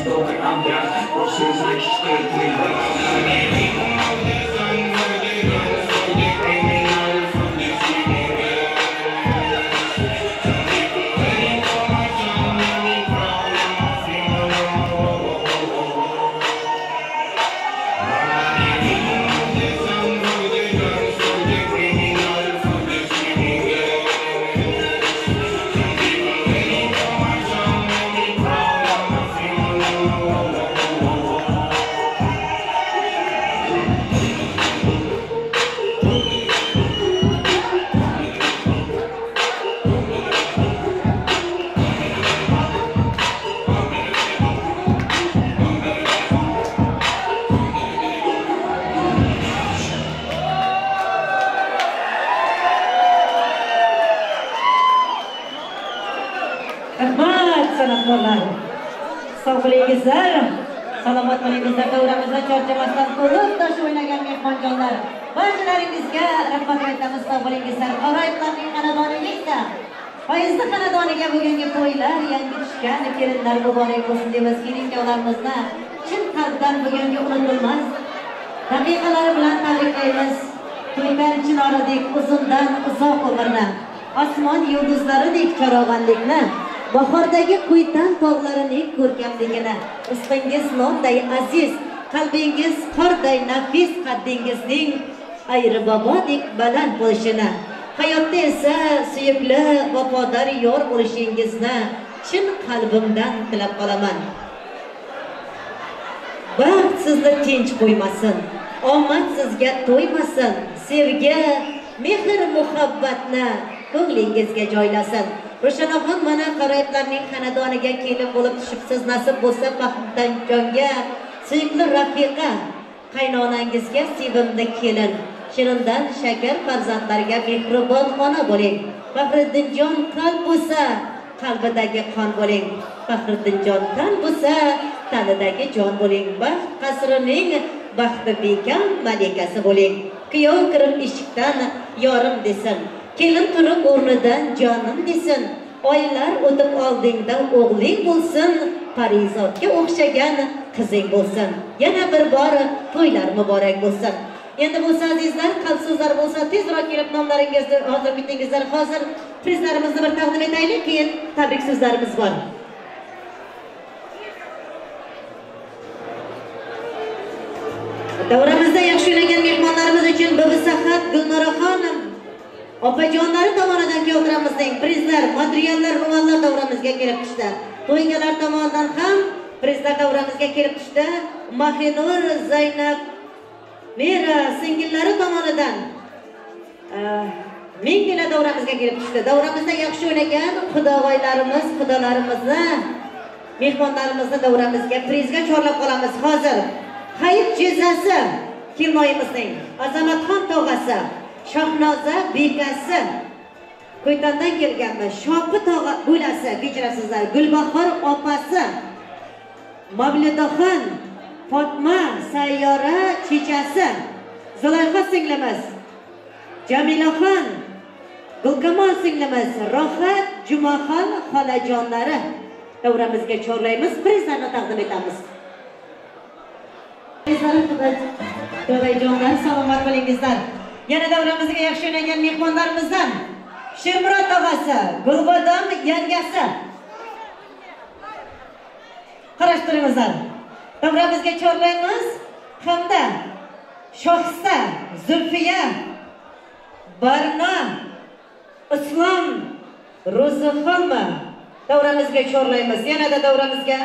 Добрый обряд, просто значит, что это твой брат. Salomat bo'lingizlar, davramizda charchamasdan qo'lib tosh o'ynagan mehmonjonlar. Barchalaringizga rahmat aytamiz, sog' bo'lingizlar. G'aroyiblarning xonadoningizda foizli xonadoniga bugungi to'ylar, yangi tushgan kelinlar muborak bo'lsin deymiz. Kelin-kuyovlarimizni chin qalbdan bugungi unutilmas daqiqalari bilan tabriklaymiz. To'ydan chinoridek uzundan uzoq umrni, osmon yulduzlaridek charog'anlikni, bahordagi Qo'ytan tog'larining ko'rkamligini, rizqingiz nonday aziz, qalbingiz qorday nafis, qaddingizning ayri bobodek baland bo'lishini, hayotda esa suyukli vafodor yor bo'lishingizni chin qalbimdan tilab qolaman. Baxt sizni tinch qo'ymasin, omad sizga to'ymasin, sevgi, mehr, muhabbatni ko'nglingizga joylasin. Ro'shanaxon mana G'aroyiblarning xonadoniga kelin bo'lib tushibsiz. Nasib bo'lsa Baxtimjonga suyukli rafiqa, qaynonangizga sevimli kelin, shirindan shakar farzandlarga mehribon ona bo'ling. Faxriddinjon qalb bo'lsa qalbidagi qon bo'ling. Faxriddinjon tan bo'lsa tanidagi jon bo'ling. Baxt qasrining baxti bekam malikasi bo'ling. Kuyov kirib eshikdan yorim desin, kelin turib o'rnidan jonim desin. Oylar o'tib oldingda o'g'ling bo'lsin, Parizodga o'xshagan qizing bo'lsin. Yana bir bor to'ylar muborak bo'lsin. Endi bo'lsa azizlar, qalb so'zlar bo'lsa tezroq kelib nomlaringizni hozir bitingizlar. Hozir prizlarimizni bir taqdim etaylik, keyin tabrik so'zlarimiz bor. Davramizda yaxshi o'ynagan mehmonlarimiz uchun Bibi Sahat, Gulnoraxon opajonlari tomonidan kuyovlarimizning prizlar, materiallar, ro'mollar davramizga kelib tushdi. To'ygalar tomonidan ham prizlar davramizga kelib tushdi. Mahinur, Zaynab, Mera singillari tomonidan mingtalar davramizga kelib tushdi. Davramizda yaxshi o'ynagan xudovoylarimiz, xudolarimizni, mehmonlarimizni davramizga prizga chorlab qolamiz. Hozir Hayit jezasi Kelinoyimizning Azamatxon tog'asi, Shohnoza bekasi, Qo'ytandan kelganmi, Shopi tog'a bo'lasi, kechirasizlar, Gulbahor opasi, Mavlidaxon, Fatma Sayyora chechasi, Zulayxa singlimiz, Jamilaxon, Gulkamol singlimiz, Rohat Jumaxon xolajonlari davramizga chorlaymiz, prizlarni taqdim etamiz. To'yjonlar, salomat bo'lingizlar. Yana davramizga yaxshi o'ynagan mehmonlarimizdan Shirmurod tog'asi, Gulbodom yangasi. Qarash turingizlar. Davramizga chorlaymiz hamda Shohista, Zulfiya, Barno, Islom, Ro'zixonma davramizga chorlaymiz. Yanada davramizga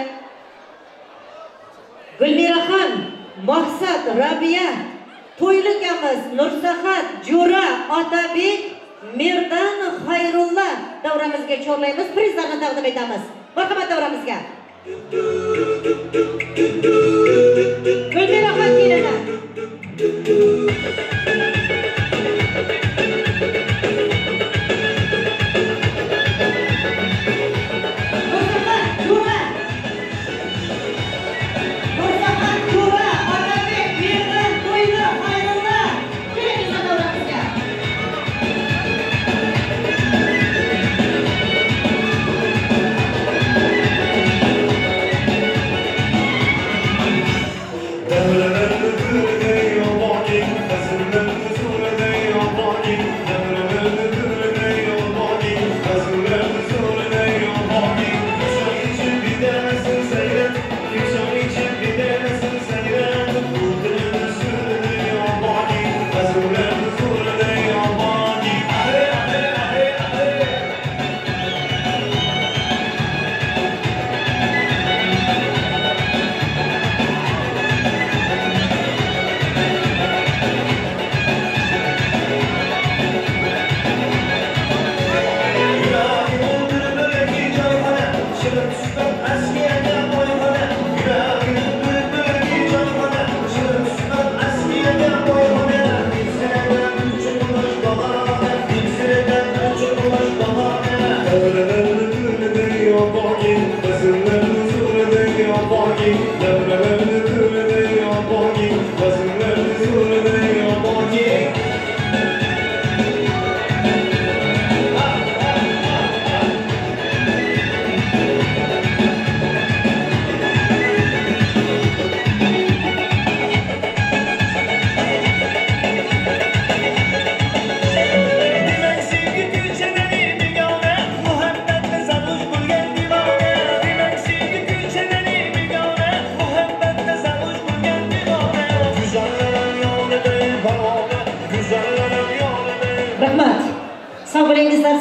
Gulmiraxon, Maqsad, Rabiya, to'yligimiz, Nursahat, Jo'ra, Otabek, Merdan, Xayrulla davramizga chorlaymiz, prizlarni taqdim etamiz. Marhamat davramizga. Gulmiraxon keladi.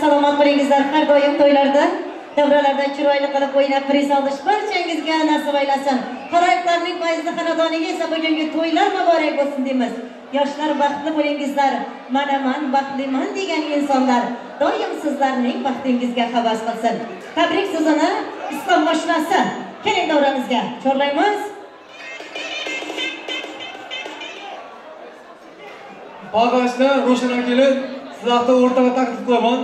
Salomat bo'lingizlar. Har doim to'ylarda, davralarda chiroyli qilib o'ynab priz olish barchangizga nasib aylasin. Qorayiqlarning fayzli xonadoniga esa bugungi to'ylar muborak bo'lsin deymiz. Yoshlar baxtli bo'lingizlar. Manaman baxtliman degan insonlar doim sizlarning baxtingizga havas qilsin. Tabrik so'zini Islom oshnasi keling davramizga chorlaymiz. Bag'ashlar Ro'shan kelib, sizlarga o'rtaga taklif qilaman.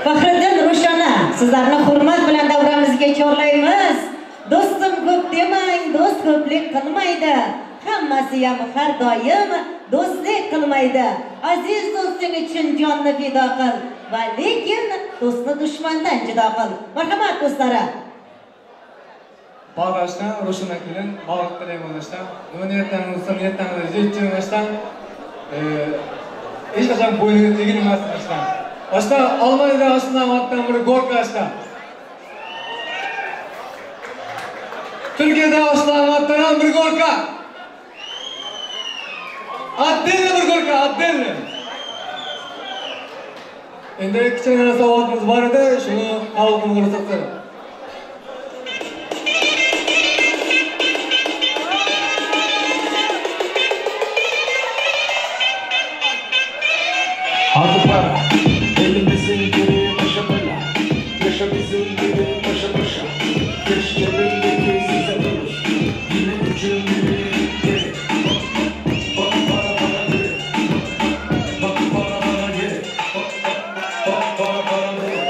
Faxriddin Ro'shana, sizlarni hurmat bilan davramizga chorlaymiz. Do'stim ko'p demang, do'st ko'plik qilmaydi. Hammasi ham har doim do'stlik qilmaydi. Aziz do'sting uchun jonni fido qil va lekin do'stni dushmandan judo qil. Marhamat do'stlari. Bag'ashdan Ro'shan kelin, bog'lik qilaymanishdan, niyatdan o'zim niyatdan yetishtirmasdan hech qachon bo'yniga tegilmasdan. Ashta Almaniyada asnamatdan bir gorkashdan. Turkiyada asnamatdan bir gorka. Отдельно bir gorka, отдельно. Endi kichkina savolimiz bor edi, shuni xalqimizga ko'rsatdim. Hadi para, elimizin geri başa bela. Yaşa bizim gibi başa başa. Geçlerindeki size durur. Yine ucun gibi geri. Bak para bana geri. Bak para bana geri. Bak para bana geri.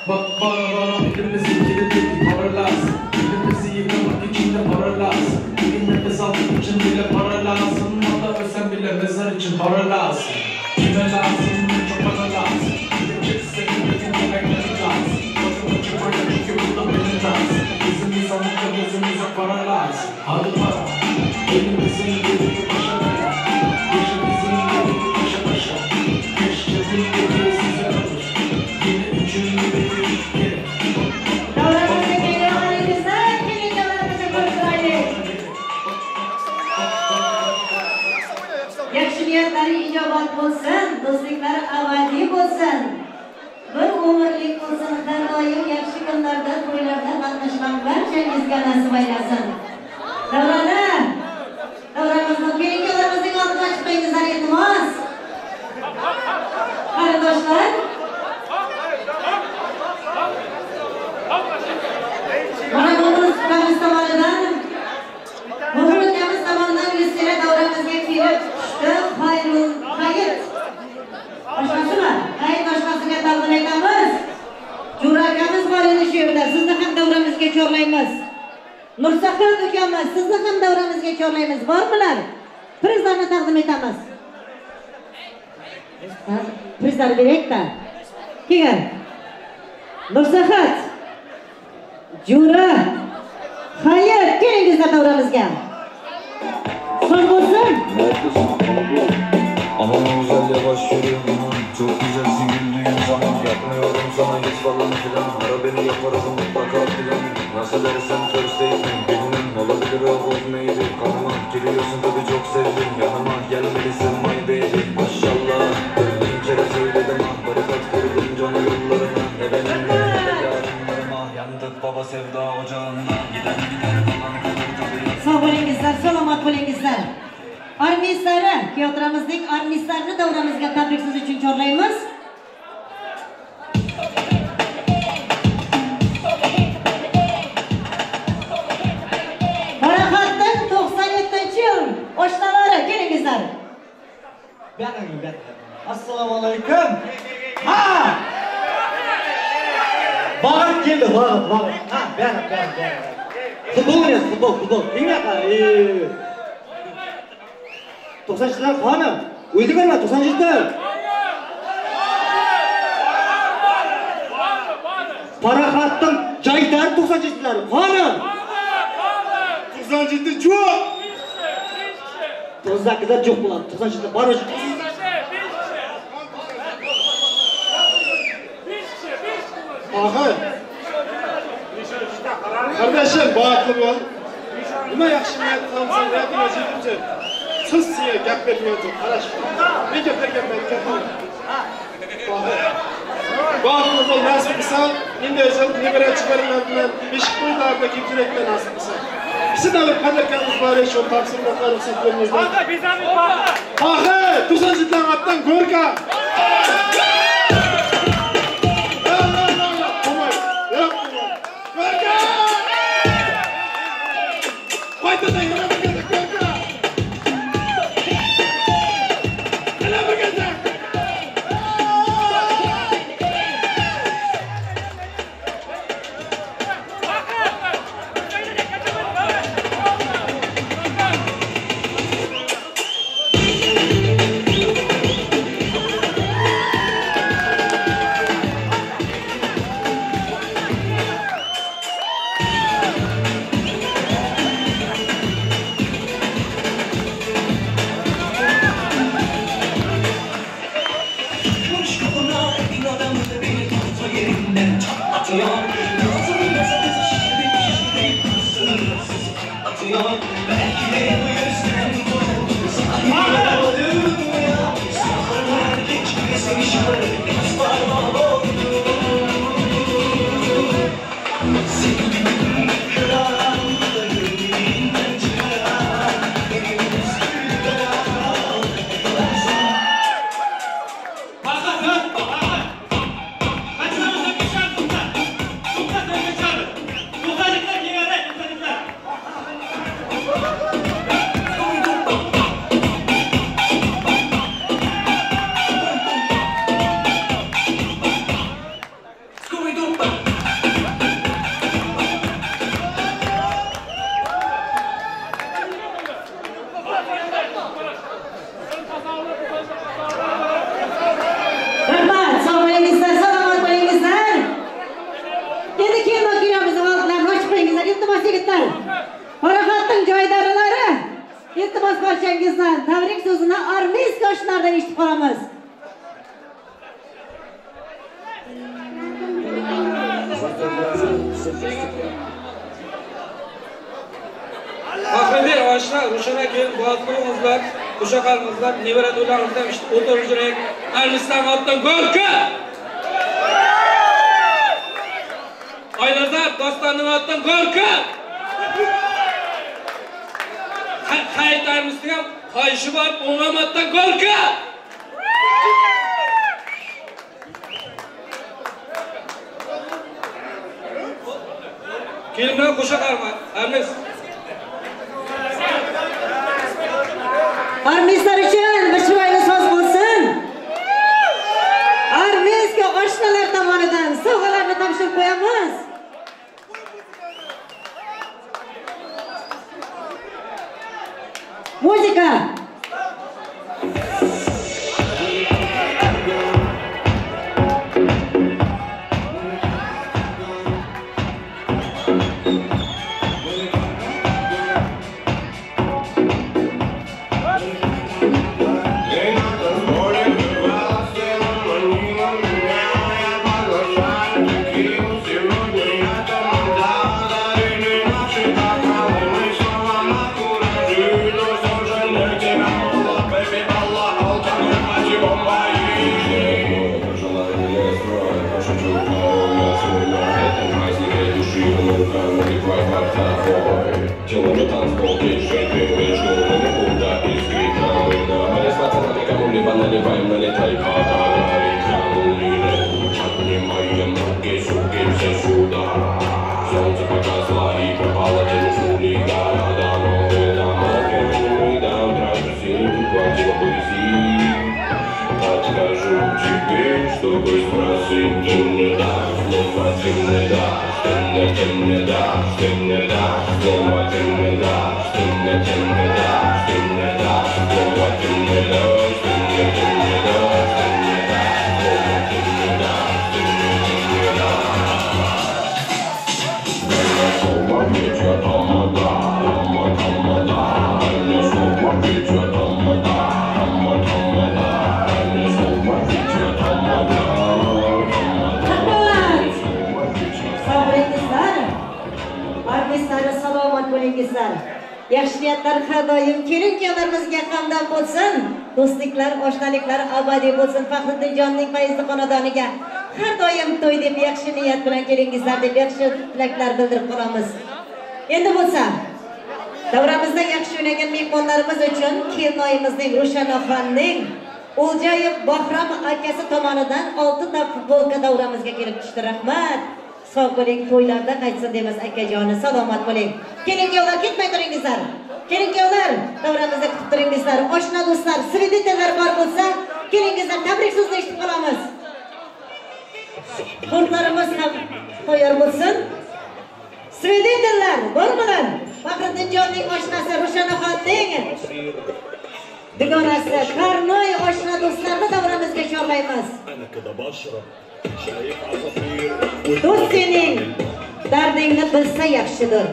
Bak para bana. Elimizin geri peki para lazım. Elimizi yıkamak için de para lazım. Bir nefes almak için bile para lazım. Hatta ölsem bile mezar için para lazım. Kime lazım, çok para lazım. Kimse bütün yemekleri lazım. Bakın çok para çünkü burada benim lazım. Bizim insanlıkta gözümüze para lazım. Hadi para, elimizin yediği başa bela. Yaşımızın yediği başa başa. Keşke bildiği size olur. Yine üçün gibi geri. Davramızda keylemaningizlar, keling davramizga ko'rib yaxshi niyatlari ijobat bo'lsin, do'stliklari abadiy bo'lsin. Bir umrlik olsun, har doim yaxshi kunlarda, to'ylarda qatnashgan barchangizga nasib aylasin. Davramizni keyingi yillarimizning oldiga chiqingizlar iltimos. Qarindoshlar, mana bu ukamiz tomonidan, ukamiz tomonidan 100 yil davramizga kelib tushdi. Xayrul hayit. Boshqasimi? Hayit boshqasiga taqdim etamiz. Jo'ra akamiz bor edi shu yerda. Sizni ham davramizga chorlaymiz. Nursafat ukamiz, sizni ham davramizga chorlaymiz. Bormilar? Prizlarni taqdim etamiz. Prizlar berekda. Keling. Nursafat, Jo'ra, Hayit, kelingizlar davramizga. Son bo'lsin. Aman güzel yavaş yürü aman. Çok güzelsin güldüğün zaman. Yapmıyorum sana geç falan filan. Ara beni yaparım mutlaka filan. Nasıl dersen törsteydim. Bilmem olabilir o bol neydi. Kanıma giriyorsun tabi çok sevdim. Yanıma gelmelisin my baby. Maşallah bin kere söyledim ah. Barikat kırdım canı yollarına. Ne benimle ne yarınlarıma. Yandık baba sevda ocağına. Giden gider kalan kalır tabi. Sağ bo'lingizlar, salomat bo'lingizlar. Armistlari, teatrimizning armistlarini davramizga tabriksiz uchun chorlaymiz. Farog'atdan 97-yil oshnalari kelingizlar. Assalomu alaykum. Ha! Bag'at keldi, bag'at. Ha, bera. Futbol. Ingaqa. 90'lar xonim, o'zi ko'rma 90'lar. Farog'atdan Jaydar 90'lar xonim. 97 yo'q. 98'lar yo'q bo'ladi. 90'lar bor o'zi. Aha. Kardeşim, bağırtlı bol. Nima yaxshi niyat qilsan, rabbim o'zingizcha. Siz size gap bermayapsiz. Qarash. Men gapirganman. Bağırtlı bol nasib qilsam, endi o'zim nebara chiqaringlar bilan beshik qo'ylarga kelib jurakdan nasib qilsam. Bizni davr qadarkanimiz bor shu tafsilotlar ruxsat bermanglar. Aha, bezami paxa. Paxa, 90'lar atdan go'rka. Farog'atning joydarilari, iltimos barchangizdan tabrik so'zini armisk yoshlardan eshitib qolamiz. Ahmetler, Aşna, Ruşana gelin, Boğazlı'mızlar, Kuşakalımızlar, Neveret Ulanımızdan işte oturacak, Ermistan alttan korku! Aylarda dastanın attan korku. Kayıtlarımızın kayışı var, onamattan korku. Kelimden koşa kalma, Hermes. Armizlar uchun bir chiroyli so'z bo'lsin. Armizga oshnalar tomonidan sovg'alarni topshirib qo'yamiz. Muzika. Yaxshi niyatlar har doim kelin-kuyovlarimizga hamdam bo'lsin. Do'stliklar, oshnaliklar abadiy bo'lsin. Faxriddinjonning fayzli xonadoniga har doim to'y deb yaxshi niyat bilan kelingizlar deb yaxshi tilaklar bildirib qolamiz. Endi bo'lsa, davramizda yaxshi o'ynagan mehmonlarimiz uchun kelinoyimizning Rushanoxonning O'ljayev Bahrom akasi tomonidan 6 ta futbolka davramizga kelib tushdi. Rahmat. Sog' bo'ling, to'ylarda qaytsin deymiz akajoni. Salomat bo'ling. Kelin-kuyovlar ketmay turingizlar. Kelin-kuyovlar davramizda kutib turingizlar. Oshna do'stlar, svидетельlar bor bo'lsa, kelingizlar, tabrik so'zni eshitib qolamiz. Qo'rtlarimiz ham tayyor bo'lsin. Svидетельlar bormilar? Faxriddinjonning oshnasi Rushanoxonning dugonasi Qarnoy oshna do'stlarni davramizga chorlaymiz. Do'st sening dardingni bilsa yaxshidir.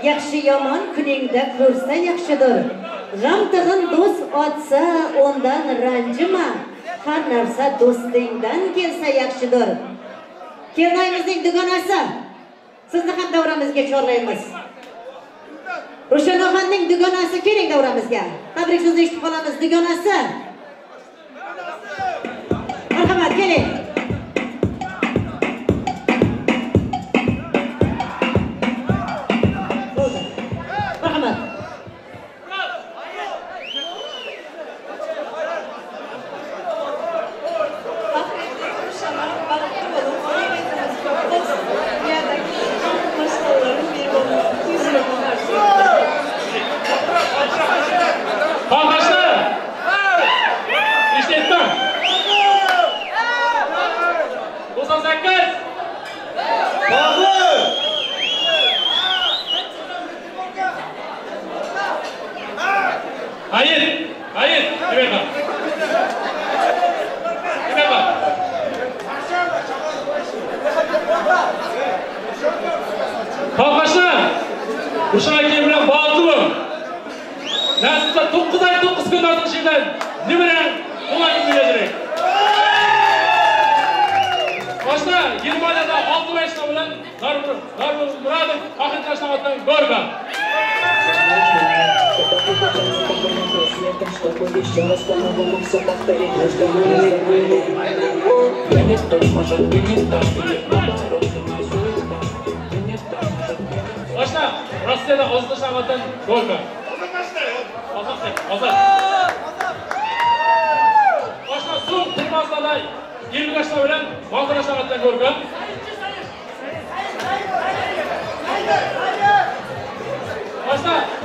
Yaxshi yomon kuningda ko'rsa yaxshidir. G'am tig'in do'st otsa ondan ranjima. Har narsa do'stingdan kelsa yaxshidir. Kelinoyimizning dugonasi sizni ham davramizga chorlaymiz. Rushanoxonning dugonasi keling davramizga. Tabrik so'zni eshitib qolamiz dugonasi. Marhamat keling. Я не стою, может, ты не стал, ты не Rossiyada ozlash avatan golga. Hozir. Boshqa suv turmasalay, yelgashlar bilan Moldirash avatan golga.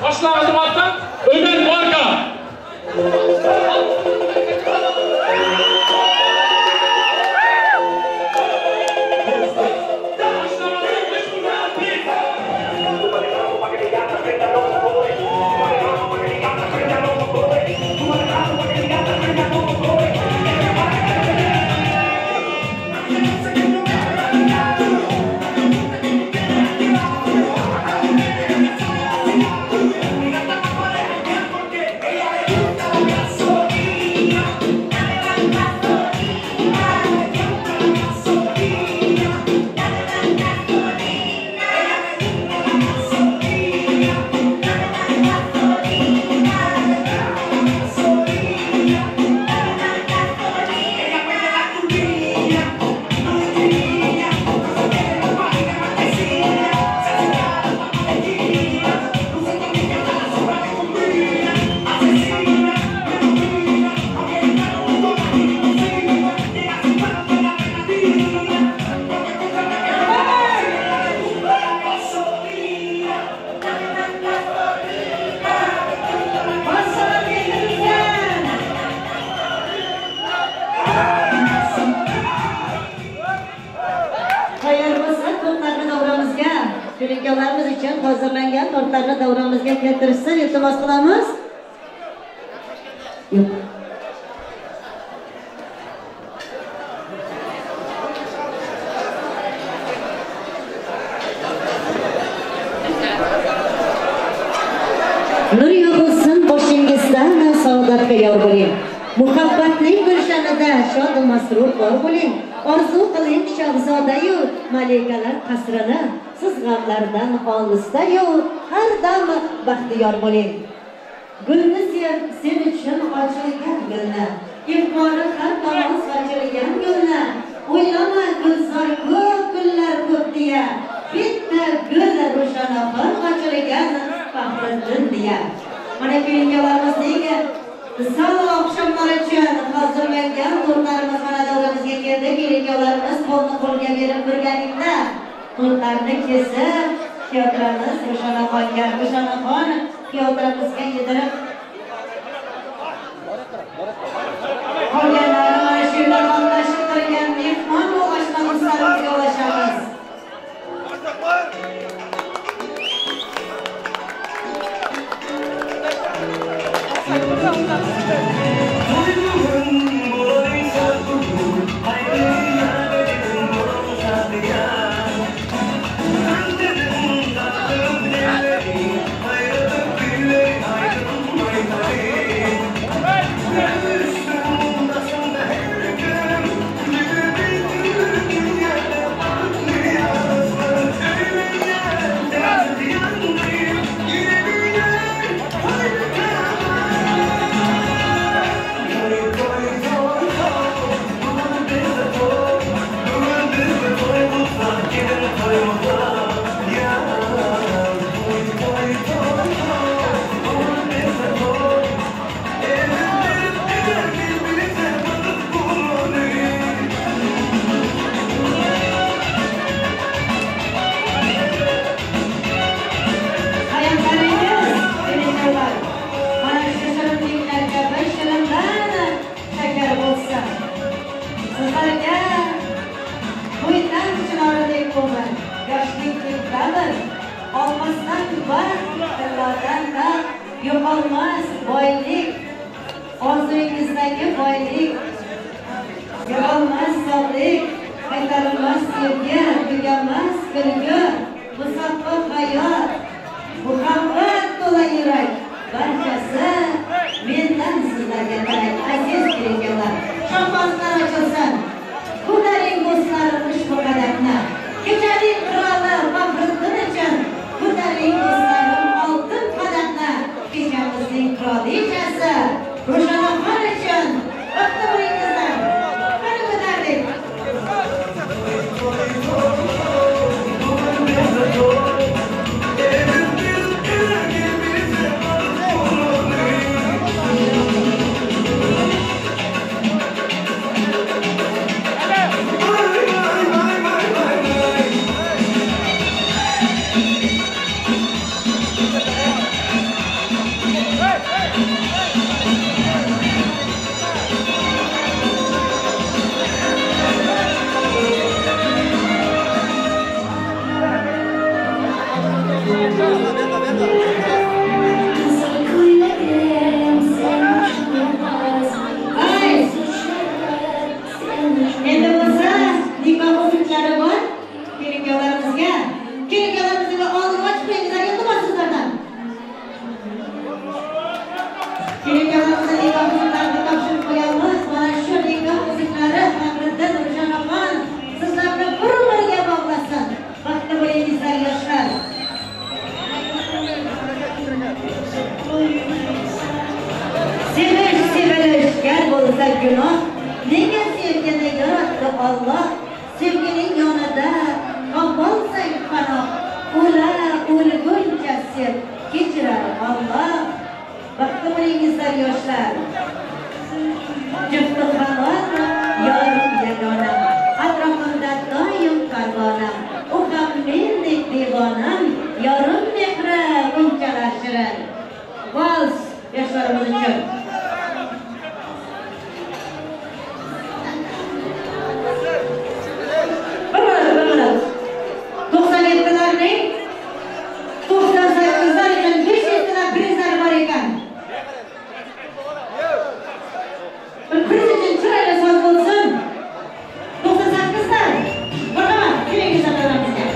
Boshqa avatan Ömer Marka. Surunklarimiz uchun hozirlangan tortlarni davramizga keltirishsin, iltimos qilamiz. Yo'q. Nur yog'ilsin boshingizdan, saodatga yor bo'ling. Muhabbatning gulshanida shod va masrur bor bo'ling. Orzu qiling shahzoda-yu malikalar qasrini. Siz g'amlardan olisda-yu har dam baxtiyor bo'ling. Gulni sen uchun ochilgan gulni, imkoni har tomon sochilgan gulni. O'ylama gulzor ko'p, gullar ko'p deya, bitta gul ro'shanoqor ochilgan Faxriddin deya. Mana kuyingalarimizdagi Salo oqshomlar uchun hozirlangan to'rtlarimiz mana davramizga keldi. Kuyingalarimiz qo'lni qo'lga berib birgalikda to'rtlarni kesib, kuyovlarimiz Ro'shanoxon kuyovlarimizga yedirib qolganlari mana shu yerda qatnashib turgan mehmon va oshna do'stlarimizga ulashamiz. Yo'qolmas boylik, orzungizdagi boylik, yo'qolmas sog'lik, qaytarilmas sevgi, tuganmas kulgi, musaffo hayot, muhabbat to'la yurak, barchasi mendan sizlarga tilak. Aziz kelganlar, shampanlar ochilsin. Ko'taring do'stlarim ushbu qadamni. Kechaning qiroli Faxriddin uchun ko'taring do'stlarim oltin qadamni. Kechamizning qirolichasi Ro'shanoxon uchun vaqtlaringizdan qani ko'tardik. Allah, sevginin yonida qolsang panoh, o'lguncha sen kechirar Allah. Baxtli bo'lingizlar yoshlar. Jufti hamon yorim yagonam, atrofimda doim parvonam, u ham mendek devonam, yorim mehri unchalar shirin. Vals yoshlarimiz uchun. Bir 97'lerning 98'lar ekan, 500'lar prizlari bor ekan. Priz uchun chiroyli so'z bo'lsin. 98'lar. Marhamat, kelingiz atalamizga.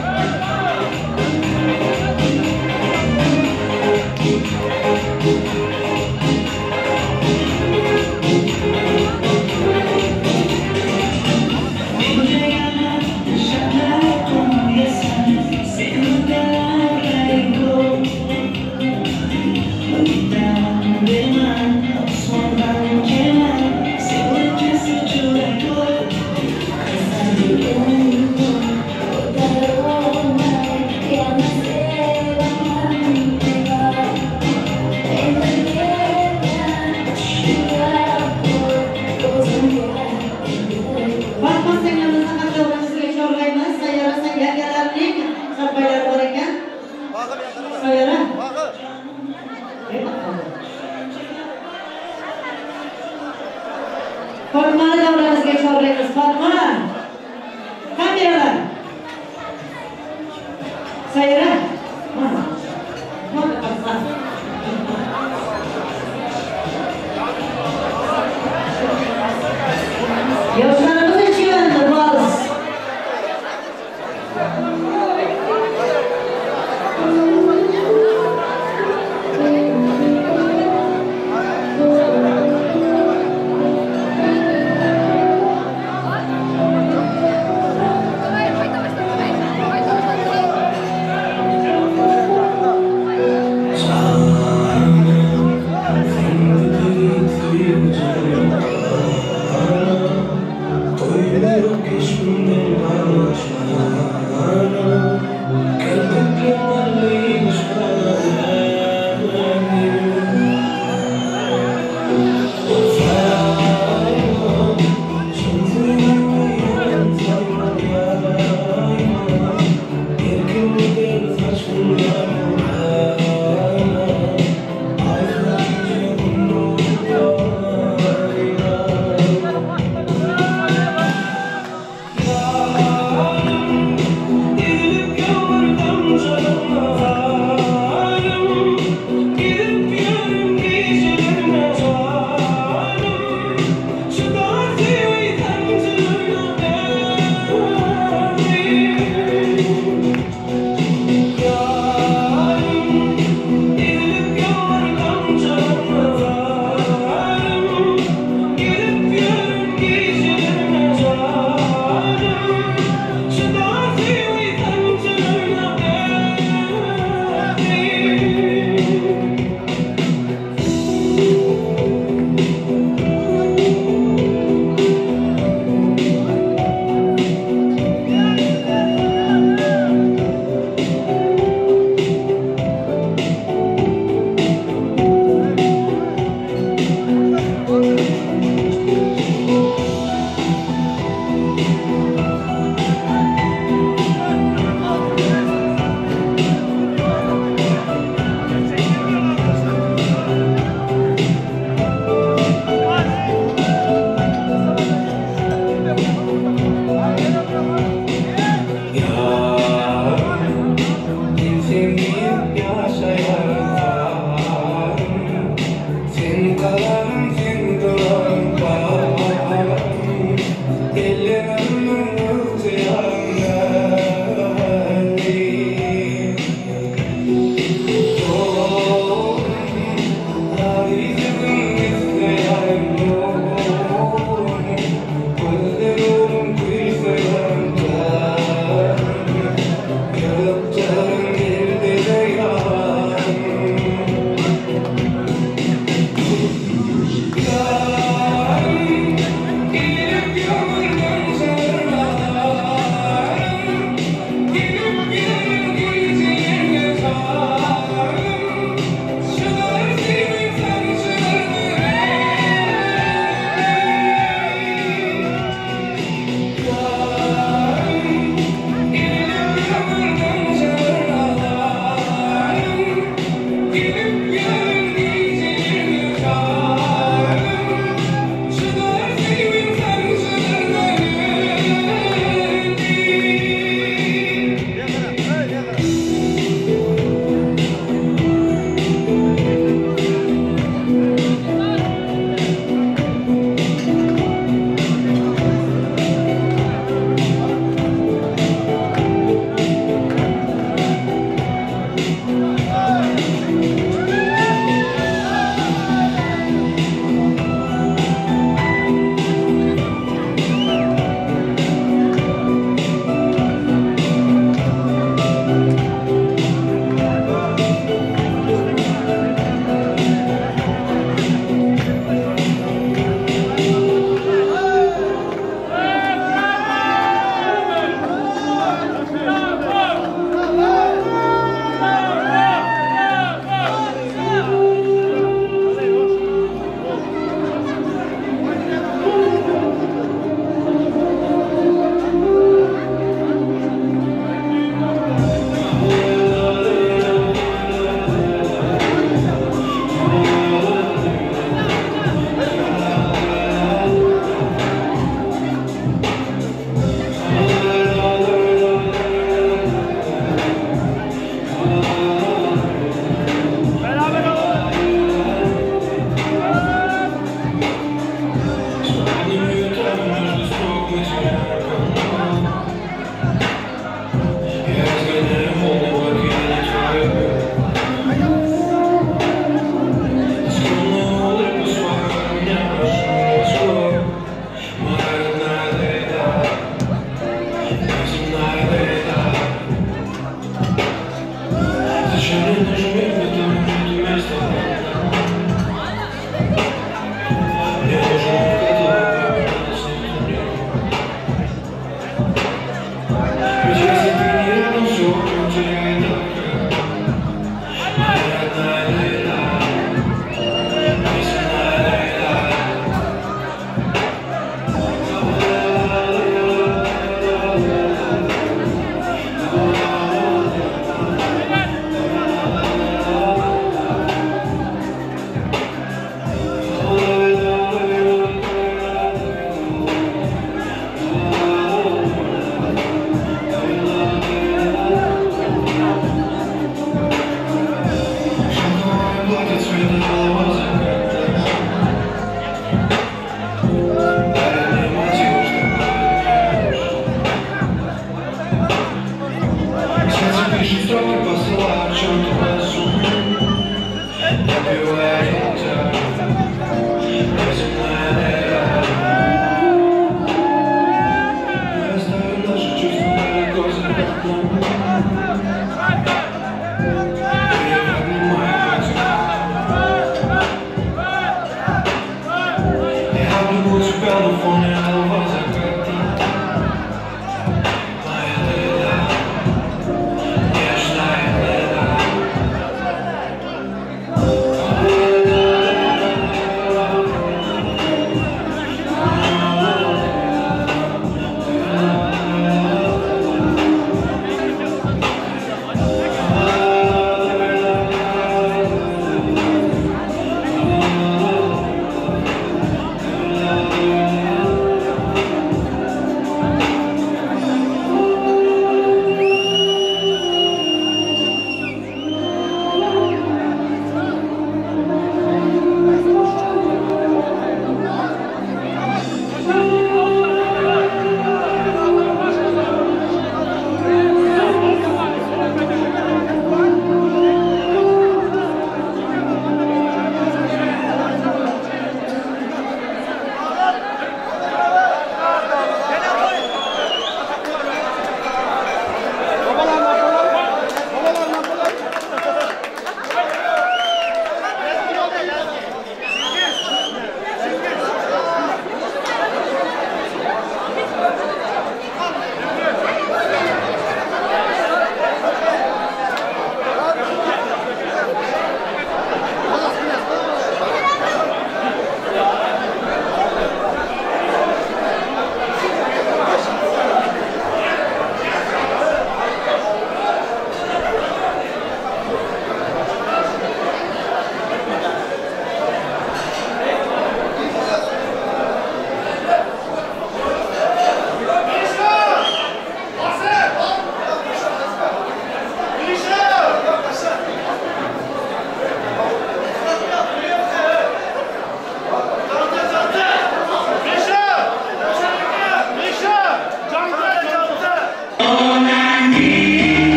Fatma'ni davramizga chorlaymiz. Fatma, kameralar. Sayra. Yoshlarimiz uchun vals.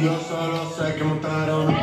Yo solo sé que montaron.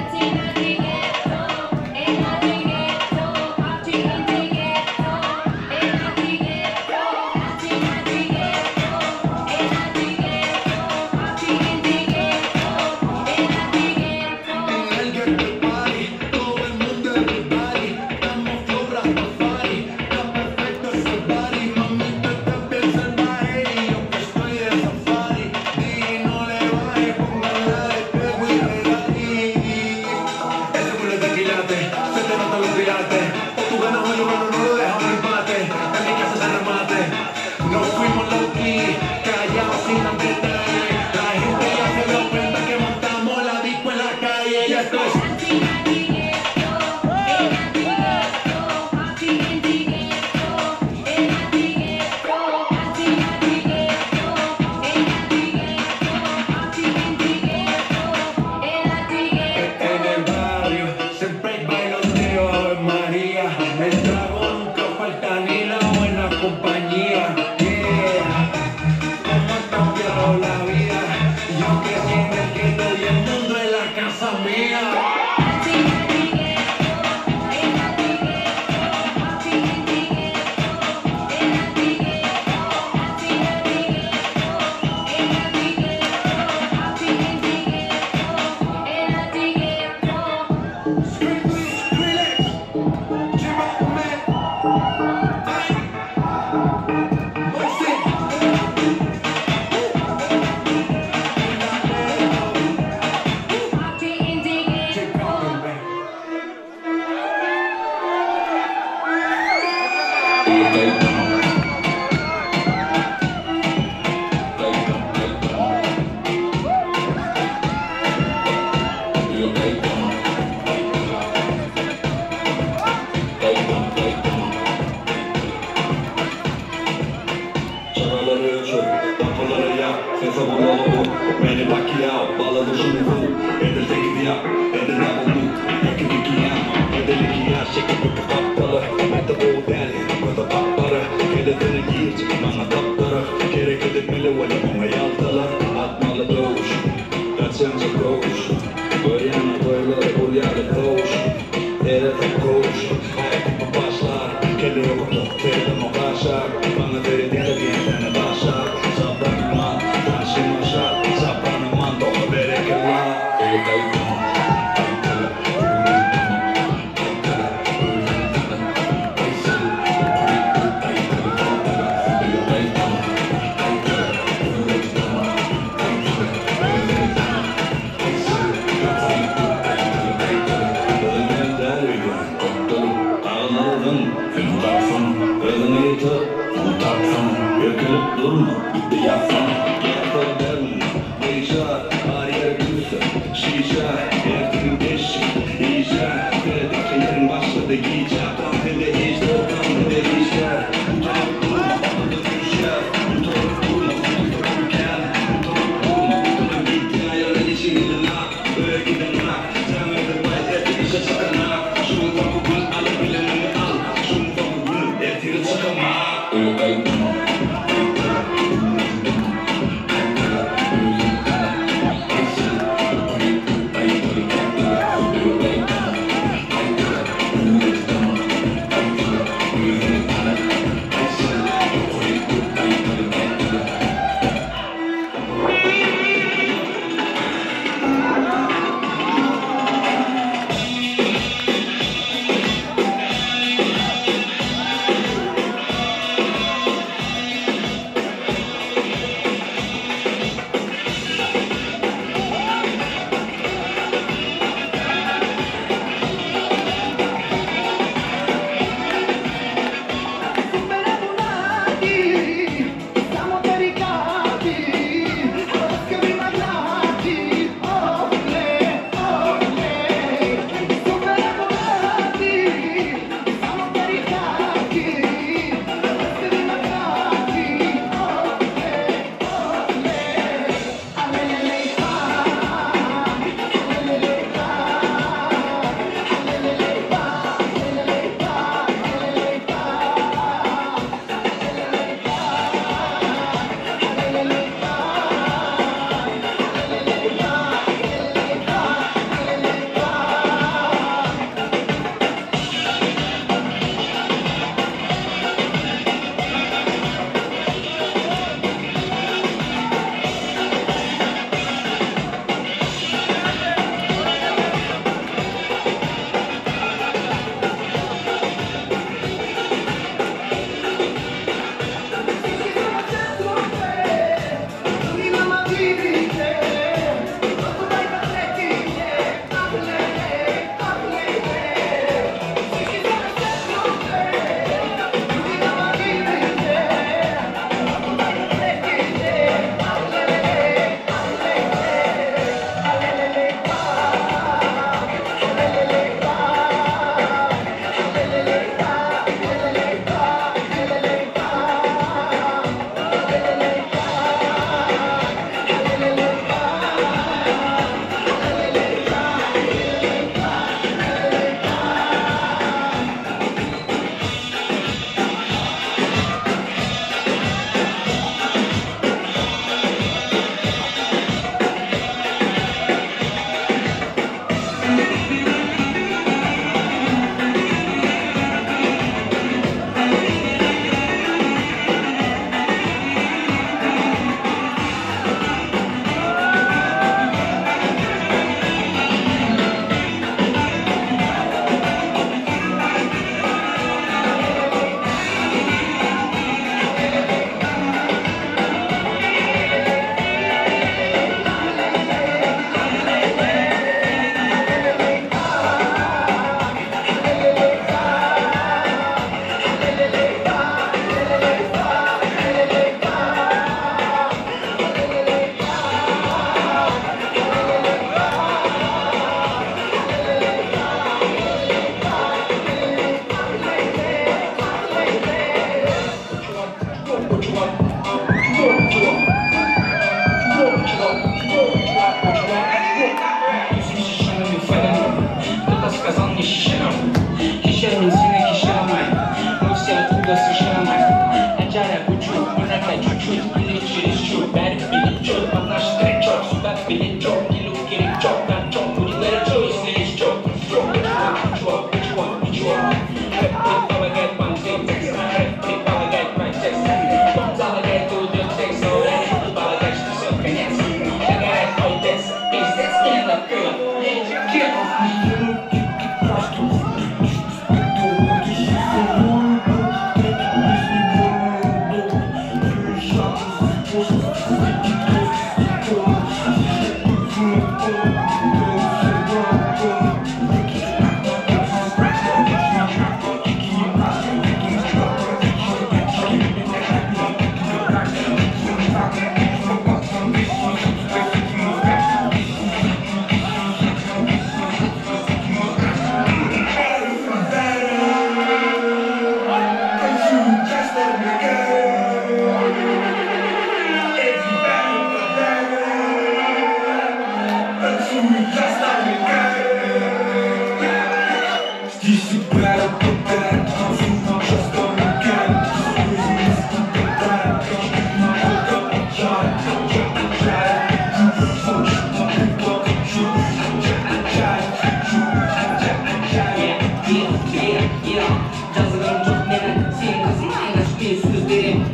Yazgım çok menen sen kızım aşkın sözlerim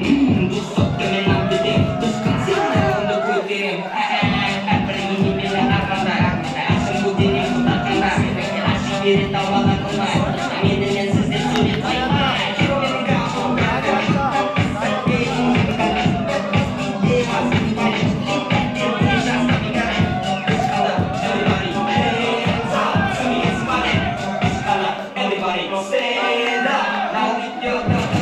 Bu soktu men ambidim Düşkan sen yanında koyderim Birinin menen arkanda Aşkın bu denem tutakanda Aşkın beri tavalda kılmay Meninen sizde söyle sayma Stand up, now with your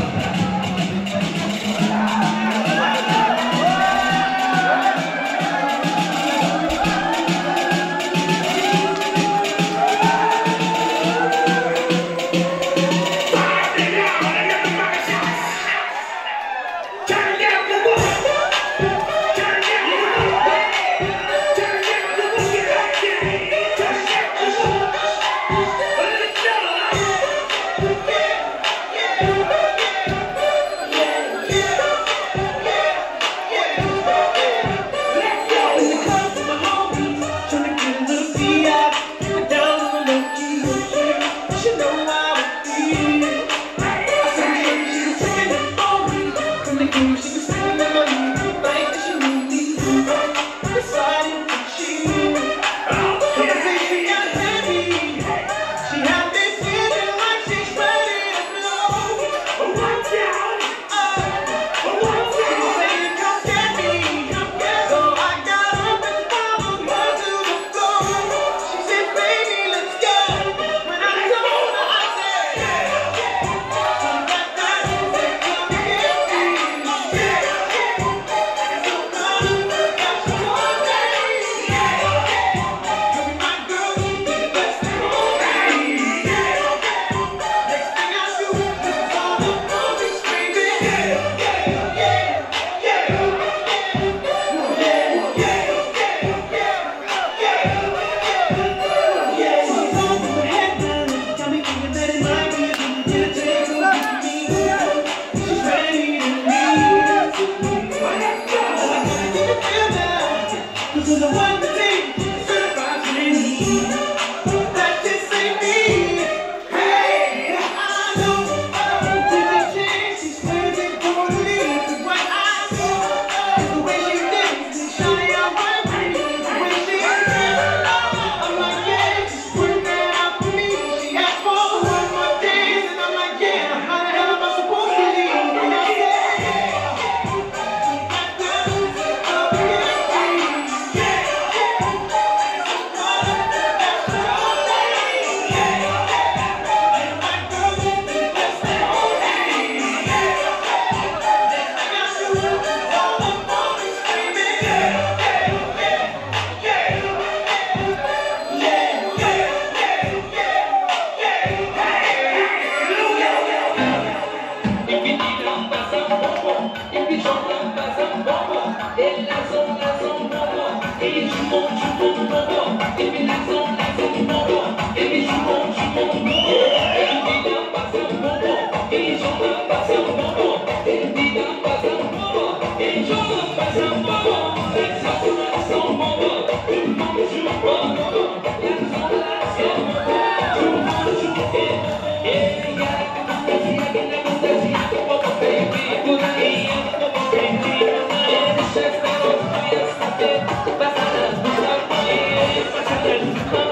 Bye.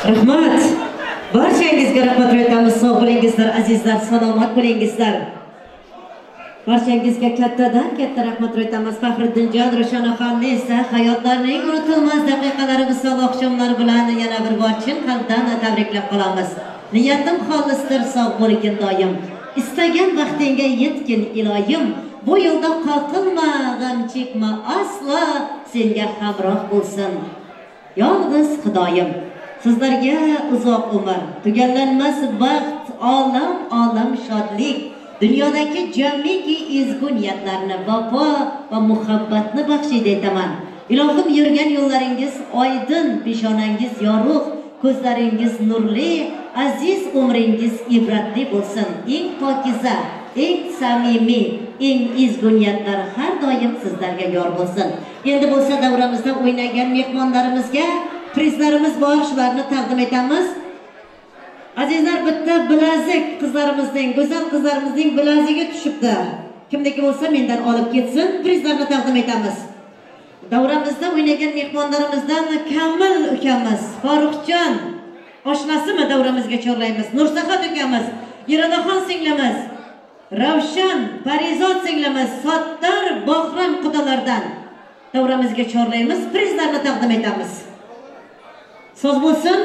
Rahmat. Barchangizga rahmat aytamiz. Sog' bo'lingizlar, azizlar, salomat bo'lingizlar. Barchangizga kattadan katta rahmat aytamiz. Faxriddinjon Ro'shanaxonni esa hayotlarining unutilmas daqiqalari va oqshomlari bilan yana bir bor chin qalbdan tabriklab qolamiz. Niyatim xolisdir, sog' bo'lgin doim. Istagan vaqtingga yetgin iloyim. Bu yo'lda qoqilma, g'am chekma aslo, senga hamroh bo'lsin yolg'iz Xudoyim. Sizlarga uzoq umr, tugallanmas baxt, olam shodlik, dunyodagi jamiki ezgu niyatlarni, vafo va muhabbatni baxshida etaman. Ilohim, yurgan yo'llaringiz oydin, peshonangiz yorug', ko'zlaringiz nurli, aziz umringiz ibratli bo'lsin. Eng pokiza, eng samimiy, eng ezgu niyatlar har doim sizlarga yor bo'lsin. Endi bo'lsa davramizda o'ynagan mehmonlarimizga prizlarimiz bor, shularni taqdim etamiz. Azizlar, bitta bilazik qizlarimizning, go'zal qizlarimizning bilazigi tushibdi. Kimniki bo'lsa mendan olib ketsin, prizlarni taqdim etamiz. Davramizda o'ynagan mehmonlarimizdan Kamil ukamiz, Faruqjon oshnasimi davramizga chorlaymiz. Nursaxat ukamiz, Irodaxon singlimiz, Ravshan Parizod singlimiz, Sottar Bahram qudalardan davramizga chorlaymiz, prizlarni taqdim etamiz. So'z bo'lsin.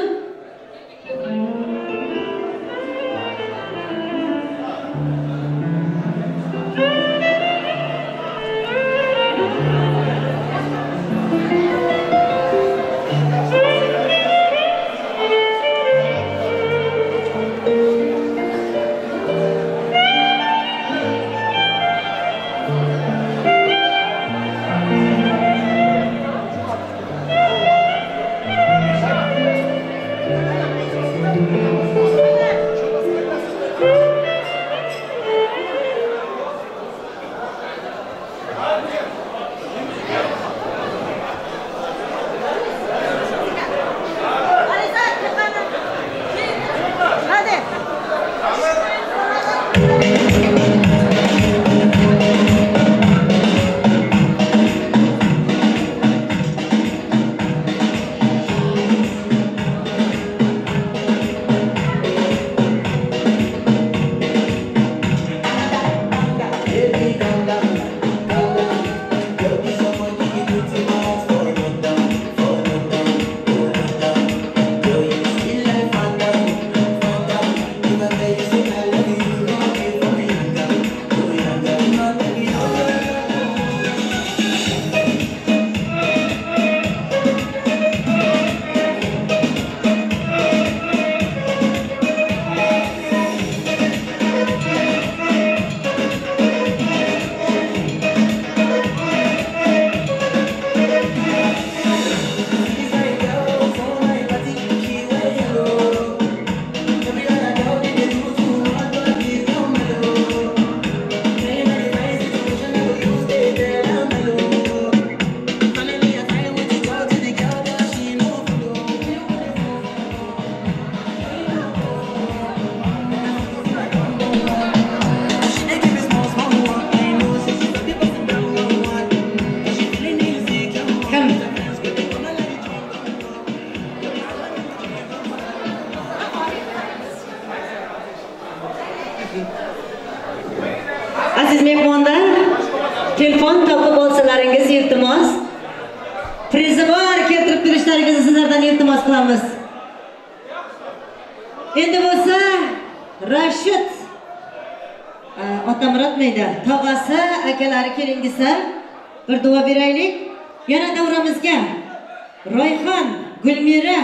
Aziz mehmonlar, telefon topib olsalaringiz iltimos. Prizi bor keltirib turishlaringizni sizlardan iltimos qilamiz. Endi bo'lsa Rashid otam ratmaydi. Tog'asi, akalari kelingizlar. Bir duo beraylik. Yana davramizga Royxon, Gulmira,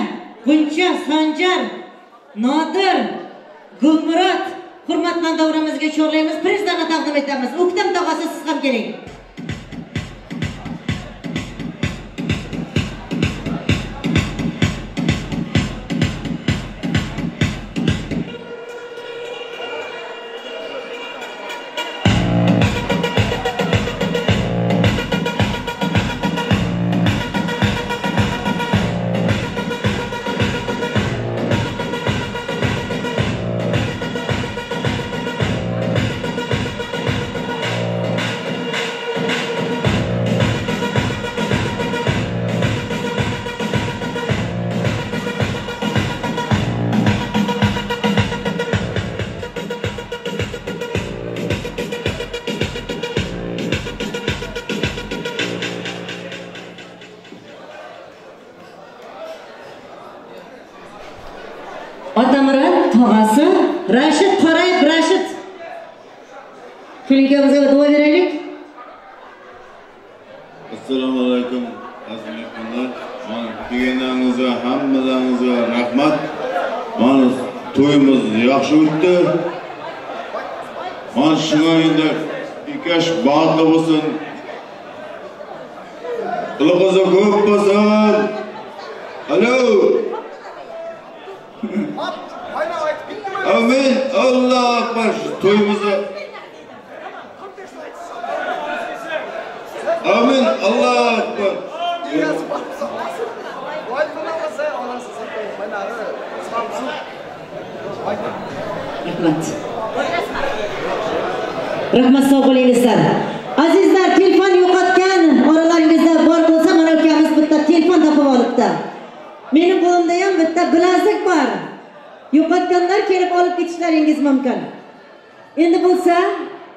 Buncha, Sanjar, Nodir, Gulmurod hurmatli davramizga chorlaymiz, prizlarni taqdim etamiz. O'ktam tog'asi, siz ham keling. Otamurat tog'asi Rashid Qorayev Rashid. Kelinkamizga duo beraylik. Assalomu alaykum aziz mehmonlar. Mana kelganingizga hammalaringizga rahmat. Mana to'yimiz yaxshi o'tdi. Mana shunga endi ikash bag'li bo'lsin. Qiliqiz ko'p bo'lsin. Alo. Amin. Alloh akbar. To'yimizni Amin. Alloh akbar. Rahmat sog' bo'lingizlar. Azizlar, telefon yo'qotgan oralaringizda bor bo'lsa, mana ukamiz bitta telefon topib olibdi. Mening qo'limda ham bitta bilezik bor. Yo'qotganlar kelib olib ketishlaringiz mumkin. Endi bo'lsa,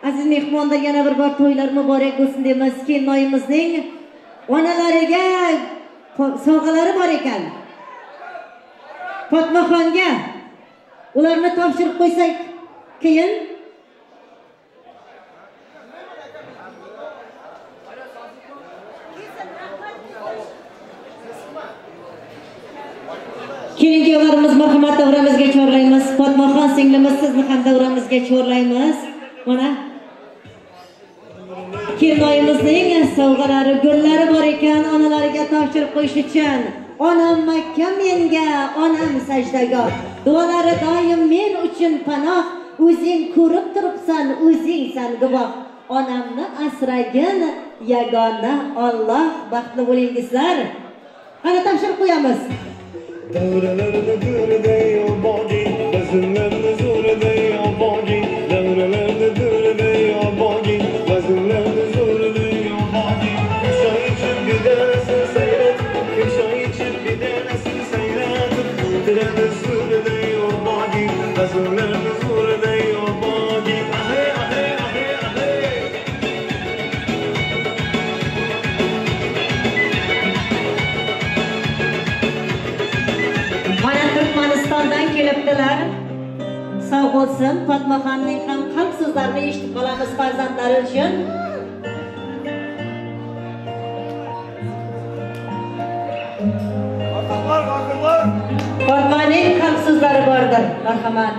aziz mehmonlar yana bir bor to'ylar muborak bo'lsin deymiz. Kelinoyimizning onalariga sovg'alari bor ekan. Fatmaxonga ularni topshirib qo'ysak, keyin Kelinkalarimiz marhamat davramizga chorlaymiz. Fatmaxon singlimiz sizni ham davramizga chorlaymiz. Mana kelinoyimizning sovg'alari, gullari bor ekan, onalariga topshirib qo'yish uchun. Onam Makka menga, onam sajdagoh. Duolari doim men uchun panoh. O'zing ko'rib turibsan, o'zingsan guvoh. Onamni asragin yagona Alloh. Baxtli bo'lingizlar. Qani topshirib qo'yamiz. Davralarda go'rday obodi, bazmlarda zo'rday obodi, davralarda go'rday obodi, bazmlarda zo'rday obodi. Shoychib bidanasin sayrat, shoychib bidanasin sayrat, davralarda zo'rday obodi, bazmlarda zo'rday obodi. Turkmanistondan kelibdilar. Sog' bo'lsin, Fatmaxonning ham qalb so'zlarini eshitib qolamiz farzandlari uchun. Fatmaning qalb so'zlari bordir. Marhamat.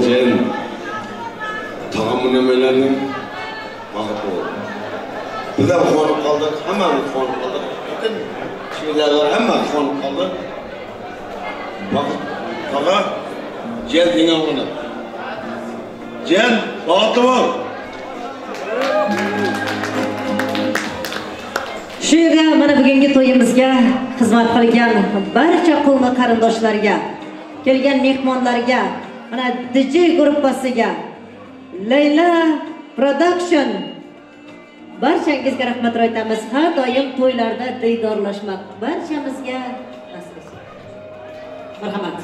Sen tağımın emelerinin vakıfı oldu. Bir de konuk kaldık, hemen konuk kaldık. Bütün şeylerler hemen konuk kaldık. Vakıf, tağa, Cel dinen onu. Cel, vakıfı var. Shu yerda mana bugungi to'yimizga xizmat qilgan barcha qo'ni qarindoshlarga, kelgan mehmonlarga, mana DJ gruppasiga, Layla Production barchangizga rahmat aytamiz. Har doim to'ylarda diydorlashmoq barchamizga nasib. Marhamat.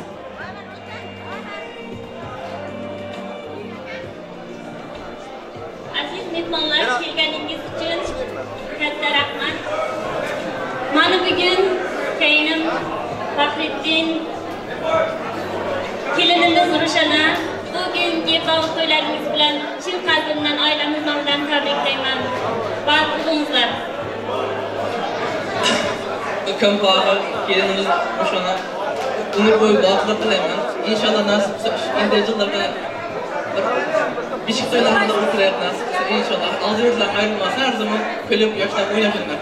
Aziz mehmonlar, kelganingiz uchun katta rahmat. Mana bugun kelinim Faxriddin, kelinimiz Rushana, bugungi bog'li to'ylaringiz bilan chin qalbimdan oilamiz nomidan tabriklayman. Baxtli bo'linglar. Ukam Fahri, kelinimiz Rushana, umr bo'yi baxtli tilayman. Inshaalloh nasib bo'lsa, endi yillarda Beshik to'ylarida o'tirayapmiz. İnşallah. Aldırırlar ayrılmaz. Her zaman kulüp yaşlar oynayacaklar.